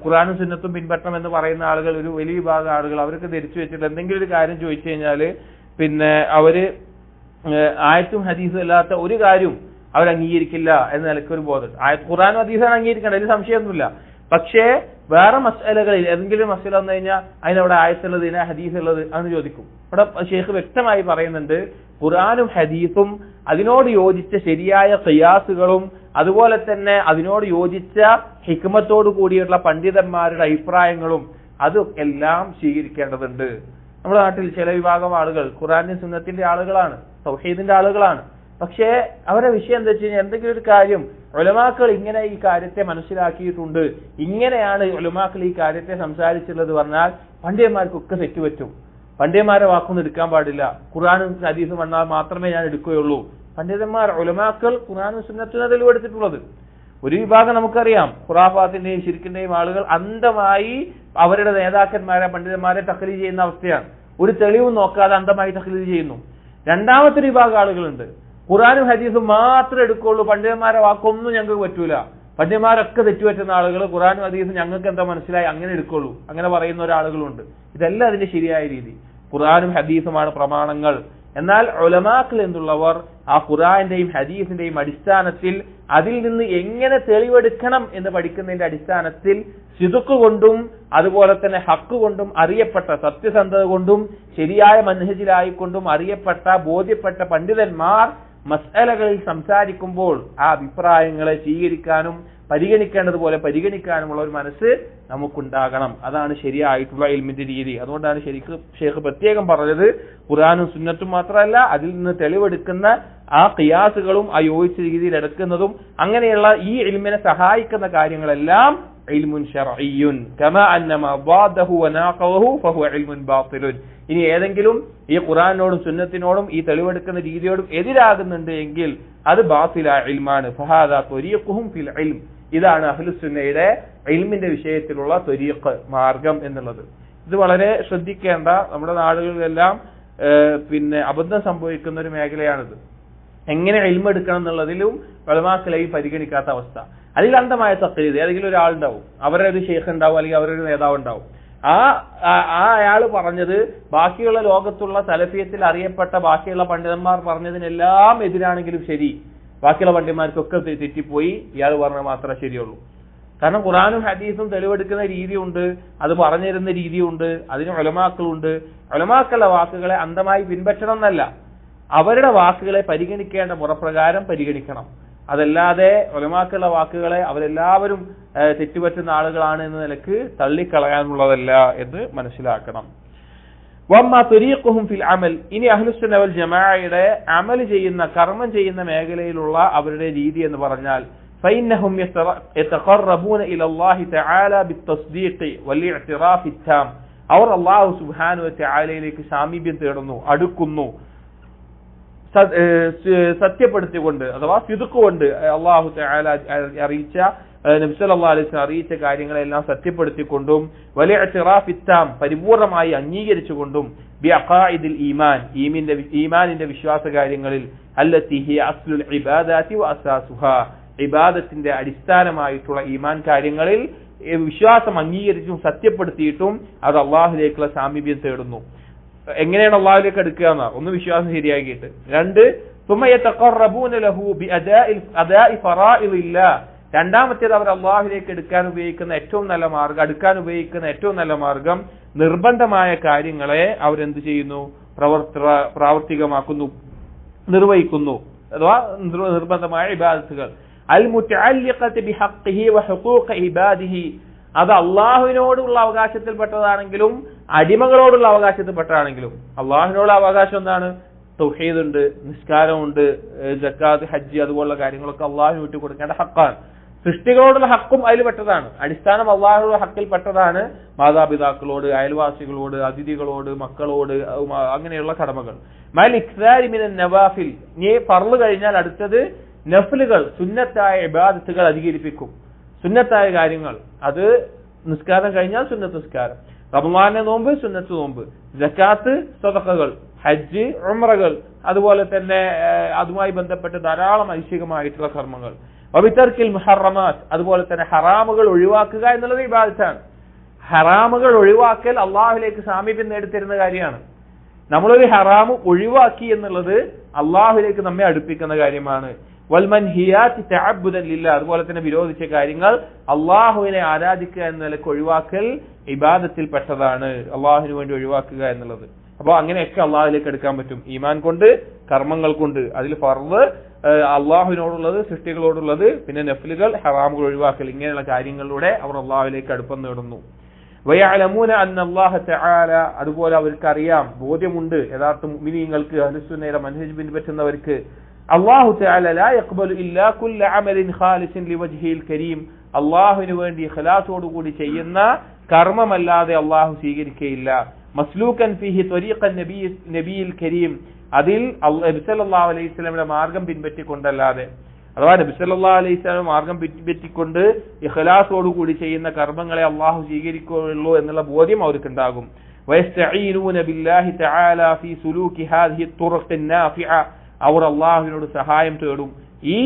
ഖുർആനും സുന്നത്തും പിൻപറ്റണം എന്ന് പറയുന്ന ആളുകൾ, ഒരു വലിയ വിഭാഗം ആളുകൾ, അവർക്ക് ധരിച്ചു വെച്ചിട്ട് എന്തെങ്കിലും ഒരു കാര്യം ചോദിച്ചു കഴിഞ്ഞാല് പിന്നെ അവര് ആയത്തും ഹദീസും അല്ലാത്ത ഒരു കാര്യവും അവർ അംഗീകരിക്കില്ല എന്ന നിലയ്ക്ക് ഒരു ബോധം. ഖുർആനും ഹദീസാണ് അംഗീകരിക്കേണ്ടത്, അതിൽ സംശയമൊന്നുമില്ല. പക്ഷേ വേറെ മസ്അലകളിൽ ഏതെങ്കിലും മസ്അല വന്നു കഴിഞ്ഞാൽ അതിനവിടെ ആയത്തുള്ളത്, ഇതിനെ ഹദീസ് ഉള്ളത് എന്ന് ചോദിക്കും. ഇവിടെ ഷെയ്ഖ് വ്യക്തമായി പറയുന്നുണ്ട്, ഖുർആനും ഹദീസും അതിനോട് യോജിച്ച ശരിയായ ഖിയാസുകളും അതുപോലെ തന്നെ അതിനോട് യോജിച്ച ഹിക്മത്തോടു കൂടിയുള്ള പണ്ഡിതന്മാരുടെ അഭിപ്രായങ്ങളും അതും എല്ലാം സ്വീകരിക്കേണ്ടതുണ്ട്. നമ്മുടെ നാട്ടിൽ ചില വിഭാഗം ആളുകൾ ഖുർആനും സുന്നത്തിന്റെ ആളുകളാണ്, തൗഹീദിന്റെ ആളുകളാണ്. പക്ഷേ അവരുടെ വിഷയം എന്താ വെച്ച് കഴിഞ്ഞാൽ എന്തെങ്കിലും ഒരു കാര്യം ഉലമാക്കൾ ഇങ്ങനെ ഈ കാര്യത്തെ മനസ്സിലാക്കിയിട്ടുണ്ട്, ഇങ്ങനെയാണ് ഉലമാക്കൾ ഈ കാര്യത്തെ സംസാരിച്ചുള്ളത് പറഞ്ഞാൽ പണ്ഡിതന്മാർക്കൊക്കെ തെറ്റുപറ്റും. പണ്ഡിതന്മാരെ വാക്കൊന്നും എടുക്കാൻ പാടില്ല, ഖുർആനും ഹദീസും വന്നാൽ മാത്രമേ ഞാൻ എടുക്കുകയുള്ളൂ. പണ്ഡിതന്മാർ ഉലമാക്കൾ ഖുർആനും സുന്നത്തിനും തെളിവെടുത്തിട്ടുള്ളത്. ഒരു വിഭാഗം നമുക്കറിയാം, ഖുറാഫാത്തിന്റെയും ശിർക്കിന്റെയും ആളുകൾ അന്ധമായി അവരുടെ നേതാക്കന്മാരെ പണ്ഡിതന്മാരെ തഖ്ലീദ് ചെയ്യുന്ന അവസ്ഥയാണ്. ഒരു തെളിവും നോക്കാതെ അന്ധമായി തഖ്ലീദ് ചെയ്യുന്നു. രണ്ടാമത്തെ ഒരു വിഭാഗം ആളുകളുണ്ട്, ഖുർആനും ഹദീസും മാത്രമേ എടുക്കുള്ളൂ, പണ്ഡിതന്മാരെ വാക്കൊന്നും ഞങ്ങൾക്ക് പറ്റൂല, പണ്ഡിതന്മാരൊക്കെ തെറ്റുപറ്റുന്ന ആളുകൾ, ഖുർആനും ഹദീസും ഞങ്ങൾക്ക് എന്താ മനസ്സിലായി അങ്ങനെ എടുക്കുള്ളൂ, അങ്ങനെ പറയുന്ന ഒരാളുകളുണ്ട്. ഇതല്ല അതിന്റെ ശരിയായ രീതി. ഖുർആനും ഹദീസുമാണ് പ്രമാണങ്ങൾ. എന്നാൽ ഉലമാക്കൾ എന്നുള്ളവർ ആ ഖുർആന്റെയും ഹദീസിന്റെയും അടിസ്ഥാനത്തിൽ അതിൽ നിന്ന് എങ്ങനെ തെളിവെടുക്കണം എന്ന് പഠിക്കുന്നതിന്റെ അടിസ്ഥാനത്തിൽ സിദ്ഖ് കൊണ്ടും അതുപോലെ തന്നെ ഹക്ക് കൊണ്ടും അറിയപ്പെട്ട, സത്യസന്ധത കൊണ്ടും ശരിയായ മൻഹജിലായിക്കൊണ്ടും അറിയപ്പെട്ട ബോധ്യപ്പെട്ട പണ്ഡിതന്മാർ മസ്അലകളിൽ സംസാരിക്കുമ്പോൾ ആ അഭിപ്രായങ്ങളെ സ്വീകരിക്കാനും പരിഗണിക്കേണ്ടതുപോലെ പരിഗണിക്കാനുമുള്ള ഒരു മനസ്സ് നമുക്കുണ്ടാകണം. അതാണ് ശരിയായിട്ടുള്ള ഇൽമിന്റെ രീതി. അതുകൊണ്ടാണ് ഷെയ്ഖ് പ്രത്യേകം പറഞ്ഞത്, ഖുർആനും സുന്നത്തും മാത്രമല്ല അതിൽ നിന്ന് തെളിവെടുക്കുന്ന ആ ഖിയാസുകളും ആ യോജിച്ച രീതിയിൽ എടുക്കുന്നതും അങ്ങനെയുള്ള ഈ ഇൽമിനെ സഹായിക്കുന്ന കാര്യങ്ങളെല്ലാം ഇൽമുൻ ശർഈയ്യുൻ കമാ അന്നമാ ضادഹു വനാഖഹു ഫഹുവ ഇൽമുൻ ബാത്തിലുൻ. ഇനി ഏതെങ്കിലും ഈ ഖുർആനോടും സുന്നത്തിനോടും ഈ തെളിവെടുക്കുന്ന രീതിയോടും എതിരാകുന്നുണ്ട് എങ്കിൽ അത് ബാത്തിലായ ഇൽമാണ്. ഫഹാദാ ത്വരീഖുഹും ഫിൽ ഇൽം. ഇതാണ് അഹ്ലുസുന്നയുടെ ഇൽമിന്റെ വിഷയത്തിലുള്ള ത്വരീഖ്, മാർഗം എന്നുള്ളത്. ഇത് വളരെ ശ്രദ്ധിക്കേണ്ട, നമ്മുടെ നാടുകളിലെല്ലാം പിന്നെ അബദ്ധം സംഭവിക്കുന്ന ഒരു മേഖലയാണിത്. എങ്ങനെ ഇൽമ എടുക്കണം എന്നുള്ളതിലും ഉലമാക്കളെയും പരിഗണിക്കാത്ത അവസ്ഥ. അതിൽ അന്ധമായ തഖ്ലീദ്. ഏതെങ്കിലും ഒരാളുണ്ടാവും, അവരുടെ ഒരു ഷെയ്ഖ് ഉണ്ടാവും, അല്ലെങ്കിൽ അവരുടെ ഒരു നേതാവ് ഉണ്ടാവും. അയാൾ പറഞ്ഞത് ബാക്കിയുള്ള ലോകത്തുള്ള സലഫിയത്തിൽ അറിയപ്പെട്ട ബാക്കിയുള്ള പണ്ഡിതന്മാർ പറഞ്ഞതിനെല്ലാം എതിരാണെങ്കിലും ശരി, ബാക്കിയുള്ള പണ്ഡിതന്മാർക്കൊക്കെ തെറ്റിപ്പോയി, ഇയാൾ പറഞ്ഞത് മാത്രമേ ശരിയുള്ളൂ. കാരണം ഖുർആനും ഹദീസും തെളിവെടുക്കുന്ന രീതിയുണ്ട്, അത് പറഞ്ഞു തരുന്ന രീതിയുണ്ട്, അതിന് ഉലമാക്കളുണ്ട്. ഉലമാക്കളുടെ വാക്കുകളെ അന്ധമായി പിൻപറ്റണം എന്നല്ല, അവരുടെ വാക്കുകളെ പരിഗണിക്കേണ്ട മുറപ്രകാരം പരിഗണിക്കണം. അതല്ലാതെ ഉലമാക്കളുടെ വാക്കുകളെ അവരെല്ലാവരും തെറ്റുപറ്റുന്ന ആളുകളാണ് എന്ന നിലക്ക് തള്ളിക്കളയാനുള്ളതല്ല എന്ന് മനസ്സിലാക്കണം. വമ്മ തുരീഖുഹും ഫിൽ അമൽ. ഇനി അഹ്ലുസുന്ന വൽ ജമാഅയുടെ അമൽ ചെയ്യുന്ന, കർമ്മം ചെയ്യുന്ന മേഖലയിലുള്ള അവരുടെ രീതി എന്ന് പറഞ്ഞാൽ ഫഇന്നഹും യതഖറബൂന ഇലല്ലാഹി തആല ബിത്തസ്ദീഖ് വൽഇഅ്തിറാഫ് التام. അവർ അല്ലാഹു സുബ്ഹാനഹു വ തആലയിലേക്ക് സാമീപ്യം തേടുന്നു, അടുക്കുന്നു, സത്യപ്പെടുത്തിക്കൊണ്ട് അഥവാ സിദ്ഖ് കൊണ്ട് അല്ലാഹു തആല അറിയിച്ച നബി സല്ലല്ലാഹു അലൈഹി വസല്ലം അറിയിച്ച കാര്യങ്ങളെല്ലാം സത്യപ്പെടുത്തിക്കൊണ്ടും വൽഇഅ്തിറാഫ് التام പരിപൂർണമായി അംഗീകരിച്ചുകൊണ്ടും ബിഅഖായിദിൽ ഈമാൻ ഈമാനിന്റെ വിശ്വാസ കാര്യങ്ങളിൽ അല്ലത്തി ഹി അസ്ലുൽ ഇബാദാതി വ അസാസുഹാ ഇബാദത്തിന്റെ അടിസ്ഥാനമായിട്ടുള്ള ഈമാൻ കാര്യങ്ങളിൽ വിശ്വാസം അംഗീകരിച്ചും സത്യപ്പെടുത്തിയിട്ടും അത് അള്ളാഹുലേക്കുള്ള സാമീപ്യം തേടുന്നു. എങ്ങനെയാണ് അള്ളാഹുലേക്ക് അടുക്കുക എന്ന ഒന്ന്, വിശ്വാസം ശരിയാക്കിയിട്ട്. രണ്ട്, രണ്ടാമത്തേത് അവർ അള്ളാഹുലേക്ക് അടുക്കാൻ ഉപയോഗിക്കുന്ന ഏറ്റവും നല്ല മാർഗം നിർബന്ധമായ കാര്യങ്ങളെ അവരെന്ത് ചെയ്യുന്നു, പ്രാവർത്തികമാക്കുന്നു, നിർവഹിക്കുന്നു. അഥവാ നിർബന്ധമായ ഇബാദത്തുകൾ അത് അള്ളാഹുവിനോടുള്ള അവകാശത്തിൽപ്പെട്ടതാണെങ്കിലും അടിമകളോടുള്ള അവകാശത്തിൽപ്പെട്ടതാണെങ്കിലും. അള്ളാഹുവിനോടുള്ള അവകാശം എന്താണ്? തൗഹീദുണ്ട്, നിസ്കാരമുണ്ട്, സക്കാത്ത്, ഹജ്ജ് അതുപോലുള്ള കാര്യങ്ങളൊക്കെ അള്ളാഹുവിന് വിട്ടു കൊടുക്കേണ്ട ഹക്കാണ്. സൃഷ്ടികളോടുള്ള ഹക്കും അതിൽ പെട്ടതാണ്. അടിസ്ഥാനം അള്ളാഹുവിന്റെ ഹക്കിൽ പെട്ടതാണ്. മാതാപിതാക്കളോട്, അയൽവാസികളോട്, അതിഥികളോട്, മക്കളോട്, അങ്ങനെയുള്ള കടമകൾ. മൽ ഇക്സാരി മിനൻ നവാഫിൽ, നീ ഫർള് കഴിഞ്ഞാൽ അടുത്തത് നഫ്ലുകൾ, സുന്നത്തായ ഇബാദത്തുകൾ അധികരിപ്പിക്കും. സുന്നത്തായ കാര്യങ്ങൾ, അത് നിസ്കാരം കഴിഞ്ഞാൽ സുന്നത്ത് നിസ്കാരം, റമളാനിലെ നോമ്പ് സുന്നത്ത് നോമ്പ്, സക്കാത്ത്, സദഖകൾ, ഹജ്ജ്, ഉംറകൾ, അതുപോലെ തന്നെ അതുമായി ബന്ധപ്പെട്ട് ധാരാളം ഐച്ഛികമായിട്ടുള്ള കർമ്മങ്ങൾ. വബിതർക്കിൽ മുഹറമാത്ത്, അതുപോലെ തന്നെ ഹറാമുകൾ ഒഴിവാക്കുക എന്നുള്ളത് ഇബാദത്താണ്. ഹറാമുകൾ ഒഴിവാക്കൽ അള്ളാഹുലേക്ക് സാമീപ്യം നേടിത്തരുന്ന കാര്യമാണ്. നമ്മളൊരു ഹറാമ് ഒഴിവാക്കി എന്നുള്ളത് അള്ളാഹുലേക്ക് നമ്മെ അടുപ്പിക്കുന്ന കാര്യമാണ്. വൽമൻഹിയാത്തി തഅബ്ബുദൻ ലില്ലാഹ്, അതുപോലെ തന്നെ വിരോധിച്ച കാര്യങ്ങൾ അള്ളാഹുവിനെ ആരാധിക്കുക എന്ന നിലയ്ക്ക് ഒഴിവാക്കൽ ഇബാദത്തിൽ പെട്ടതാണ്, അള്ളാഹുവിന് വേണ്ടി ഒഴിവാക്കുക എന്നുള്ളത്. അപ്പോൾ അങ്ങനെയൊക്കെ അള്ളാഹുവിലേക്ക് എടുക്കാൻ പറ്റും, ഈമാൻ കൊണ്ട്, കർമ്മങ്ങൾ കൊണ്ട്. അതിൽ ഫർള് അള്ളാഹുവിനോടുള്ളത്, സൃഷ്ടികളോടുള്ളത്, പിന്നെ നഫ്ലുകൾ, ഹറാമുകൾ ഒഴിവാക്കൽ, ഇങ്ങനെയുള്ള കാര്യങ്ങളിലൂടെ അവർ അള്ളാഹുവിലേക്ക് അടുപ്പം നേടുന്നു. വയഅലമൂന അന്നല്ലാഹ തആല, അതുപോലെ അവർക്ക് അറിയാം, ബോധ്യമുണ്ട്, യഥാർത്ഥ മുഅ്മിനീങ്ങൾക്ക്, അഹ്ലുസുന്നയുടെ മൻഹജ് പിൻപറ്റുന്നവർക്ക്, അല്ലാഹു തആല ലാ യഖ്ബലു ഇല്ലാ കുല്ല അമലിൻ ഖാലിസിൻ ലിവജ്ഹിൽ കരീം, അല്ലാഹുവിന് വേണ്ടി ഇഖ്ലാസോട് കൂടി ചെയ്യുന്ന കർമ്മമല്ലാതെ അല്ലാഹു സ്വീകരിക്കുകയില്ല. മസ്ലൂകൻ ഫീഹി ത്വരീഖൻ നബിയിൽ കരീം, അതിൽ നബി സല്ലല്ലാഹു അലൈഹി വസല്ലമയുടെ മാർഗം പിൻപറ്റിക്കൊണ്ടല്ലാതെ, അഥവാ നബി സല്ലല്ലാഹു അലൈഹി വസല്ലം മാർഗം പിൻപറ്റിക്കൊണ്ട് ഇഖ്ലാസോട് കൂടി ചെയ്യുന്ന കർമ്മങ്ങളെ അല്ലാഹു സ്വീകരിക്കുകയുള്ളൂ എന്നുള്ള ബോധ്യം അവർക്കുണ്ടാകും. വയസ്തഈനൂന ബില്ലാഹി തആല ഫീ സുലൂകി ഹാദിഹി തുറഖ് നാഫിഅ, അവർ അള്ളാഹുവിനോട് സഹായം തേടും ഈ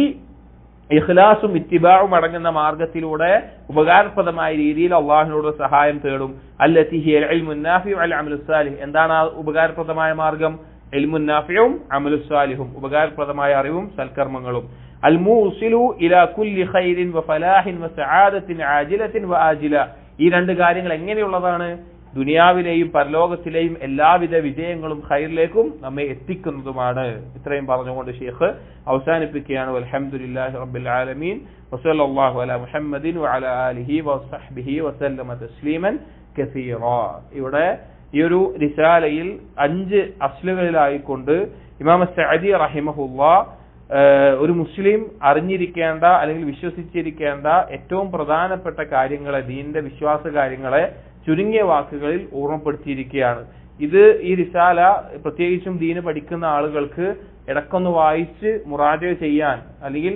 ഇഖ്ലാസും ഇത്തിബാഉം അടങ്ങുന്ന മാർഗത്തിലൂടെ ഉപകാരപ്രദമായ രീതിയിൽ അള്ളാഹുവിനോട് സഹായം തേടും. അല്ലതി ഹിയ ഇൽമുൻ നാഫിഉ വൽ അമലുസ് സാലിഹ്, എന്താണ് ആ ഉപകാരപ്രദമായ മാർഗം? ഇൽമുൻ നാഫിഉം അമലുസ് സാലിഹും, ഉപകാരപ്രദമായ അറിവും സൽക്കർമ്മങ്ങളും. അൽ മൂസിലു ഇലാ കുല്ലി ഖൈരിൻ വഫലാഹിൻ വസആദത്തിൻ ആജിലത്തിൻ വആജില, ഈ രണ്ട് കാര്യങ്ങൾ എങ്ങനെയുള്ളതാണ്? ദുനിയാവിലെയും പരലോകത്തിലെയും എല്ലാവിധ വിജയങ്ങളും ഖൈറിലേക്കും നമ്മെ എത്തിക്കുന്നതുമാണ്. ഇത്രയും പറഞ്ഞുകൊണ്ട് ഷെയ്ഖ് അവസാനിപ്പിക്കുകയാണ്. വൽഹംദുലില്ലാഹി റബ്ബിൽ ആലമീൻ വസല്ലല്ലാഹു അലാ മുഹമ്മദിൻ വഅലാ ആലിഹി വസഹ്ബിഹി വസല്ലമ തസ്ലീമൻ കസീറാ. ഇവിടെ ഈ ഒരു റിസാലയിൽ 5 അസ്ലുകളിലായിക്കൊണ്ട് ഇമാം സഅദി റഹിമഹുല്ലാഹ് ഒരു മുസ്ലിം അറിഞ്ഞിരിക്കേണ്ട അല്ലെങ്കിൽ വിശ്വസിച്ചിരിക്കേണ്ട ഏറ്റവും പ്രധാനപ്പെട്ട കാര്യങ്ങളെ, ദീനിന്റെ വിശ്വാസ കാര്യങ്ങളെ ചുരുങ്ങിയ വാക്കുകളിൽ ഓർമ്മപ്പെടുത്തിയിരിക്കുകയാണ്. ഇത് ഈ റിസാല പ്രത്യേകിച്ചും ദീന് പഠിക്കുന്ന ആളുകൾക്ക് ഇടക്കൊന്ന് വായിച്ച് മുറാജഅ ചെയ്യാൻ, അല്ലെങ്കിൽ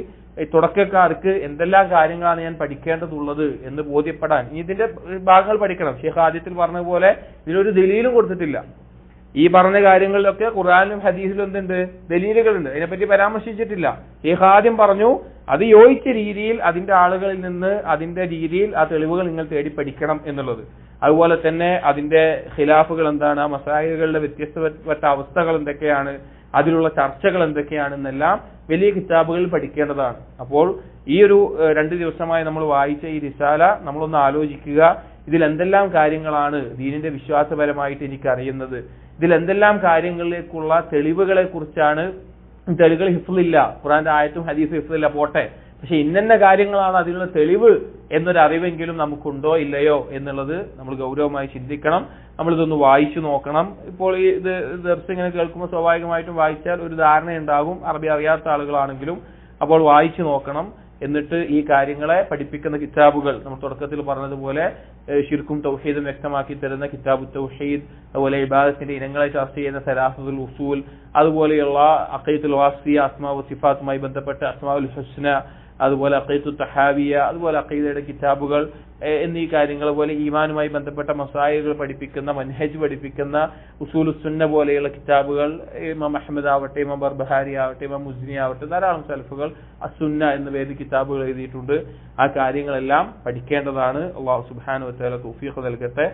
തുടക്കക്കാർക്ക് എന്തെല്ലാം കാര്യങ്ങളാണ് ഞാൻ പഠിക്കേണ്ടതുള്ളത് എന്ന് ബോധ്യപ്പെടാൻ, ഇനി ഇതിന്റെ ഭാഗങ്ങൾ പഠിക്കണം. ഷെയ്ഖ് ആദ്യത്തിൽ പറഞ്ഞ പോലെ ഇതിനൊരു ദലീലും കൊടുത്തിട്ടില്ല. ഈ പറഞ്ഞ കാര്യങ്ങളിലൊക്കെ ഖുർആനിലും ഹദീസിലും എന്തുണ്ട്? ദലീലുകളുണ്ട്, അതിനെപ്പറ്റി പരാമർശിച്ചിട്ടില്ല. ഷെയ്ഖ് ആദ്യം പറഞ്ഞു അത് യോജിച്ച രീതിയിൽ അതിന്റെ ആളുകളിൽ നിന്ന് അതിന്റെ രീതിയിൽ ആ തെളിവുകൾ നിങ്ങൾ തേടി പഠിക്കണം എന്നുള്ളത്. അതുപോലെ തന്നെ അതിന്റെ ഖിലാഫുകൾ എന്താണ്, ആ മസായിലുകളുടെ വ്യത്യസ്തപ്പെട്ട അവസ്ഥകൾ എന്തൊക്കെയാണ്, അതിലുള്ള ചർച്ചകൾ എന്തൊക്കെയാണെന്നെല്ലാം വലിയ കിതാബുകളിൽ പഠിക്കേണ്ടതാണ്. അപ്പോൾ ഈ ഒരു 2 ദിവസമായി നമ്മൾ വായിച്ച ഈ റിസാല നമ്മളൊന്ന് ആലോചിക്കുക. ഇതിൽ എന്തെല്ലാം കാര്യങ്ങളാണ് ദീനിന്റെ വിശ്വാസപരമായിട്ട് എനിക്ക് അറിയുന്നത്, ഇതിൽ എന്തെല്ലാം കാര്യങ്ങളിലേക്കുള്ള തെളിവുകളെ കുറിച്ചാണ്. തെളിവുകൾ ഹിഫ്ളില്ല, ഖുർആന്റെ ആയത്തും ഹദീസും ഹിഫ്ളില്ല പോട്ടെ, പക്ഷെ ഇന്ന കാര്യങ്ങളാണ് അതിനുള്ള തെളിവ് എന്നൊരു അറിവെങ്കിലും നമുക്കുണ്ടോ ഇല്ലയോ എന്നുള്ളത് നമ്മൾ ഗൗരവമായി ചിന്തിക്കണം. നമ്മളിതൊന്ന് വായിച്ചു നോക്കണം. ഇപ്പോൾ ഈ ദർസ് ഇങ്ങനെ കേൾക്കുമ്പോൾ സ്വാഭാവികമായിട്ടും വായിച്ചാൽ ഒരു ധാരണയുണ്ടാകും, അറബി അറിയാത്ത ആളുകളാണെങ്കിലും. അപ്പോൾ വായിച്ചു നോക്കണം. എന്നിട്ട് ഈ കാര്യങ്ങളെ പഠിപ്പിക്കുന്ന കിതാബുകൾ നമ്മൾ തുടക്കത്തിൽ പറഞ്ഞതുപോലെ ശിർക്കും തൗഹീദും വ്യക്തമാക്കി തരുന്ന കിതാബു തൗഹീദ്, അതുപോലെ ഇബാദത്തിന്റെ ഇനങ്ങളെ ചർച്ച ചെയ്യുന്ന സലാസുൽ ഉസൂൽ, അതുപോലെയുള്ള അഖീദത്തുൽ വാസിയ, അസ്മാ വ സിഫാത്തുമായി ബന്ധപ്പെട്ട അസ്മാഉൽ ഹുസ്ന, അതുപോലെ അഖീദത്തു തഹാവിയ, അതുപോലെ അഖീദയുടെ കിതാബുകൾ എന്നീ കാര്യങ്ങൾ, പോലെ ഈമാനുമായി ബന്ധപ്പെട്ട മസായിലുകൾ പഠിപ്പിക്കുന്ന, മൻഹജ് പഠിപ്പിക്കുന്ന ഉസൂലുസ് സുന്ന പോലെയുള്ള കിതാബുകൾ, ഇമാം അഹ്മദ് ആവട്ടെ, ഇമാം ബർബഹാരി ആവട്ടെ, ഇമാം മുസ്നി ആവട്ടെ, ധാരാളം സലഫുകൾ അസുന്ന എന്ന പേരിൽ കിതാബുകൾ എഴുതിയിട്ടുണ്ട്. ആ കാര്യങ്ങളെല്ലാം പഠിക്കേണ്ടതാണ്. അല്ലാഹു സുബ്ഹാനഹു വ തആല തൗഫീഖ് നൽകട്ടെ.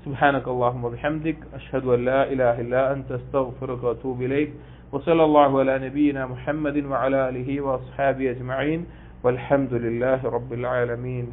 സുബ്ഹാനകല്ലാഹുമ്മ വബിഹംദിക് അഷ്ഹദു അൻ ലാ ഇലാഹ ഇല്ലാ അൻത അസ്തഗ്ഫിറുക വഅതൂബു ഇലൈക് വസല്ലല്ലാഹു അലാ നബിയിനാ മുഹമ്മദിൻ വഅലാ ആലിഹി വഅസ്ഹാബിഹി അജ്മഈൻ വൽഹംദുലില്ലാഹി റബ്ബിൽ ആലമീൻ.